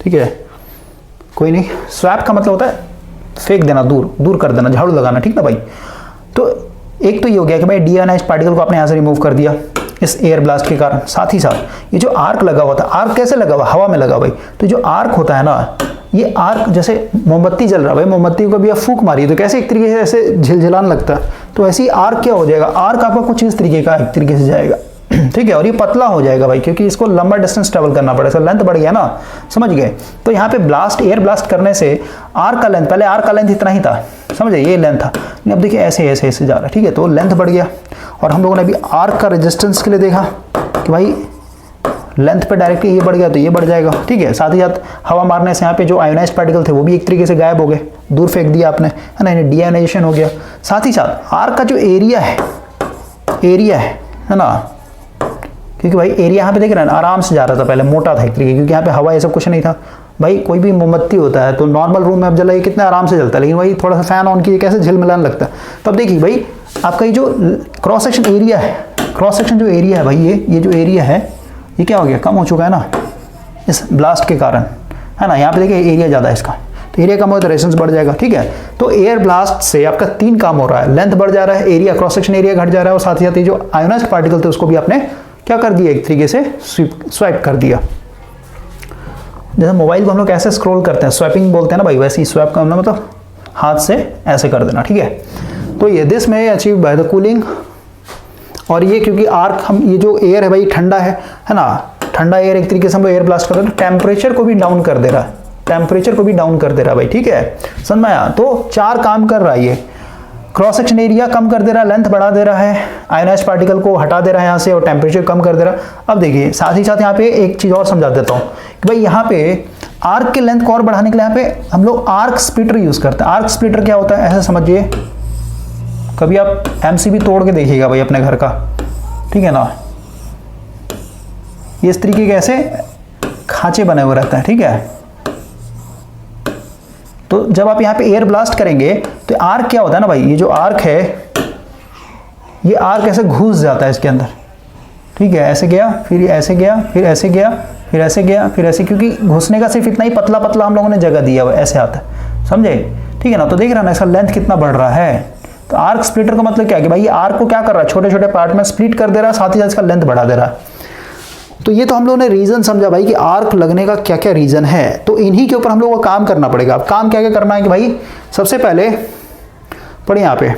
ठीक है, कोई नहीं, स्वैप का मतलब होता है फेंक देना, दूर कर देना, झाड़ू लगाना, ठीक ना भाई। तो एक तो ये हो गया कि भाई डीआयोनाइज्ड पार्टिकल को आपने यहाँ से रिमूव कर दिया इस एयर ब्लास्ट के कारण। साथ ही साथ ये जो आर्क लगा हुआ था, आर्क कैसे लगा हुआ, हवा में लगा भाई, तो जो आर्क होता है ना, ये आर्क जैसे मोमबत्ती जल रहा है भाई, मोमबत्ती को भी आप फूंक मारिए तो कैसे एक तरीके से ऐसे झिलझिलाने लगता है, तो ऐसे ही आर्क क्या हो जाएगा, आर्क आपका कुछ इस तरीके का एक तरीके से जाएगा, ठीक है, और ये पतला हो जाएगा भाई, क्योंकि इसको लंबा डिस्टेंस ट्रेवल करना पड़ेगा, लेंथ बढ़ गया ना, समझ गए। तो यहाँ पे एयर ब्लास्ट करने से आर्क का लेंथ, पहले आर्क का लेंथ इतना ही था, समझे, ये लेंथ था, अब देखिए ऐसे ऐसे ऐसे जा रहा है, ठीक है, तो लेंथ बढ़ गया। और हम लोगों ने अभी आर्क का रेजिस्टेंस के लिए देखा कि भाई लेंथ पे डायरेक्टली ये बढ़ गया तो ये बढ़ जाएगा, ठीक है। साथ ही साथ हवा मारने से यहाँ पे जो आयोनाइज्ड पार्टिकल थे वो भी एक तरीके से गायब हो गए, दूर फेंक दिया आपने, है ना, डीआयोनाइजेशन हो गया। साथ ही साथ आर्क का जो एरिया है ना, क्योंकि भाई एरिया यहाँ पे देख रहे हैं आराम से जा रहा था, पहले मोटा था एक तरीके, क्योंकि यहाँ पे हवा ये सब कुछ नहीं था भाई। कोई भी मोमबत्ती होता है तो नॉर्मल रूम में अब जलाइए कितने आराम से जलता है, लेकिन भाई थोड़ा सा फैन ऑन किए कैसे झिलमिलाने लगता है। तो अब देखिए भाई आपका ये जो क्रॉस सेक्शन एरिया है भाई, ये जो एरिया है ये क्या हो गया, कम हो चुका है ना इस ब्लास्ट के कारण, है ना। यहाँ पे देखिए एरिया ज़्यादा है इसका, तो एरिया कम हो तो रेजिस्टेंस बढ़ जाएगा, ठीक है। तो एयर ब्लास्ट से आपका 3 काम हो रहा है, लेंथ बढ़ जा रहा है, एरिया क्रॉस सेक्शन एरिया घट जा रहा है, और साथ ही साथ ये जो आयोनाइज्ड पार्टिकल थे उसको भी आपने क्या कर दिया, एक तरीके से स्वैप कर दिया। जैसे मोबाइल को हम लोग कैसे स्क्रॉल करते हैं, स्वैपिंग बोलते हैं ना भाई, वैसे ही स्वैप करना मतलब हाथ से ऐसे कर देना, ठीक है। तो ये this may achieve by the cooling, और ये क्योंकि आर्क हम ये जो एयर है भाई ठंडा है ना, ठंडा एयर एक तरीके से हम एयर ब्लास्ट कर रहे हैं, टेम्परेचर को भी डाउन कर दे रहा है भाई, ठीक है, समझ में आया। तो 4 काम कर रहा है ये, क्रॉस सेक्शन एरिया कम कर दे रहा है, लेंथ बढ़ा दे रहा है, आयनाइज्ड पार्टिकल को हटा दे रहा है यहाँ से और टेम्परेचर कम कर दे रहा है। अब देखिए साथ ही साथ यहाँ पे एक चीज़ और समझा देता हूँ कि भाई यहाँ पे आर्क के लेंथ को और बढ़ाने के लिए यहाँ पे हम लोग आर्क स्प्लिटर यूज़ करते हैं। आर्क स्प्लिटर क्या होता है ऐसे समझिए, कभी आप एमसीबी तोड़ के देखिएगा भाई अपने घर का, ठीक है ना, ये इस तरीके के ऐसे खांचे बने हुए रहते हैं, ठीक है। तो जब आप यहाँ पे एयर ब्लास्ट करेंगे तो आर्क क्या होता है ना भाई, ये जो आर्क है ये आर्क ऐसे घुस जाता है इसके अंदर, ठीक है, ऐसे गया फिर ऐसे गया फिर ऐसे गया फिर ऐसे गया फिर ऐसे, क्योंकि घुसने का सिर्फ इतना ही पतला पतला हम लोगों ने जगह दिया हुआ, ऐसे आता है, समझे, ठीक है ना। तो देख रहा ना इसका लेंथ कितना बढ़ रहा है। तो आर्क स्प्लिटर का मतलब क्या है कि भाई ये आर्क को क्या कर रहा है, छोटे छोटे पार्ट में स्प्लिट कर दे रहा है, साथ ही साथ इसका लेंथ बढ़ा दे रहा है। तो ये तो हम लोगों ने रीजन समझा भाई कि आर्क लगने का क्या क्या रीजन है। तो इन्हीं के ऊपर हम लोगों को काम करना पड़ेगा। अब काम क्या क्या करना है कि भाई सबसे पहले पढ़े यहाँ पे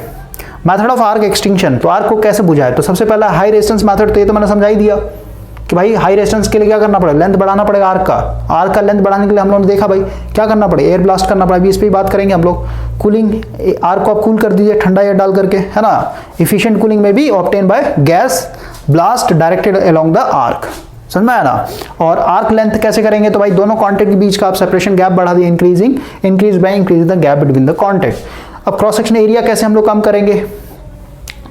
मेथड ऑफ आर्क एक्सटिंक्शन। तो आर्क को कैसे बुझाए, तो सबसे पहला हाई रेजिस्टेंस मेथड, तो ये तो मैंने समझा ही दिया कि भाई हाई रेजिस्टेंस के लिए क्या करना पड़ेगा, लेंथ बढ़ाना पड़ेगा आर्क का। आर्क का लेंथ बढ़ाने के लिए हम लोगों ने देखा भाई क्या करना पड़ेगा, एयर ब्लास्ट करना पड़ेगा। अभी इस पर बात करेंगे हम लोग। कूलिंग, आर्क को आप कूल कर दीजिए ठंडा एयर डाल करके, है ना। इफिशिएंट कूलिंग में भी obtain by gas blast directed along the arc, समझ में आया ना। और आर्क लेंथ कैसे करेंगे, तो भाई दोनों कॉन्टेक्ट के बीच का आप सेपरेशन गैप बढ़ा दिए, increase by increase the gap between the contact. अब क्रॉस सेक्शन एरिया कैसे हम लोग कम करेंगे,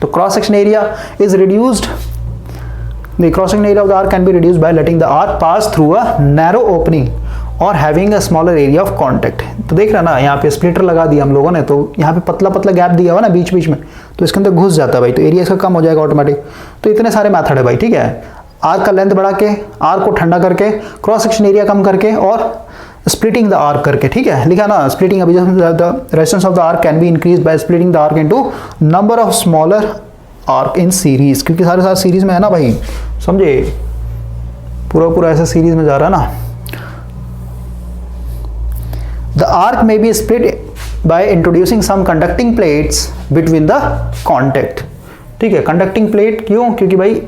तो cross section area is reduced, the cross section area of the arc can be reduced by letting the arc pass through a narrow opening or having a smaller area of contact। तो देख रहा ना यहाँ पे स्प्लिटर लगा दिया हम लोगों ने, तो यहाँ पे पतला पतला गैप दिया हुआ ना बीच बीच में, तो इसके अंदर घुस जाता है भाई, तो एरिया इसका कम हो जाएगा ऑटोमेटिक। तो इतने सारे मेथड है भाई, ठीक है। आर्क का लेंथ बढ़ा के, आर्क को ठंडा करके, क्रॉस सेक्शन एरिया कम करके और स्प्लिटिंग द आर्क करके, ठीक है, लिखा ना स्प्लिटिंग। अभी the resistance of the arc can be increase by splitting the arc into number of smaller arc in series, क्योंकि सारे सारे सीरीज में है ना भाई, समझे, पूरा पूरा ऐसा सीरीज में जा रहा है ना। द आर्क में be split by introducing some conducting plates between the contact, ठीक है। कंडक्टिंग प्लेट क्यों, क्योंकि भाई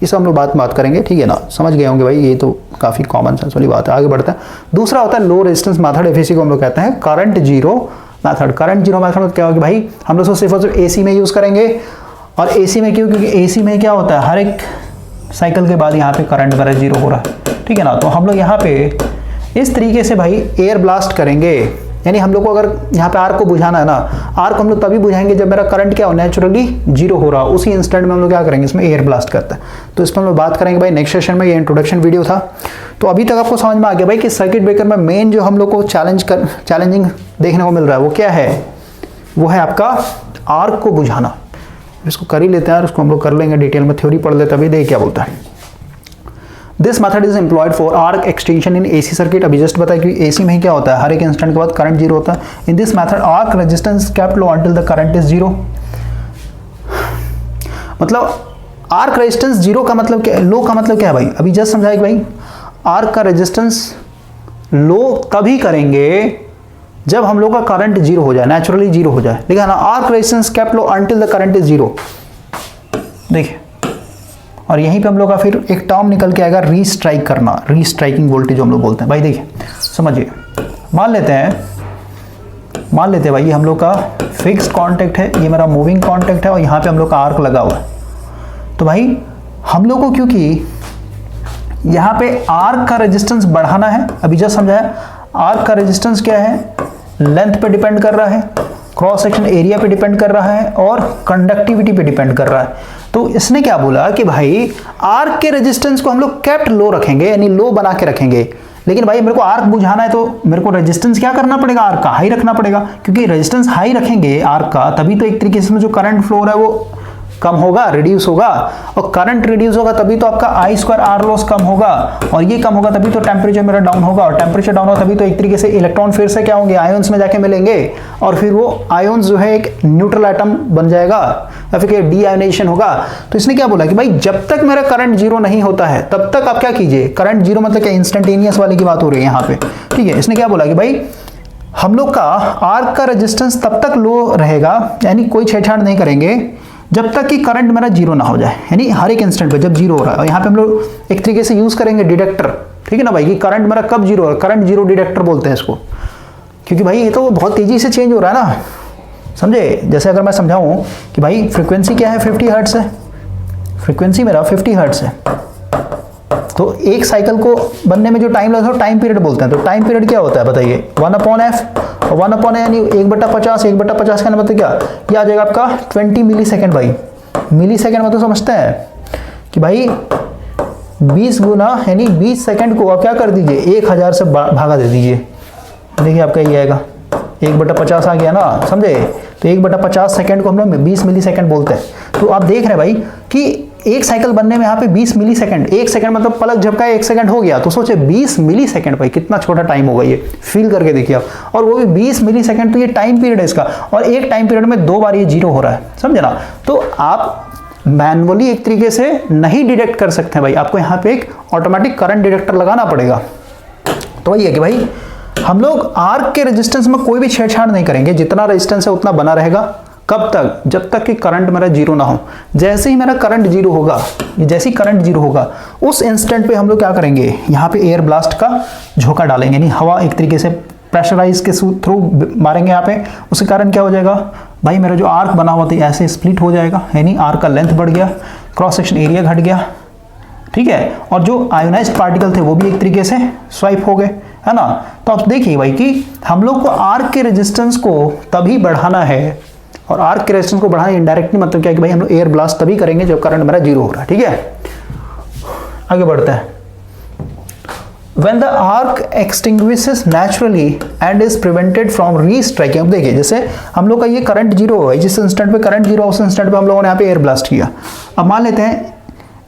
इसे हम लोग बात करेंगे, ठीक है ना, समझ गए होंगे भाई, ये तो काफी कॉमन सेंस वाली बात है। आगे बढ़ते हैं। दूसरा होता है लो रेजिस्टेंस मेथड, एफएसी को हम लोग कहते हैं current zero method. Current zero method क्या होगा भाई, हम लोग सिर्फ और सिर्फ एसी में यूज करेंगे। और एसी में क्यों, क्योंकि एसी में क्या होता है हर एक साइकिल के बाद यहाँ पे करंट वगैरह जीरो हो रहा है, ठीक है ना। तो हम लोग यहाँ पे इस तरीके से भाई एयर ब्लास्ट करेंगे, यानी हम लोग को अगर यहाँ पे आर्क को बुझाना है ना, आर्क हम लोग तभी बुझाएंगे जब मेरा करंट क्या हो, नेचुरली जीरो हो रहा, उसी इंस्टेंट में हम लोग क्या करेंगे, इसमें एयर ब्लास्ट करते हैं। तो इसमें हम लोग बात करेंगे भाई नेक्स्ट सेशन में। ये इंट्रोडक्शन वीडियो था। तो अभी तक आपको समझ में आ गया भाई कि सर्किट ब्रेकर में मेन जो हम लोग को चैलेंजिंग देखने को मिल रहा है वो क्या है, वो है आपका आर्क को बुझाना। इसको कर ही लेते हैं, उसको हम लोग कर लेंगे डिटेल में, थ्योरी पढ़ लेते हैं। अभी देख क्या बोलता है। This method is employed for arc extension in AC circuit. अभी जस्ट बताया कि एसी में ही क्या होता है, हर एक इंस्टेंट के बाद करंट जीरो होता है। In this method arc resistance kept low until the current is zero. मतलब आर्क रेजिस्टेंस जीरो का मतलब क्या, लो का मतलब क्या है भाई, अभी जस्ट समझाया कि भाई आर्क का रेजिस्टेंस लो तभी करेंगे जब हम लोग का करंट जीरो हो जाए, नेचुरली जीरो हो जाए। लिखा ना arc resistance kept low until the current is zero. देखिए, और यहीं पे हम लोग का फिर एक टर्म निकल के आएगा रीस्ट्राइक करना, रीस्ट्राइकिंग वोल्टेज हम लोग बोलते हैं भाई। देखिए समझिए, मान लेते हैं भाई ये हम लोग का फिक्स कांटेक्ट है, ये मेरा मूविंग कांटेक्ट है और यहाँ पे हम लोग का आर्क लगा हुआ है। तो भाई हम लोग को क्योंकि यहाँ पे आर्क का रेजिस्टेंस बढ़ाना है, अभी जस्ट समझाया, आर्क का रेजिस्टेंस क्या है, लेंथ पे डिपेंड कर रहा है, क्रॉस सेक्शन एरिया पे डिपेंड कर रहा है और कंडक्टिविटी पे डिपेंड कर रहा है। तो इसने क्या बोला कि भाई आर्क के रेजिस्टेंस को हम लोग केप्ट लो रखेंगे, यानी लो बना के रखेंगे। लेकिन भाई मेरे को आर्क बुझाना है तो मेरे को रेजिस्टेंस क्या करना पड़ेगा, आर्क का हाई रखना पड़ेगा, क्योंकि रेजिस्टेंस हाई रखेंगे आर्क का तभी तो एक तरीके से जो करंट फ्लो हो रहा है वो कम होगा, रिड्यूस होगा, और करंट रिड्यूस होगा तभी तो आपका आई स्क्वायर आर लॉस कम होगा, और ये कम होगा तभी तो टेम्परेचर मेरा डाउन होगा, और टेम्परेचर डाउन होगा तभी तो एक तरीके से इलेक्ट्रॉन फिर से क्या होंगे, आयोन्स में जाके मिलेंगे, और फिर वो आयोन्स जो है एक न्यूट्रल एटम बन जाएगा या फिर डी आयोनाइजेशन होगा। तो इसने क्या बोला कि भाई जब तक मेरा करंट जीरो नहीं होता है तब तक आप क्या कीजिए, करंट जीरो मतलब क्या, इंस्टेंटेनियस वाले की बात हो रही है यहाँ पे, ठीक है। इसने क्या बोला कि भाई हम लोग का आर्क का रेजिस्टेंस तब तक लो रहेगा, यानी कोई छेड़छाड़ नहीं करेंगे जब तक कि करंट मेरा जीरो ना हो जाए, यानी हर एक इंस्टेंट पे जब जीरो हो रहा है। और यहाँ पे हम लोग एक तरीके से यूज करेंगे डिटेक्टर, ठीक है ना भाई, कि करंट मेरा कब जीरो है, करंट जीरो डिटेक्टर बोलते हैं इसको, क्योंकि भाई ये तो बहुत तेजी से चेंज हो रहा है ना, समझे? जैसे अगर मैं समझाऊं कि भाई फ्रीक्वेंसी क्या है, 50 हर्ट्ज है, फ्रीक्वेंसी मेरा 50 हर्ट्ज है, तो एक साइकिल को बनने में जो टाइम लगता है टाइम पीरियड बोलते हैं। तो टाइम पीरियड क्या होता है बताइए, 1/f, और 1/a यानी 1/50, 1/50 का मतलब क्या आ जाएगा आपका 20 मिली सेकेंड। भाई मिली सेकेंड मतलब समझते हैं कि भाई 20 गुना यानी 20 सेकेंड को आप क्या कर दीजिए, 1000 से भागा दे दीजिए, देखिए आपका ये आएगा 1/50 आ गया ना, समझे? तो 1/50 सेकेंड को हम लोग 20 मिली सेकेंड बोलते हैं। तो आप देख रहे हैं भाई कि एक साइकिल बनने में यहाँ पे 20 मिली सेकेंड, एक सेकंड मतलब पलक झपकाए 1 सेकंड हो गया, तो सोचे 20 मिली सेकंड, भाई कितना छोटा टाइम होगा ये, फील करके देखिए आप। और वो भी 20 मिली सेकंड, तो ये टाइम पीरियड है इसका, और एक टाइम पीरियड में 2 बार ये जीरो हो रहा है, समझे ना? तो आप मैनुअली एक तरीके से नहीं डिटेक्ट कर सकते हैं भाई, आपको यहाँ पे एक ऑटोमेटिक करंट डिटेक्टर लगाना पड़ेगा। तो वही है कि भाई हम लोग आर्क के रेजिस्टेंस में कोई भी छेड़छाड़ नहीं करेंगे, जितना रेजिस्टेंस है उतना बना रहेगा। कब तक? जब तक कि करंट मेरा जीरो ना हो। जैसे ही मेरा करंट जीरो होगा, जैसे ही करंट जीरो होगा, उस इंस्टेंट पे हम लोग क्या करेंगे, यहाँ पे एयर ब्लास्ट का झोंका डालेंगे, यानी हवा एक तरीके से प्रेशराइज के थ्रू मारेंगे यहाँ पे। उसके कारण क्या हो जाएगा भाई, मेरा जो आर्क बना हुआ था ऐसे स्प्लिट हो जाएगा, यानी आर्क का लेंथ बढ़ गया, क्रॉस सेक्शन एरिया घट गया, ठीक है। और जो आयोनाइज्ड पार्टिकल थे वो भी एक तरीके से स्वाइप हो गए, है ना। तो आप देखिए भाई कि हम लोग को आर्क के रेजिस्टेंस को तभी बढ़ाना है, और आर्क के रेजिस्टेंस को बढ़ाना इनडायरेक्टली मतलब क्या है कि भाई हम लोग एयर ब्लास्ट तभी करेंगे जब करंट मेरा जीरो हो रहा है, ठीक है। आगे बढ़ते हैं। When the arc extinguishes naturally and is prevented from restriking, अब देखिए जैसे हम लोग का ये करंट जीरो हुआ है, जिस इंस्टेंट पे करंट जीरो उस इंस्टेंट पे हम लोगों ने यहाँ पे एयर ब्लास्ट किया। अब मान लेते हैं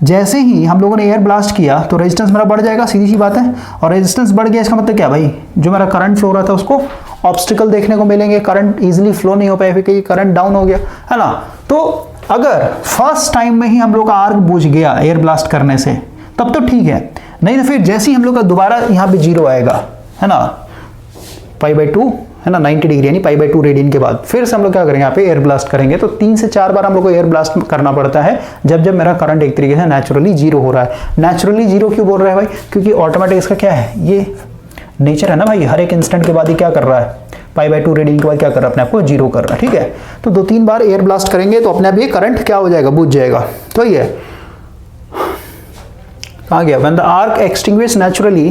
जैसे ही हम लोगों ने एयर ब्लास्ट किया तो रेजिस्टेंस मेरा बढ़ जाएगा, सीधी सी बात है। और रेजिस्टेंस बढ़ गया इसका मतलब क्या भाई, जो मेरा करंट फ्लो रहा था उसको ऑब्स्टिकल देखने को मिलेंगे, करंट इजीली फ्लो नहीं हो पाया क्योंकि करंट डाउन हो गया, है ना। तो अगर फर्स्ट टाइम में ही हम लोग का आर्क बुझ गया एयर ब्लास्ट करने से तब तो ठीक है, नहीं तो फिर जैसे ही हम लोग का दोबारा यहाँ पे जीरो आएगा, है ना, π/2 है ना, 90 डिग्री यानी π/2 रेडियन के बाद फिर से हम लोग क्या करेंगे, यहाँ पे एयर ब्लास्ट करेंगे। तो 3 से 4 बार हम लोग को एयर ब्लास्ट करना पड़ता है जब जब मेरा करंट एक तरीके से नेचुरली जीरो हो रहा है। नेचुरली जीरो क्यों बोल रहा है भाई, क्योंकि ऑटोमेटिक इसका क्या है, ये नेचर है ना भाई, हर एक इंस्टेंट के बाद ही क्या कर रहा है, π/2 रेडियन के बाद क्या कर रहा है, अपने आप को जीरो कर रहा है, ठीक है। तो 2-3 बार एयर ब्लास्ट करेंगे तो अपने आप ये करंट क्या हो जाएगा, बुझ जाएगा। तो ये आ गया, when the arc extinguished naturally,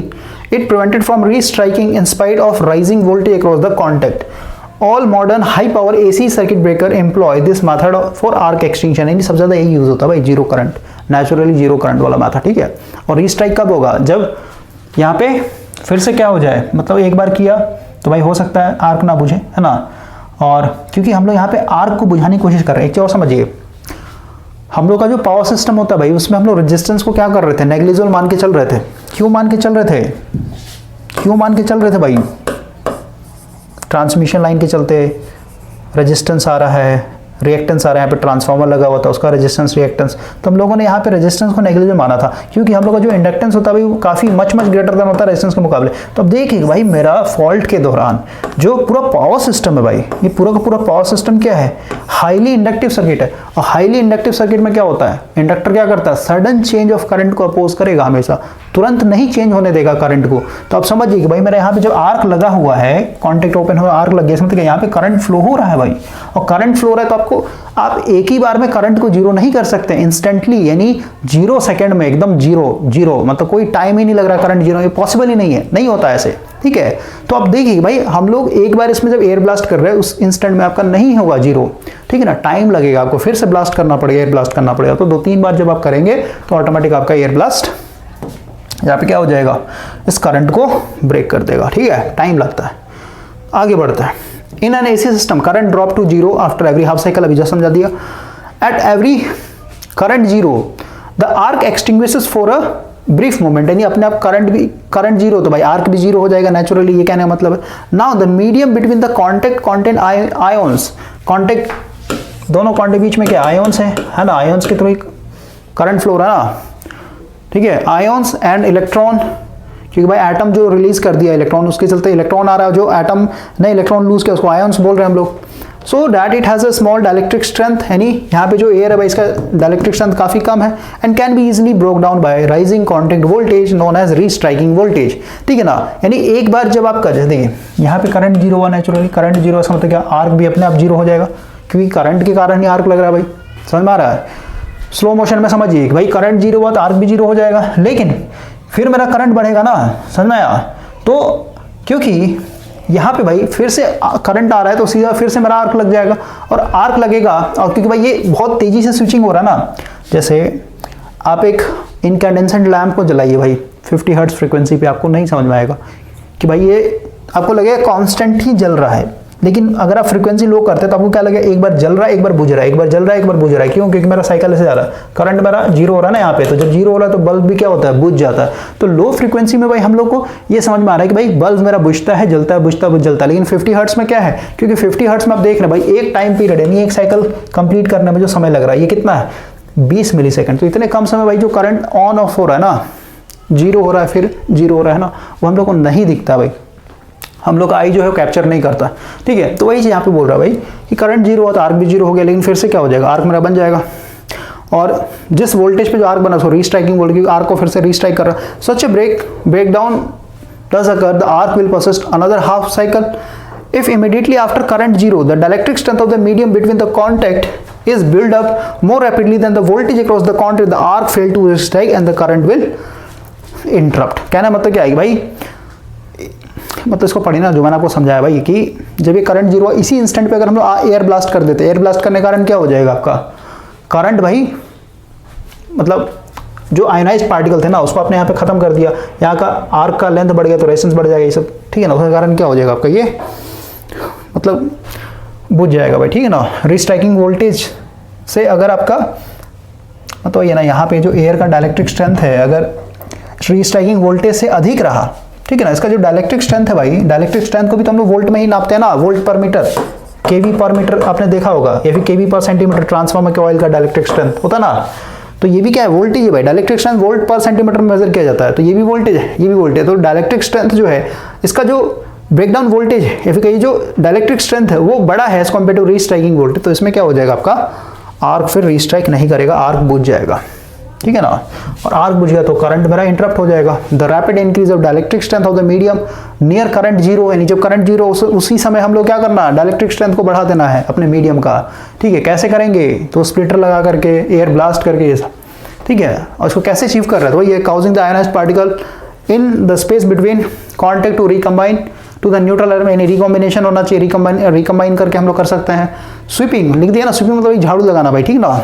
it prevented from restriking in spite of rising voltage across the contact. All modern high power AC circuit breaker employ this method for arc extinction, यानी सबसे ज़्यादा यही यूज होता है भाई, zero current, naturally zero current वाला मेथड, ठीक है। और रीस्ट्राइक कब होगा, जब यहाँ पे फिर से क्या हो जाए, मतलब एक बार किया तो भाई हो सकता है आर्क ना बुझे, है ना। और क्योंकि हम लोग यहाँ पे आर्क को बुझाने की कोशिश कर रहे हैं, एक चीज और समझिए, हम लोग का जो पावर सिस्टम होता है भाई उसमें हम लोग रेजिस्टेंस को क्या कर रहे थे, नेग्लिजिबल मान के चल रहे थे। क्यों मान के चल रहे थे, क्यों मान के चल रहे थे भाई, ट्रांसमिशन लाइन के चलते रेजिस्टेंस आ रहा है, रिएक्टेंस आ रहा है, यहाँ पे ट्रांसफार्मर लगा हुआ था उसका रेजिस्टेंस रिएक्टेंस, तो हम लोगों ने यहाँ पे रेजिस्टेंस को नेग्लिजिबल माना था, क्योंकि हम लोग का जो इंडक्टेंस होता है भाई वो काफ़ी मच ग्रेटर देन होता है रेजिस्टेंस के मुकाबले। तो अब देखिए भाई मेरा फॉल्ट के दौरान जो पूरा पावर सिस्टम है भाई, ये पूरा का पूरा पावर सिस्टम क्या है, हाईली इंडक्टिव सर्किट है। और हाईली इंडक्टिव सर्किट में क्या होता है, इंडक्टर क्या करता है, सडन चेंज ऑफ करंट को अपोज करेगा, हमेशा तुरंत नहीं चेंज होने देगा करंट को। तो आप समझिए कि भाई मेरा यहाँ पे जो आर्क लगा हुआ है, कॉन्टेक्ट ओपन हुआ, आर्क लग गया, इसमें मतलब यहाँ पे करंट फ्लो हो रहा है भाई, और करंट फ्लो हो रहा है तो आपको आप एक ही बार में करंट को जीरो नहीं कर सकते इंस्टेंटली, यानी 0 सेकंड में एकदम जीरो, मतलब कोई टाइम ही नहीं लग रहा करंट जीरो, ये पॉसिबल ही नहीं है, नहीं होता ऐसे, ठीक है। तो आप देखिए भाई हम लोग एक बार इसमें जब एयर ब्लास्ट कर रहे हैं उस इंस्टेंट में आपका नहीं होगा जीरो, ठीक है ना, टाइम लगेगा, आपको फिर से ब्लास्ट करना पड़ेगा, एयर ब्लास्ट करना पड़ेगा। तो 2-3 बार जब आप करेंगे तो ऑटोमेटिक आपका एयर ब्लास्ट यहाँ पे क्या हो जाएगा, इस करंट को ब्रेक कर देगा, ठीक है, टाइम लगता है। आगे बढ़ता है। In an AC system current drop to zero after every half cycle, अभी जस्ट समझा दिया। At every current zero the arc extinguishes for a brief moment, यानी अपने आप करंट जीरो तो भाई आर्क भी जीरो हो जाएगा नेचुरली, ये कहने का मतलब है। Now the medium between the contact content ions, contact दोनों कॉन्टेक्ट बीच में क्या आयोन्स है ना, आयोन्स के थ्रू करंट फ्लो रहा है ना, ठीक है। आयोन्स एंड इलेक्ट्रॉन, क्योंकि भाई एटम जो रिलीज कर दिया इलेक्ट्रॉन, उसके चलते इलेक्ट्रॉन आ रहा है, जो एटम ने इलेक्ट्रॉन लूज किया उसको आयोन्स बोल रहे हैं हम लोग। So that it has a small dielectric strength, यानी यहाँ पे जो एयर है भाई इसका डायलेक्ट्रिक स्ट्रेंथ काफ़ी कम है, and can be easily broke down by rising contact voltage known as restriking voltage. ठीक है ना, यानी एक बार जब आपका जैसे देखिए यहाँ पे करंट जीरो हुआ, नेचुरली करंट जीरो इसका मतलब क्या, आर्क भी अपने आप जीरो हो जाएगा, क्योंकि करंट के कारण ही आर्क लग रहा है भाई, समझ में आ रहा है। स्लो मोशन में समझिए कि भाई करंट जीरो हुआ तो आर्क भी जीरो हो जाएगा, लेकिन फिर मेरा करंट बढ़ेगा ना, समझ में आया। तो क्योंकि यहाँ पे भाई फिर से करंट आ रहा है तो सीधा फिर से मेरा आर्क लग जाएगा, और आर्क लगेगा, और क्योंकि भाई ये बहुत तेजी से स्विचिंग हो रहा है ना, जैसे आप एक इनकैंडेसेंट लैंप को जलाइए भाई 50 हर्ट्ज फ्रीक्वेंसी पे, आपको नहीं समझ में आएगा कि भाई ये, आपको लगेगा कांस्टेंट ही जल रहा है, लेकिन अगर आप फ्रीक्वेंसी लो करते हैं तो आपको क्या लगेगा, एक बार जल रहा है एक बार बुझ रहा है, एक बार जल रहा है एक बार बुझ रहा है। क्यों? क्योंकि मेरा साइकिल ऐसे जा रहा है, करंट मेरा जीरो हो रहा है ना यहाँ पे, तो जब जीरो हो रहा है तो बल्ब भी क्या होता है, बुझ जाता है। तो लो फ्रीक्वेंसी में भाई हम लोग को ये समझ में आ रहा है कि भाई बल्ब मेरा बुझता है, जलता है, बुझता है, जलता है, लेकिन 50 हर्ट्ज में क्या है, क्योंकि 50 हर्ट्ज में आप देख रहे हैं भाई एक टाइम पीरियड यानी एक साइकिल कंप्लीट करने में जो समय लग रहा है ये कितना है, 20 मिली सेकेंड। तो इतने कम समय भाई जो करंट ऑन ऑफ हो रहा है ना, जीरो हो रहा है फिर जीरो हो रहा है ना, वो हम लोग को नहीं दिखता भाई, हम लोग का आई जो है कैप्चर नहीं करता। ठीक है, तो वही चीज़ यहाँ पे बोल रहा है भाई कि करंट जीरो हुआ तो आर्क भी जीरो हो गया, लेकिन फिर से क्या हो जाएगा, आर्क मेरा बन जाएगा, और जिस वोल्टेज पे जो आर्क बना सो रीस्ट्राइकिंग वोल्टेज, आर्क को फिर से रीस्ट्राइक कर रहा है। Such a breakdown does occur, the arc will persist another half cycle if immediately after current zero the dielectric strength of the medium between the contact is built up more rapidly than the voltage across the contact, the arc fail to strike and the current will interrupt। कहना मतलब क्या है भाई, मतलब इसको पढ़ी ना, जो मैंने आपको समझाया भाई कि जब ये करंट जीरो इसी इंस्टेंट पे अगर हम लोग एयर ब्लास्ट कर देते, एयर ब्लास्ट करने के कारण क्या हो जाएगा, आपका करंट भाई मतलब जो आयोनाइज्ड पार्टिकल थे ना उसको आपने यहाँ पे खत्म कर दिया, यहाँ का आर्क का लेंथ बढ़ गया तो रेजिस्टेंस बढ़ जाएगा, ये सब ठीक है ना, उसके कारण क्या हो जाएगा आपका ये मतलब बुझ जाएगा भाई। ठीक है ना, रीस्ट्राइकिंग वोल्टेज से अगर आपका मतलब ये ना यहाँ पे जो एयर का डायलेक्ट्रिक स्ट्रेंथ है अगर रीस्ट्राइकिंग वोल्टेज से अधिक रहा, ठीक है ना, इसका जो डायलेक्ट्रिक स्ट्रेंथ है भाई, डायलेक्ट्रिक स्ट्रेंथ को भी तो हम लोग वोल्ट में ही नापते हैं ना, वोल्ट पर मीटर, केवी पर मीटर आपने देखा होगा, या फिर केवी पर सेंटीमीटर ट्रांसफार्मर के ऑयल का डायलेक्ट्रिक स्ट्रेंथ होता ना, तो ये भी क्या है, वोल्टेज है भाई, डायलेक्ट्रिक स्ट्रेंथ वोल्ट पर सेंटीमीटर में मेजर किया जाता है, तो ये भी वोल्टेज है ये भी वोल्टेज है। तो डायलेक्ट्रिक स्ट्रेंथ जो है इसका जो ब्रेकडाउन वोल्टेज है या फिर कहिए जो डायलेक्ट्रिक स्ट्रेंथ है वो बड़ा है as compare to restriking voltage, तो इसमें क्या हो जाएगा आपका आर्क फिर रीस्ट्राइक नहीं करेगा, आर्क बुझ जाएगा। ठीक है ना, और आर्क बुझ गया तो करंट मेरा इंटरप्ट हो जाएगा। The rapid increase of dielectric strength of the medium near current zero, यानी जब करंट जीरो उसी समय हम लोग क्या करना है, डायलेक्ट्रिक स्ट्रेंथ को बढ़ा देना है अपने मीडियम का। ठीक है, कैसे करेंगे, तो स्प्लिटर लगा करके, एयर ब्लास्ट करके, ये सब ठीक है। और इसको कैसे अचीव कर रहा है, तो ये causing the ionised particle in the space between contact to recombine to the neutral air में, यानी रिकॉम्बिनेशन होना चाहिए, रिकम्बाइन करके हम लोग कर सकते हैं। स्वीपिंग लिख दिया ना, स्वीपिंग मतलब झाड़ू लगाना भाई, ठीक ना।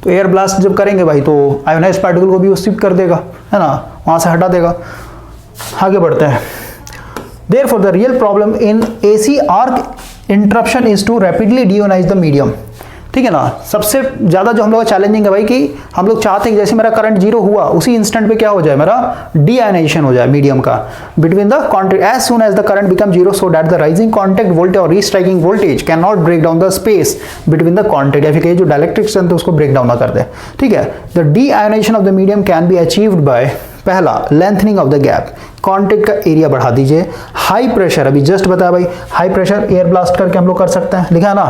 तो एयर ब्लास्ट जब करेंगे भाई तो आयोनाइज्ड पार्टिकल को भी वो स्वीप कर देगा, है ना, वहाँ से हटा देगा। आगे बढ़ते हैं। Therefore, the real problem in AC arc interruption is to rapidly deionize the medium। ठीक है ना, सबसे ज़्यादा जो हम लोग का चैलेंजिंग है भाई कि हम लोग चाहते हैं कि जैसे मेरा करंट जीरो हुआ उसी इंस्टेंट पे क्या हो जाए, मेरा डीआयोनाइजेशन हो जाए मीडियम का between the contact as soon as the current become zero, so that the rising contact voltage or restriking voltage can not break down the space between the contact, या फिर कहीं जो डायलेक्ट्रिक स्ट्रेंथ है उसको ब्रेक डाउन ना कर दे। ठीक है, the deionization of the medium can be achieved by पहला lengthening of the gap, contact का एरिया बढ़ा दीजिए। हाई प्रेशर, अभी जस्ट बताया भाई, हाई प्रेशर एयर ब्लास्ट करके हम लोग कर सकते हैं, लिखा ना,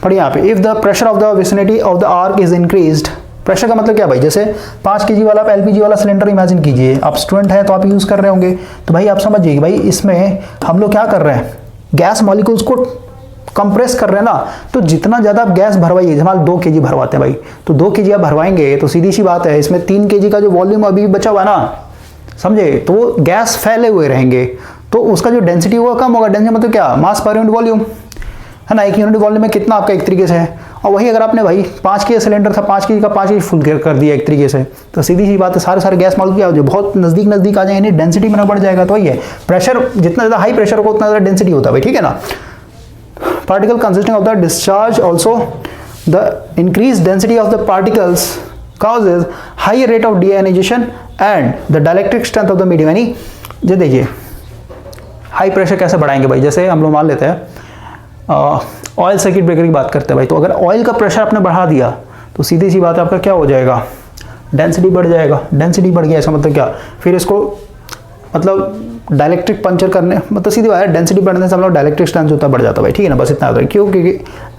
पढ़िए यहाँ पे। If the pressure of the vicinity of the arc is increased, pressure का मतलब क्या भाई, जैसे 5 kg वाला एलपीजी वाला सिलेंडर इमेजिन कीजिए, आप स्टूडेंट है तो आप यूज कर रहे होंगे, तो भाई आप समझिए भाई इसमें हम लोग क्या कर रहे हैं, गैस मॉलिक्यूल्स को कंप्रेस कर रहे हैं ना, तो जितना ज़्यादा आप गैस भरवाइए, जब 2 kg भरवाते हैं भाई, तो 2 kg आप भरवाएंगे तो सीधी सी बात है इसमें 3 kg का जो वॉल्यूम अभी भी बचा हुआ है ना, समझे, तो वो गैस फैले हुए रहेंगे, तो उसका जो डेंसिटी होगा कम होगा। डेंसिटी मतलब क्या, मास पर यूनिट वॉल्यूम, है ना, 1 यूनिट वॉल्यूम में कितना आपका एक तरीके से है। और वही अगर आपने भाई 5 kg सिलेंडर था, 5 kg का 5 kg फुल कर दिया एक तरीके से, तो सीधी सी बात है सारे गैस मॉलिक्यूल क्या हो जाए, बहुत नज़दीक आ जाएंगे, डेंसिटी में बढ़ जाएगा। तो वही है, प्रेशर जितना ज़्यादा हाई प्रेशर होगा उतना ज़्यादा डेंसिटी होता है भाई, ठीक है ना। Particle consisting of the discharge also, the increased density of the particles causes higher rate of deionization and the dielectric strength of the medium। यानी जो देखिए हाई प्रेशर कैसे बढ़ाएंगे भाई, जैसे हम लोग मान लेते हैं ऑयल सर्किट ब्रेकर की बात करते हैं भाई, तो अगर ऑयल का प्रेशर आपने बढ़ा दिया तो सीधी सी बात है आपका क्या हो जाएगा, डेंसिटी बढ़ जाएगा। डेंसिटी बढ़ गया इसका मतलब क्या, फिर इसको मतलब डाइलेक्ट्रिक पंचर करने, मतलब सीधी बात है, डेंसिटी बढ़ने से हम लोग डाइलेक्ट्रिक स्ट्रेंथ होता है बढ़ जाता है भाई, ठीक है ना, बस इतना होता है। क्यों? क्योंकि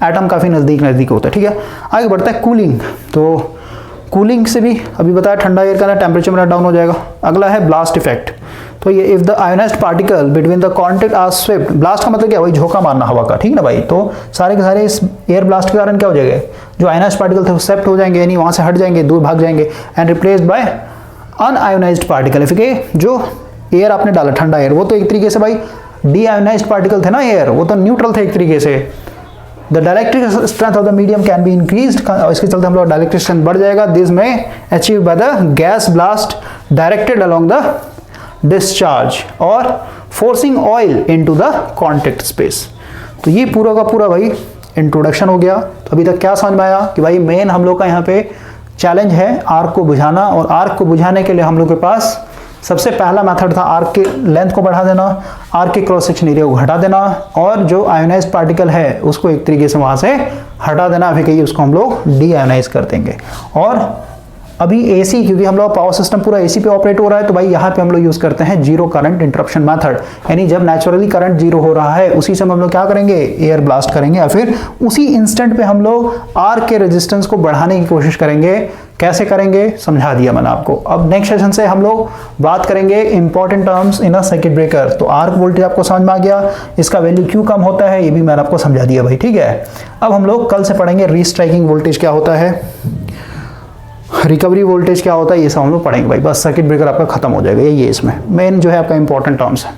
एटम काफ़ी नज़दीक होता है, ठीक है। आगे बढ़ता है कूलिंग। तो कूलिंग से भी अभी बताया ठंडा एयर का ना टेम्परेचर मेरा डाउन हो जाएगा। अगला है ब्लास्ट इफेक्ट। तो ये if the ionised particle between the contact are swept, blast का मतलब क्या है भाई, झोंका मारना हवा का, ठीक है ना भाई। तो सारे के सारे इस एयर ब्लास्ट के कारण क्या हो जाएगा, जो आयोनाइज्ड पार्टिकल थे वो स्वेप्ट हो जाएंगे, यानी वहां से हट जाएंगे, दूर भाग जाएंगे, and replaced by unionised particle. If जो एयर आपने डाला ठंडा एयर, वो तो एक तरीके से भाई डी आयोनाइज्ड पार्टिकल थे ना एयर, वो तो न्यूट्रल थे एक तरीके से। The dielectric strength of the medium can be increased, इसके चलते हम लोग डाइलेक्ट्रिक स्ट्रेंथ बढ़ जाएगा। This may achieve by the gas blast directed along the discharge or forcing oil into the contact space. तो ये पूरा का पूरा भाई इंट्रोडक्शन हो गया। तो अभी तक क्या समझ में आया कि भाई मेन हम लोग का यहाँ पे चैलेंज है आर्क को बुझाना, और आर्क को बुझाने के लिए हम लोग के पास सबसे पहला मेथड था आर्क के लेंथ को बढ़ा देना, आर्क के क्रॉस सेक्शन एरिया को घटा देना, और जो आयोनाइज्ड पार्टिकल है उसको एक तरीके से वहां से हटा देना, फिर कहीं उसको हम लोग डी आयोनाइज कर देंगे। और अभी एसी, क्योंकि हम लोग पावर सिस्टम पूरा एसी पे ऑपरेट हो रहा है, तो भाई यहाँ पे हम लोग यूज करते हैं जीरो करंट इंटरप्शन मेथड, यानी जब नेचुरली करंट जीरो हो रहा है उसी समय हम लोग क्या करेंगे, एयर ब्लास्ट करेंगे, या फिर उसी इंस्टेंट पे हम लोग आर्क के रेजिस्टेंस को बढ़ाने की कोशिश करेंगे। कैसे करेंगे समझा दिया मैंने आपको। अब नेक्स्ट सेशन से हम लोग बात करेंगे important terms in a circuit breaker. तो आर्क वोल्टेज आपको समझ में आ गया, इसका वैल्यू क्यों कम होता है ये भी मैंने आपको समझा दिया भाई, ठीक है। अब हम लोग कल से पढ़ेंगे रीस्ट्राइकिंग वोल्टेज क्या होता है, रिकवरी वोल्टेज क्या होता है, ये सब हम लोग पढ़ेंगे भाई। बस सर्किट ब्रेकर आपका खत्म हो जाएगा, ये इसमें मेन जो है आपका इंपॉर्टेंट टर्म्स है।